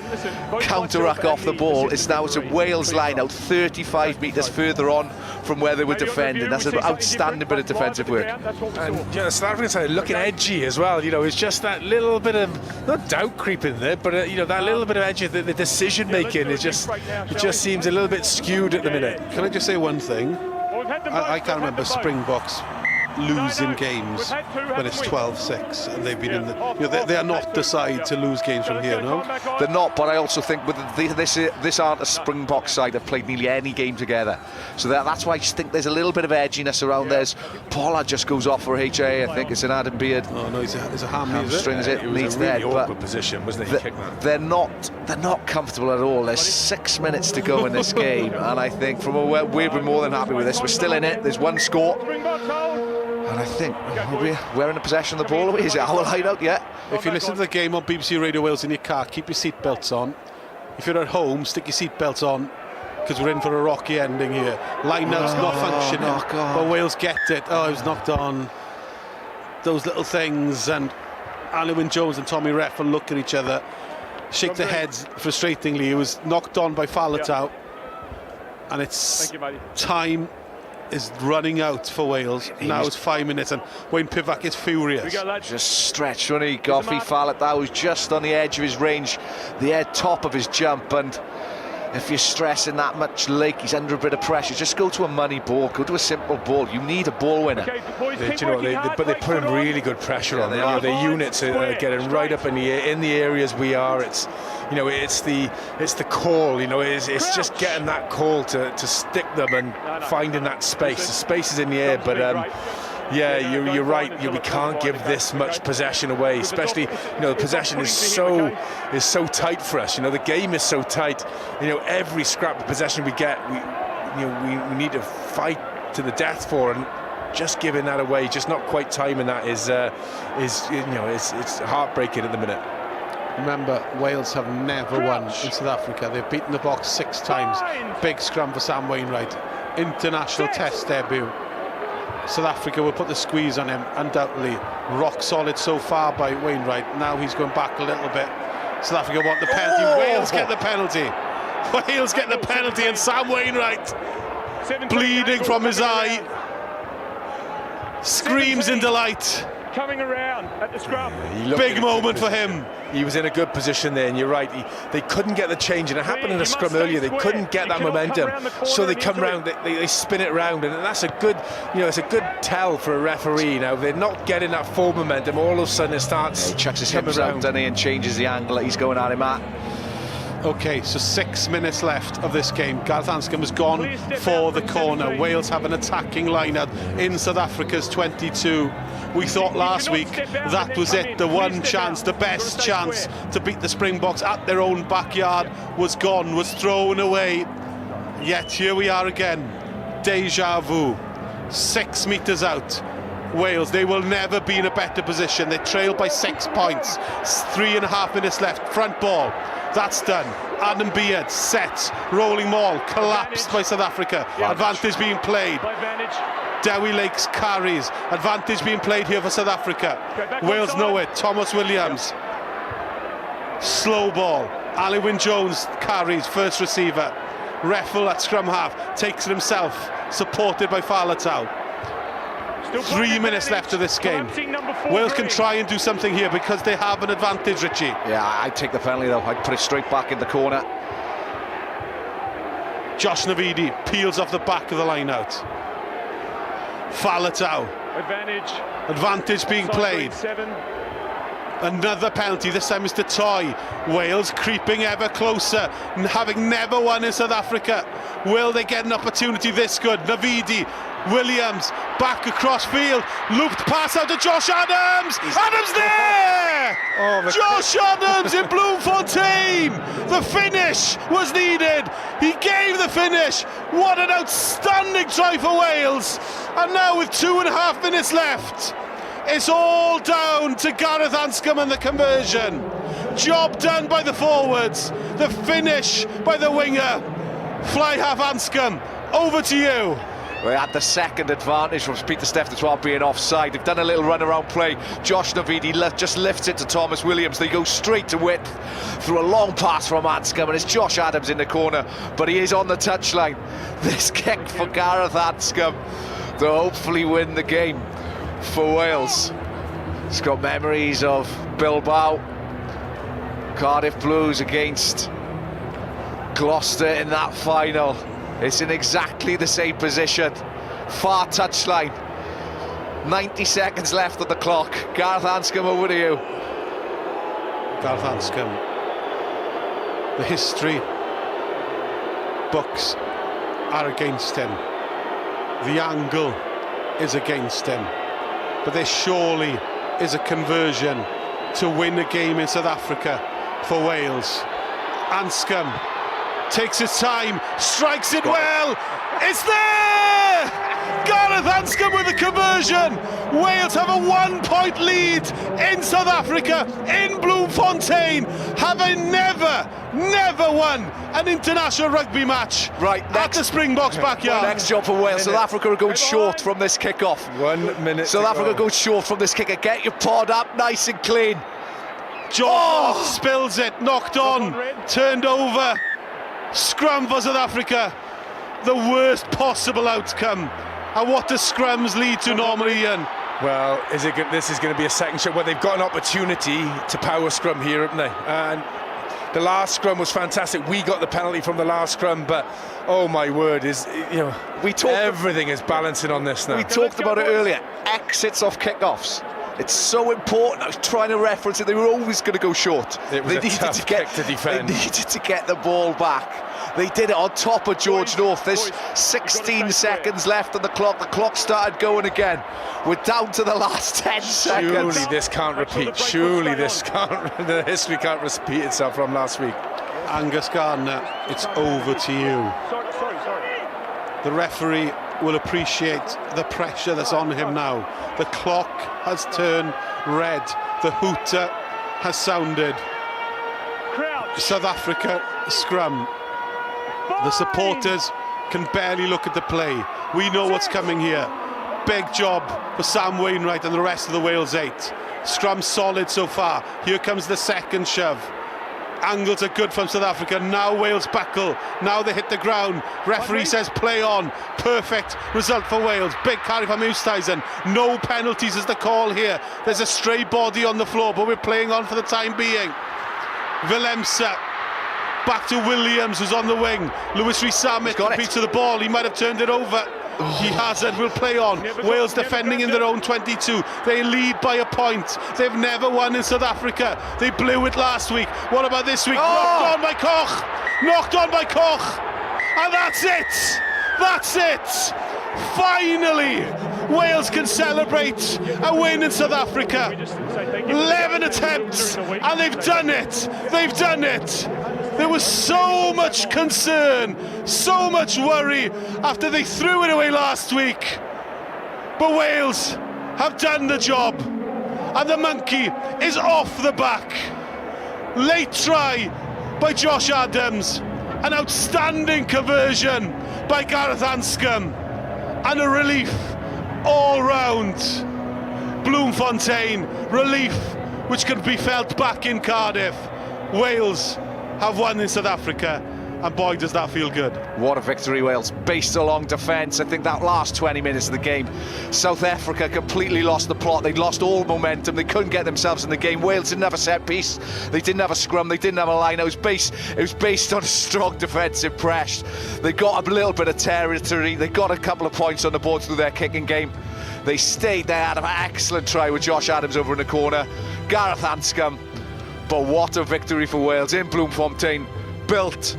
counter-ruck off the ball is now it's a Wales line out 35 metres further on from where they were defending. That's an outstanding bit of defensive work. And South African side looking edgy as well. It's just that little bit of, not doubt creeping there, but that little bit of edge of the decision making is just. It just seems a little bit skewed at the minute. Can I just say one thing? I can't remember Springboks losing games when it's 12-6 and they've been in the they are not the side to lose games from here, no? They're not, but I also think with this aren't a Springbok side that played nearly any game together, so that's why I just think there's a little bit of edginess around. There's Pollard just goes off for HA. I think it's an Adam Beard. Oh no, it's a hamstring. It needs a really that, awkward position, wasn't it? They're not comfortable at all. There's 6 minutes to go in this game, and I think we've been more than happy with this. We're still in it. There's one score. And I think we're in a possession of the ball. Is it our hideout yet? If you listen to the game on BBC Radio Wales in your car, keep your seatbelts on. If you're at home, stick your seatbelts on, because we're in for a rocky ending here. Line-out's not functioning, but Wales get it. Oh, it was knocked on. Those little things, and Wyn Jones and Tommy Reffel look at each other, shake their heads frustratingly. He was knocked on by Faletau, and it's time is running out for Wales. Now it's 5 minutes, and Wayne Pivac is furious. Just stretched, wasn't he? Goffey Faletau was just on the edge of his range, the top of his jump, and if you're stressing that much Lake, he's under a bit of pressure. Just go to a money ball, go to a simple ball. You need a ball winner. But they put in really good pressure on them. Their units are getting right up in the areas we are. It's the call. It's just getting that call to stick them and finding that space. The space is in the air, but. You're right. We can't give this much possession away, especially the possession is so tight for us. The game is so tight. Every scrap of possession we get, we need to fight to the death for, and just giving that away, just not quite timing that is it's heartbreaking at the minute. Remember, Wales have never won in South Africa. They've beaten the Boks 6 times. Big scrum for Sam Wainwright. International Test debut. South Africa will put the squeeze on him, undoubtedly. Rock solid so far by Wainwright. Now he's going back a little bit. South Africa want the penalty. Wales get the penalty. Wales get the penalty, and Sam Wainwright, bleeding from his eye, screams in delight. Coming around at the scrum. Big moment for him. He was in a good position there, and you're right. They couldn't get the change, and it happened in a scrum earlier. They couldn't get that momentum, so they come round. They spin it round, and that's a good, it's a good tell for a referee. Now they're not getting that full momentum. All of a sudden, it starts. He chucks his hips out, doesn't he, and changes the angle that he's going at him at. Okay, so 6 minutes left of this game. Gareth Anscombe has gone for the corner. Wales have an attacking line-out in South Africa's 22. We thought last week that was it. The one chance, the best chance to beat the Springboks at their own backyard was gone, was thrown away. Yet here we are again. Deja vu. 6 metres out. Wales, they will never be in a better position. They trail by 6 points. 3.5 minutes left. Front ball. That's done. Adam Beard sets. Rolling maul. Collapsed by South Africa. Advantage being played. Dewi Lakes carries. Advantage being played here for South Africa. Wales know it. Thomas Williams. Slow ball. Ali Wyn-Jones carries. First receiver. Reffel at scrum half. Takes it himself. Supported by Faletau. 3 minutes left of this game. Wales can try and do something here because they have an advantage, Richie. Yeah, I'd take the penalty though. I'd put it straight back in the corner. Josh Navidi peels off the back of the line out. Faletau. Advantage being played. Another penalty, this time is to Toy. Wales creeping ever closer, having never won in South Africa. Will they get an opportunity this good? Navidi, Williams, back across field, looped pass out to Josh Adams. Adams there! Josh Adams in Bloemfontein. The finish was needed. He gave the finish. What an outstanding try for Wales. And now with 2.5 minutes left, it's all down to Gareth Anscombe and the conversion. Job done by the forwards. The finish by the winger. Fly half Anscombe, over to you. We had the second advantage from Pieter-Steph du Toit being offside. They've done a little run-around play. Josh Navidi just lifts it to Thomas Williams. They go straight to width through a long pass from Anscombe, and it's Josh Adams in the corner, but he is on the touchline. This kick for Gareth Anscombe to hopefully win the game for Wales. He's got memories of Bilbao, Cardiff Blues against Gloucester in that final. It's in exactly the same position. Far touchline. 90 seconds left on the clock. Gareth Anscombe, over to you. Gareth Anscombe. The history books are against him. The angle is against him. But there surely is a conversion to win a game in South Africa for Wales. Anscombe takes his time, strikes it well. It's there! Gareth Anscombe with the conversion. Wales have a 1 point lead in South Africa, in Bloemfontein, having never won an international rugby match at the Springboks backyard. Next job for Wales. South Africa are going short from this kick-off. 1 minute. South Africa goes short from this kicker. Get your pod up nice and clean. John spills it, knocked on, turned over. Scrum for South Africa. The worst possible outcome. And what do scrums lead to normally, Ian? Well, this is going to be a second shot. Well, they've got an opportunity to power scrum here, haven't they? And the last scrum was fantastic. We got the penalty from the last scrum, but oh my word, everything is balancing on this now. We talked about it earlier. Exits off kickoffs. It's so important. I was trying to reference it. They were always going to go short. It was a tough kick to defend. They needed to get the ball back. They did it on top of George North. There's 16 seconds left on the clock. The clock started going again. We're down to the last 10 seconds. Surely this can't repeat. Surely the history can't repeat itself from last week. Angus Gardner, it's over to you. The referee will appreciate the pressure that's on him now. The clock has turned red. The hooter has sounded. South Africa scrum. The supporters can barely look at the play. We know what's coming here. Big job for Sam Wainwright and the rest of the Wales 8. Scrum solid so far. Here comes the second shove. Angles are good from South Africa. Now Wales buckle. Now they hit the ground. Referee says play on. Perfect result for Wales. Big carry from Oosthuizen. No penalties is the call here. There's a stray body on the floor, but we're playing on for the time being. Willemse. Back to Williams, who's on the wing. Lewis Rees-Zammit competes to the ball. He might have turned it over. He hasn't. We'll play on. Wales defending in their own 22. They lead by a point. They've never won in South Africa. They blew it last week. What about this week? Knocked on by Koch. Knocked on by Koch. And that's it. That's it. Finally, Wales can celebrate a win in South Africa. 11 attempts, and they've done it. They've done it. There was so much concern, so much worry after they threw it away last week. But Wales have done the job, and the monkey is off the back. Late try by Josh Adams, an outstanding conversion by Gareth Anscombe, and a relief all round. Bloemfontein, relief which could be felt back in Cardiff. Wales have won in South Africa, and boy does that feel good. What a victory, Wales, based along defence. I think that last 20 minutes of the game, South Africa completely lost the plot. They'd lost all momentum. They couldn't get themselves in the game. Wales didn't have a set piece. They didn't have a scrum. They didn't have a line. It was based on a strong defensive press. They got a little bit of territory. They got a couple of points on the board through their kicking game. They stayed there, had an excellent try with Josh Adams over in the corner. Gareth Anscombe. But what a victory for Wales in Bloemfontein, built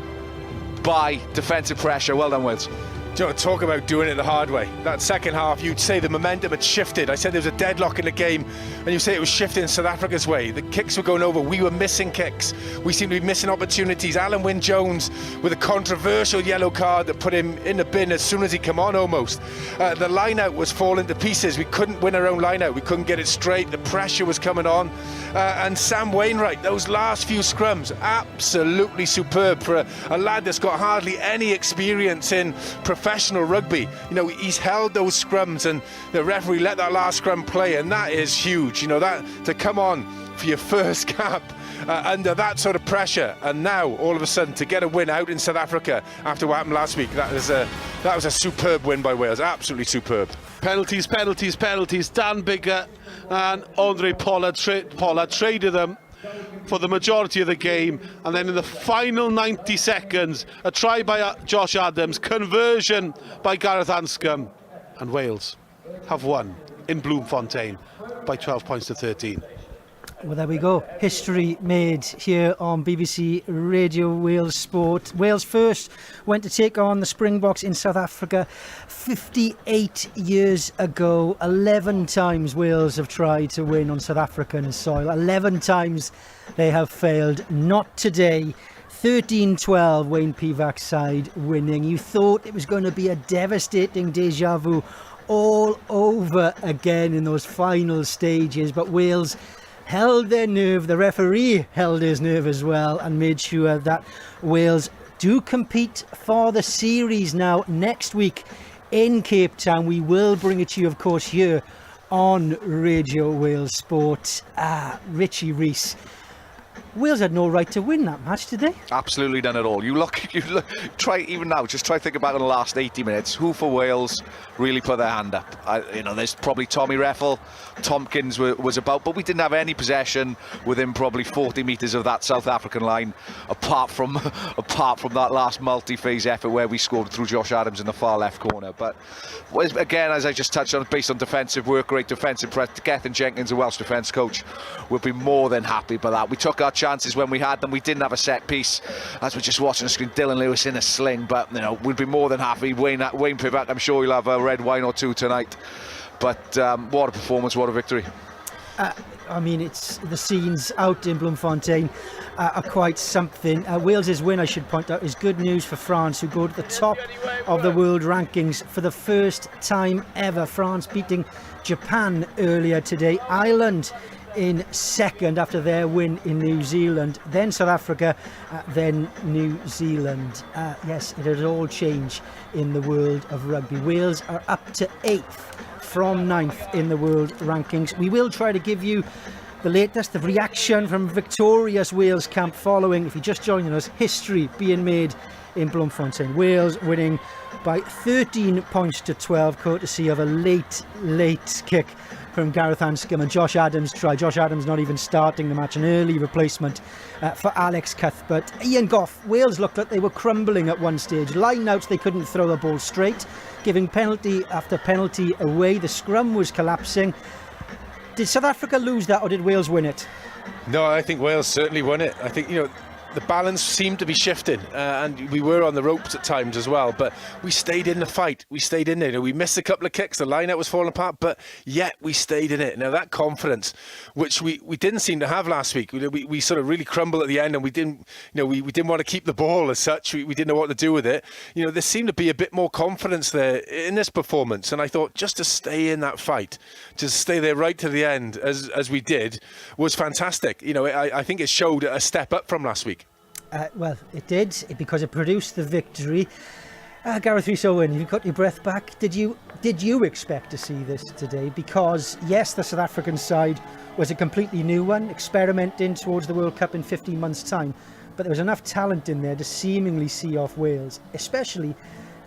by defensive pressure. Well done, Wales. Do you know, talk about doing it the hard way. That second half, you'd say the momentum had shifted. I said there was a deadlock in the game, and you say it was shifting South Africa's way. The kicks were going over. We were missing kicks. We seemed to be missing opportunities. Alan Wynne-Jones with a controversial yellow card that put him in the bin as soon as he came on almost. The line-out was falling to pieces. We couldn't win our own line-out. We couldn't get it straight. The pressure was coming on. And Sam Wainwright, those last few scrums, absolutely superb for a lad that's got hardly any experience in professional rugby. You know, he's held those scrums, and the referee let that last scrum play, and that is huge. You know, that to come on for your first cap under that sort of pressure, and now all of a sudden to get a win out in South Africa after what happened last week, that was a superb win by Wales. Absolutely superb. Penalties. Dan Biggar and Andre Pollard traded them for the majority of the game, and then in the final 90 seconds, a try by Josh Adams, conversion by Gareth Anscombe, and Wales have won in Bloemfontein by 12 points to 13. Well, there we go. History made here on BBC Radio Wales Sport. Wales first went to take on the Springboks in South Africa 58 years ago. 11 times Wales have tried to win on South African soil. 11 times they have failed. Not today. 13-12 Wayne Pivac's side winning. You thought it was going to be a devastating deja vu all over again in those final stages, but Wales held their nerve. The referee held his nerve as well and made sure that Wales do compete for the series now next week in Cape Town. We will bring it to you, of course, here on Radio Wales Sport. Richie Rees. Wales had no right to win that match, did they? Absolutely none at all. You look, try even now, just try to think about in the last 80 minutes, who for Wales really put their hand up? There's probably Tommy Reffell, Tompkins was about, but we didn't have any possession within probably 40 metres of that South African line, apart from that last multi-phase effort where we scored through Josh Adams in the far left corner. But again, as I just touched on, based on defensive work, great defensive press, Gethin Jenkins, the Welsh defence coach, will be more than happy by that. We took our chances when we had them. We didn't have a set piece, as we're just watching the screen. Dylan Lewis in a sling, but we'd be more than happy. Wayne Pivac, I'm sure he'll have a red wine or two tonight. But what a performance, what a victory. It's the scenes out in Bloemfontein are quite something. Wales's win, I should point out, is good news for France, who go to the top of the world rankings for the first time ever. France beating Japan earlier today. Ireland in second after their win in New Zealand, then South Africa, then New Zealand. Yes, it has all changed in the world of rugby. Wales are up to 8th from 9th in the world rankings. We will try to give you the latest, the reaction from victorious Wales camp following, if you're just joining us, history being made in Bloemfontein. Wales winning by 13 points to 12, courtesy of a late kick from Gareth Anscombe and Josh Adams try. Josh Adams not even starting the match, an early replacement for Alex Cuthbert. Ian Goff, Wales looked like they were crumbling at one stage. Line-outs, they couldn't throw the ball straight, giving penalty after penalty away. The scrum was collapsing. Did South Africa lose that, or did Wales win it? No, I think Wales certainly won it. I think, the balance seemed to be shifting, and we were on the ropes at times as well, but we stayed in the fight. We stayed in there. We missed a couple of kicks, the line-out was falling apart, but yet we stayed in it. Now that confidence, which we didn't seem to have last week, we sort of really crumbled at the end, and we didn't want to keep the ball as such. We didn't know what to do with it. There seemed to be a bit more confidence there in this performance, and I thought just to stay in that fight, to stay there right to the end as we did, was fantastic. I think it showed a step up from last week. Well, it did, because it produced the victory. Gareth Rhys-Owen, you've got your breath back. Did you expect to see this today? Because, yes, the South African side was a completely new one, experimenting towards the World Cup in 15 months' time. But there was enough talent in there to seemingly see off Wales, especially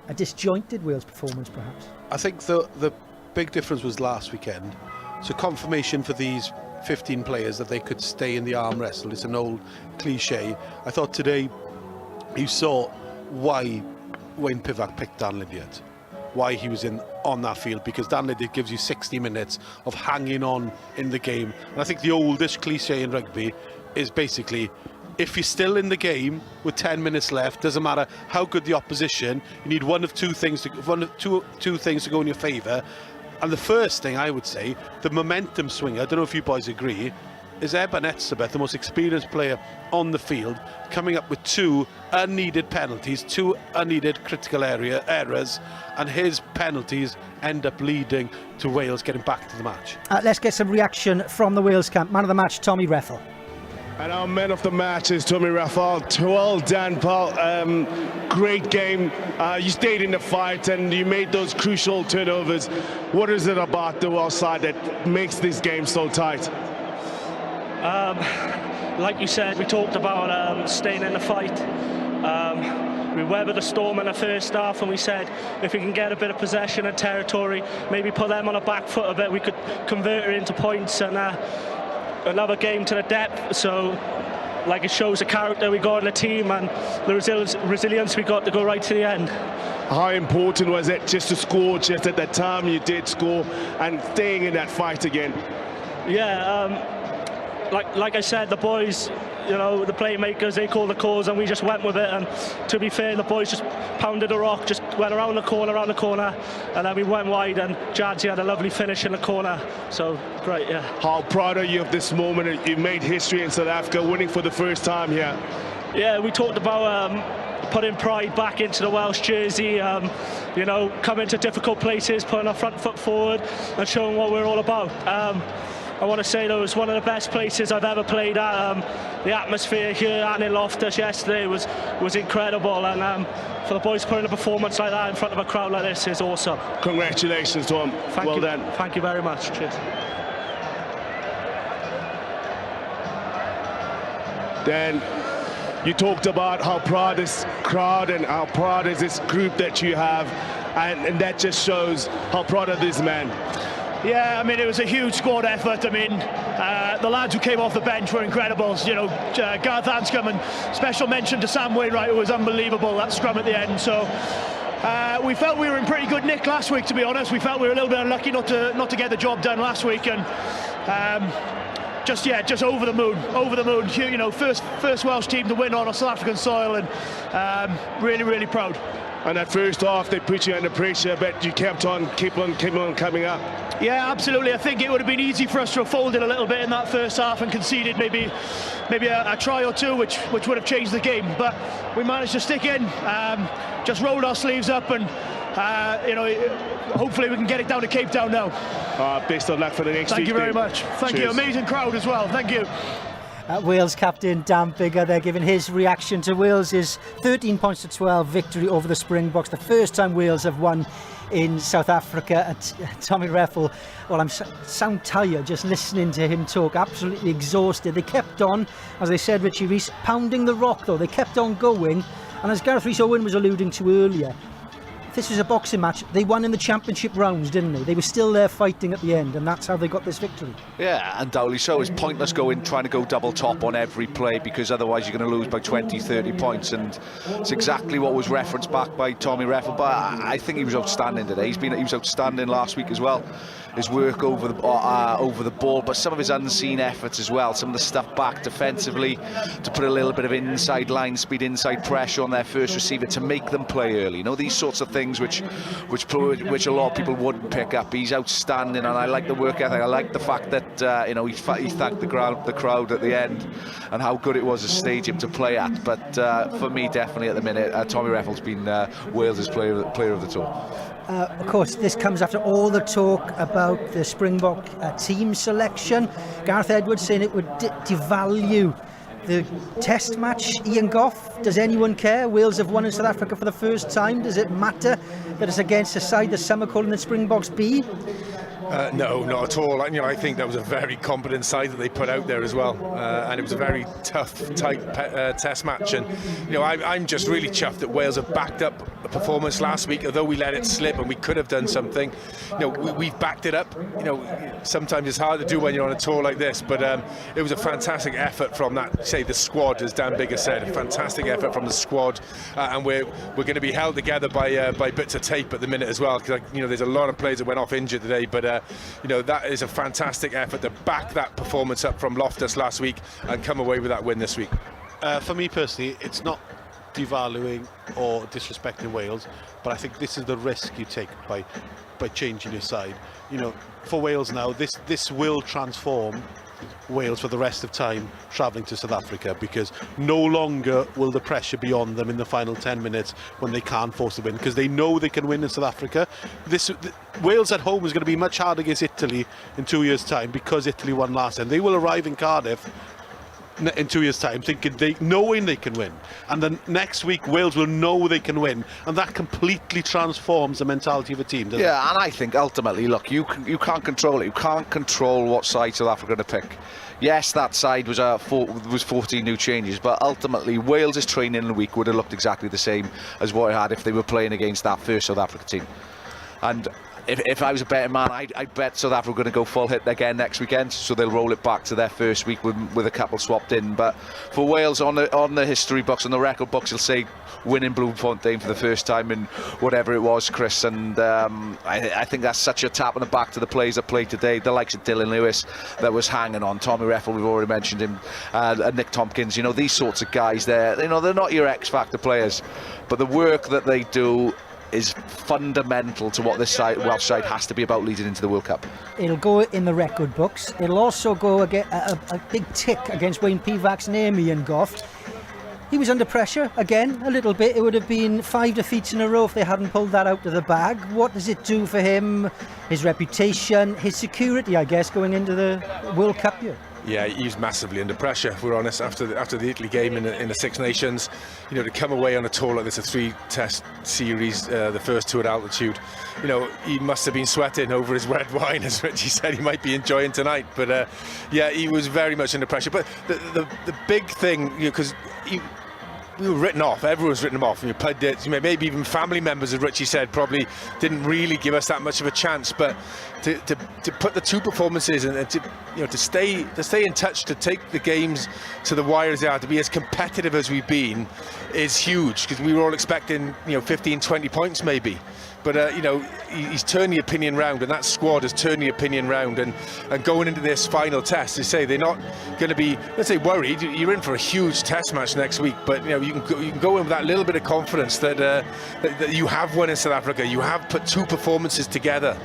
a disjointed Wales performance, perhaps. I think the big difference was last weekend. So confirmation for these 15 players that they could stay in the arm wrestle. It's an old cliche. I thought today you saw why Wayne Pivac picked Dan Lydiard, why he was on that field, because Dan Lydiard gives you 60 minutes of hanging on in the game. And I think the oldest cliche in rugby is basically, if you're still in the game with 10 minutes left, doesn't matter how good the opposition, you need one of two things to go in your favour. And the first thing I would say, the momentum swinger, I don't know if you boys agree, is Eben Etzebeth, the most experienced player on the field, coming up with 2 unneeded penalties, 2 unneeded critical errors, and his penalties end up leading to Wales getting back to the match. Let's get some reaction from the Wales camp. Man of the match, Tommy Reffell. And our man of the match is Tommy Reffell. Well done, pal. Great game. You stayed in the fight and you made those crucial turnovers. What is it about the Welsh side that makes this game so tight? Like you said, we talked about staying in the fight. We weathered the storm in the first half, and we said if we can get a bit of possession and territory, maybe put them on a back foot a bit, we could convert it into points and another game to the depth. So like, it shows the character we got in the team and the resilience we got to go right to the end. How important was it just to score just at that time you did score and staying in that fight again? Yeah, like I said, the boys, the playmakers, they called the calls and we just went with it. And to be fair, the boys just pounded the rock, just went around the corner, and then we went wide, and Jadzi had a lovely finish in the corner. So great, yeah. How proud are you of this moment? You made history in South Africa, winning for the first time here. Yeah, we talked about putting pride back into the Welsh jersey, coming to difficult places, putting our front foot forward and showing what we're all about. I want to say that it was one of the best places I've ever played at. The atmosphere here and in Loftus yesterday was incredible, and for the boys putting a performance like that in front of a crowd like this is awesome. Congratulations, Tom. Well done. Thank you very much. Cheers. Dan, you talked about how proud this crowd and how proud is this group that you have, and that just shows how proud of this man. Yeah, I mean, it was a huge squad effort. I mean, the lads who came off the bench were incredible. Gareth Anscombe, and special mention to Sam Wainwright, who was unbelievable, that scrum at the end. So we felt we were in pretty good nick last week, to be honest. We felt we were a little bit unlucky not to get the job done last week, and just over the moon. First Welsh team to win on a South African soil, and really proud. And that first half, they put you under pressure, but you kept on coming up. Yeah, absolutely. I think it would have been easy for us to have folded a little bit in that first half and conceded maybe a try or two, which would have changed the game. But we managed to stick in, just rolled our sleeves up, and hopefully we can get it down to Cape Town now. Best of luck for the next week. Thank you very much. Thank you. Amazing crowd as well. Thank you. Wales captain Dan Biggar there giving his reaction to Wales' 13 points to 12 victory over the Springboks, the first time Wales have won in South Africa. Tommy Reffell, well, I'm sound tired just listening to him talk, absolutely exhausted. They kept on, as I said, Richie Rees, pounding the rock though. They kept on going, and as Gareth Rhys-Owen was alluding to earlier, this was a boxing match, they won in the championship rounds, didn't they? They were still there fighting at the end, and that's how they got this victory. Yeah, undoubtedly so. It's pointless trying to go double top on every play, because otherwise you're going to lose by 20, 30 points, and it's exactly what was referenced back by Tommy Reffell. But I think he was outstanding today. He was outstanding last week as well. His work over the ball, but some of his unseen efforts as well, some of the stuff back defensively to put a little bit of inside line speed, inside pressure on their first receiver to make them play early. You know, these sorts of things which a lot of people wouldn't pick up. He's outstanding, and I like the work ethic. I like the fact that you know, he thanked the crowd at the end and how good it was a stadium to play at. But for me, definitely at the minute, Tommy Reffell's been Wales' player of the tour. Of course, this comes after all the talk about the Springbok team selection. Gareth Edwards saying it would devalue the test match. Ian Goff, does anyone care? Wales have won in South Africa for the first time. Does it matter that it's against a side that some are calling the Springboks B? No, not at all. You know, I think that was a very competent side that they put out there as well, and it was a very tough, tight test match. And you know, I'm just really chuffed that Wales have backed up a performance last week, although we let it slip and we could have done something. You know, we've backed it up. You know, sometimes it's hard to do when you're on a tour like this, but it was a fantastic effort from that, say, the squad, as Dan Biggar said, a fantastic effort from the squad, and we're going to be held together by bits of tape at the minute as well, because you know, there's a lot of players that went off injured today, but you know, that is a fantastic effort to back that performance up from Loftus last week and come away with that win this week. For me personally, it's not devaluing or disrespecting Wales, but I think this is the risk you take by changing your side. You know, for Wales now, this will transform Wales for the rest of time travelling to South Africa, because no longer will the pressure be on them in the final 10 minutes when they can't force a win, because they know they can win in South Africa. Wales at home is going to be much harder against Italy in 2 years' time, because Italy won last time. They will arrive in Cardiff in 2 years' time knowing they can win, and then next week Wales will know they can win, and that completely transforms the mentality of a team, doesn't it? And I think ultimately, look, you can't control it. You can't control what side South Africa are going to pick. Yes, that side was 14 new changes, but ultimately Wales' training in the week would have looked exactly the same as what it had if they were playing against that first South Africa team. And if I was a betting man, I'd bet South Africa are going to go full hit again next weekend, so they'll roll it back to their first week with a couple swapped in. But for Wales, on the history books, on the record books, you'll say winning Bloemfontein for the first time in whatever it was, Chris. And I think that's such a tap on the back to the players that played today, the likes of Dylan Lewis that was hanging on, Tommy Reffell, we've already mentioned him, and Nick Tompkins. You know, these sorts of guys, they're not your X-Factor players, but the work that they do is fundamental to what this Welsh side has to be about leading into the World Cup. It'll go in the record books. It'll also go a big tick against Wayne Pivac's name, Ian Goff. He was under pressure again a little bit. It would have been 5 defeats in a row if they hadn't pulled that out of the bag. What does it do for him, his reputation, his security, I guess, going into the World Cup year? Yeah, he was massively under pressure, if we're honest, after the Italy game in the Six Nations. You know, to come away on a tour like this, a 3-test series, the first 2 at altitude, you know, he must have been sweating over his red wine, as Richie said he might be enjoying tonight. But yeah, he was very much under pressure. But the big thing, you know, because we were written off. Everyone's written him off. Maybe even family members, as Richie said, probably didn't really give us that much of a chance. But to put the 2 performances and to stay in touch, to take the games to the wire as they are, to be as competitive as we've been, is huge, because we were all expecting 15-20 points maybe. But you know, he's turned the opinion round, and that squad has turned the opinion round, and going into this final test, they say they're not going to be, let's say, worried. You're in for a huge test match next week, but you can go in with that little bit of confidence that you have won in South Africa. You have put 2 performances together.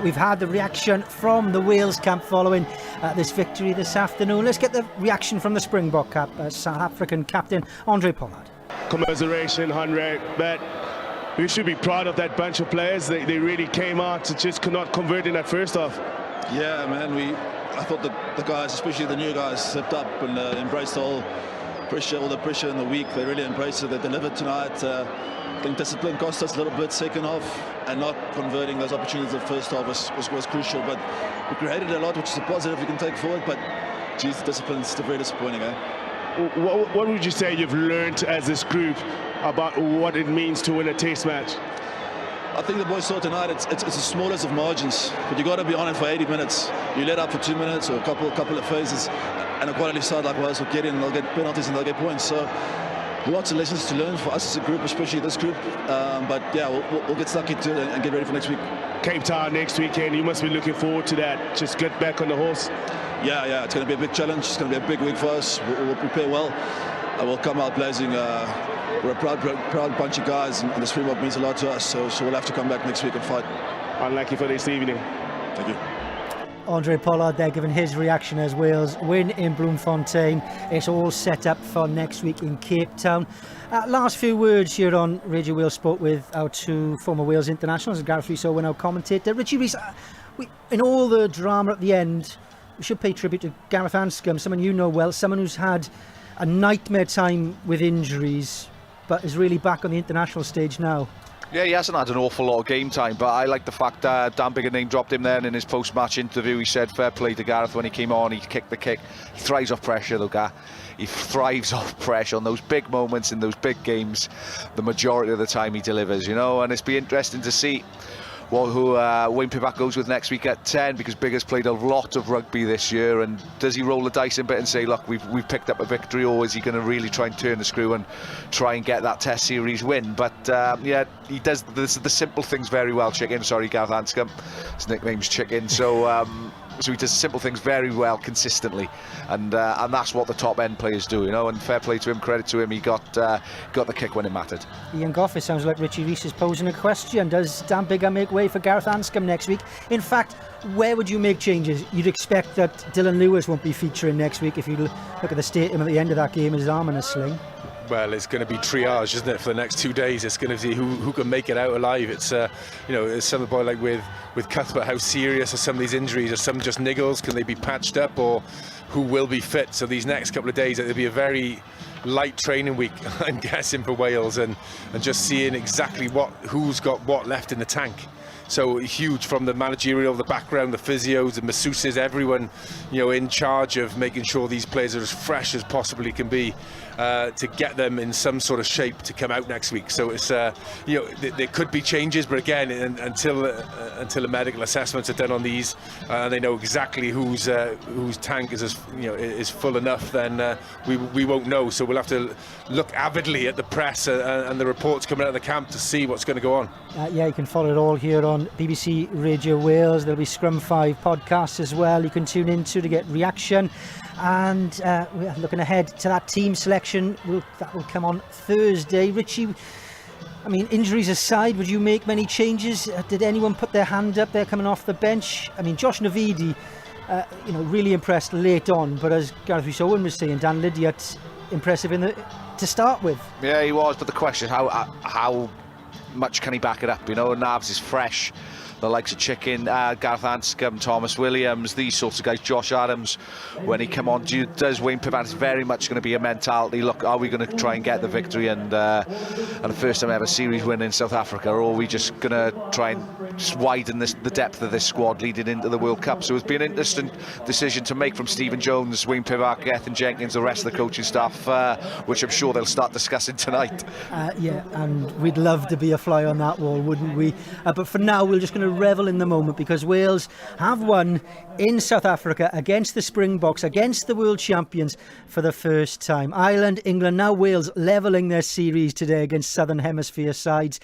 We've had the reaction from the Wales camp following this victory this afternoon. Let's get the reaction from the Springbok camp, South African captain Andre Pollard. Commiseration, Andre, but we should be proud of that bunch of players. They really came out to just could not convert in that first half. Yeah, man, I thought the guys, especially the new guys, stepped up and embraced all the pressure in the week. They really embraced it. They delivered tonight. I think discipline cost us a little bit second half, and not converting those opportunities in the first half was crucial. But we created a lot, which is a positive we can take forward. But geez, the discipline's still very disappointing, What would you say you've learned as this group about what it means to win a test match? I think the boys saw tonight it's the smallest of margins, but you got to be on it for 80 minutes. You let up for 2 minutes or a couple of phases, and a quality side like Wales will get in, they'll get penalties and they'll get points. So lots of lessons to learn for us as a group, especially this group. But yeah, we'll get stuck into it and get ready for next week. Cape Town next weekend, you must be looking forward to that. Just get back on the horse. Yeah, it's going to be a big challenge. It's going to be a big week for us. We'll prepare well. We'll come out blazing. We're a proud bunch of guys, and the Springbok means a lot to us. So we'll have to come back next week and fight. Unlucky for this evening. Thank you. Andre Pollard there giving his reaction as Wales win in Bloemfontein. It's all set up for next week in Cape Town. Last few words here on Radio Wales Sport with our two former Wales internationals, Gareth Rhys-Owen, our commentator. Richie Rhys, in all the drama at the end, we should pay tribute to Gareth Anscombe, someone you know well, someone who's had a nightmare time with injuries, but is really back on the international stage now. Yeah, he hasn't had an awful lot of game time, but I like the fact that Dan Biggar name dropped him then in his post-match interview. He said fair play to Gareth when he came on, he kicked the kick. He thrives off pressure though, Gar. He thrives off pressure on those big moments in those big games. The majority of the time he delivers, you know, and it's be interesting to see who Wayne Pivac goes with next week at 10, because Biggar's played a lot of rugby this year, and does he roll the dice a bit and say, look, we've picked up a victory, or is he going to really try and turn the screw and try and get that Test series win? But yeah, he does the simple things very well. Gareth Anscombe, his nickname's Chicken, so he does simple things very well consistently, and that's what the top end players do, you know. And fair play to him, credit to him. He got the kick when it mattered. Ian Goff, it sounds like Richie Rhys is posing a question. Does Dan Biggar make way for Gareth Anscombe next week? In fact, where would you make changes? You'd expect that Dylan Lewis won't be featuring next week if you look at the state of him at the end of that game, his arm in a sling. Well, it's going to be triage, isn't it, for the next 2 days? It's going to see who can make it out alive. It's it's some boy like with Cuthbert, how serious are some of these injuries? Are some just niggles? Can they be patched up, or who will be fit? So these next couple of days, it'll be a very light training week, I'm guessing, for Wales, and just seeing exactly who's got what left in the tank. So huge, from the managerial, the background, the physios, the masseuses, everyone, in charge of making sure these players are as fresh as possibly can be, to get them in some sort of shape to come out next week. So it's there could be changes, but again, until the medical assessments are done on these, they know exactly whose tank is full enough, then we won't know. So we'll have to look avidly at the press and the reports coming out of the camp to see what's going to go on. Yeah, you can follow it all here on BBC Radio Wales. There'll be Scrum 5 podcasts as well you can tune into to get reaction. And we're looking ahead to that team selection that will come on Thursday. Richie, I mean, injuries aside, would you make many changes? Did anyone put their hand up there coming off the bench? I mean, Josh Navidi, really impressed late on, but as Gareth Rhys-Owen was saying, Dan Lydiate impressive to start with. Yeah, he was, but the question, how much can he back it up? Navs is fresh. The likes of Chicken, Gareth Anscombe, Thomas Williams, these sorts of guys, Josh Adams, when he come on, does Wayne Pivac very much going to be a mentality? Look, are we going to try and get the victory and the first time ever series win in South Africa, or are we just going to try and just widen the depth of this squad leading into the World Cup? So it's been an interesting decision to make from Stephen Jones, Wayne Pivac, Ethan Jenkins, the rest of the coaching staff, which I'm sure they'll start discussing tonight. Yeah, and we'd love to be a fly on that wall, wouldn't we? But for now, we're just going to revel in the moment, because Wales have won in South Africa against the Springboks, against the world champions for the first time. Ireland, England, now Wales levelling their series today against Southern Hemisphere sides.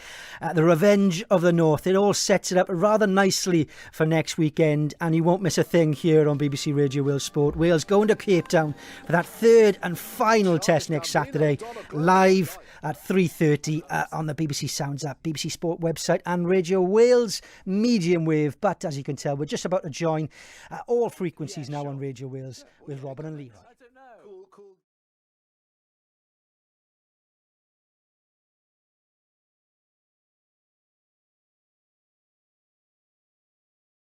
The revenge of the North. It all sets it up rather nicely for next weekend, and you won't miss a thing here on BBC Radio Wales Sport. Wales going to Cape Town for that third and final test next Saturday, live at 3:30 on the BBC Sounds app, BBC Sport website and Radio Wales medium wave. But as you can tell, we're just about to join all frequencies now on Radio Wales with Robin and Leroy.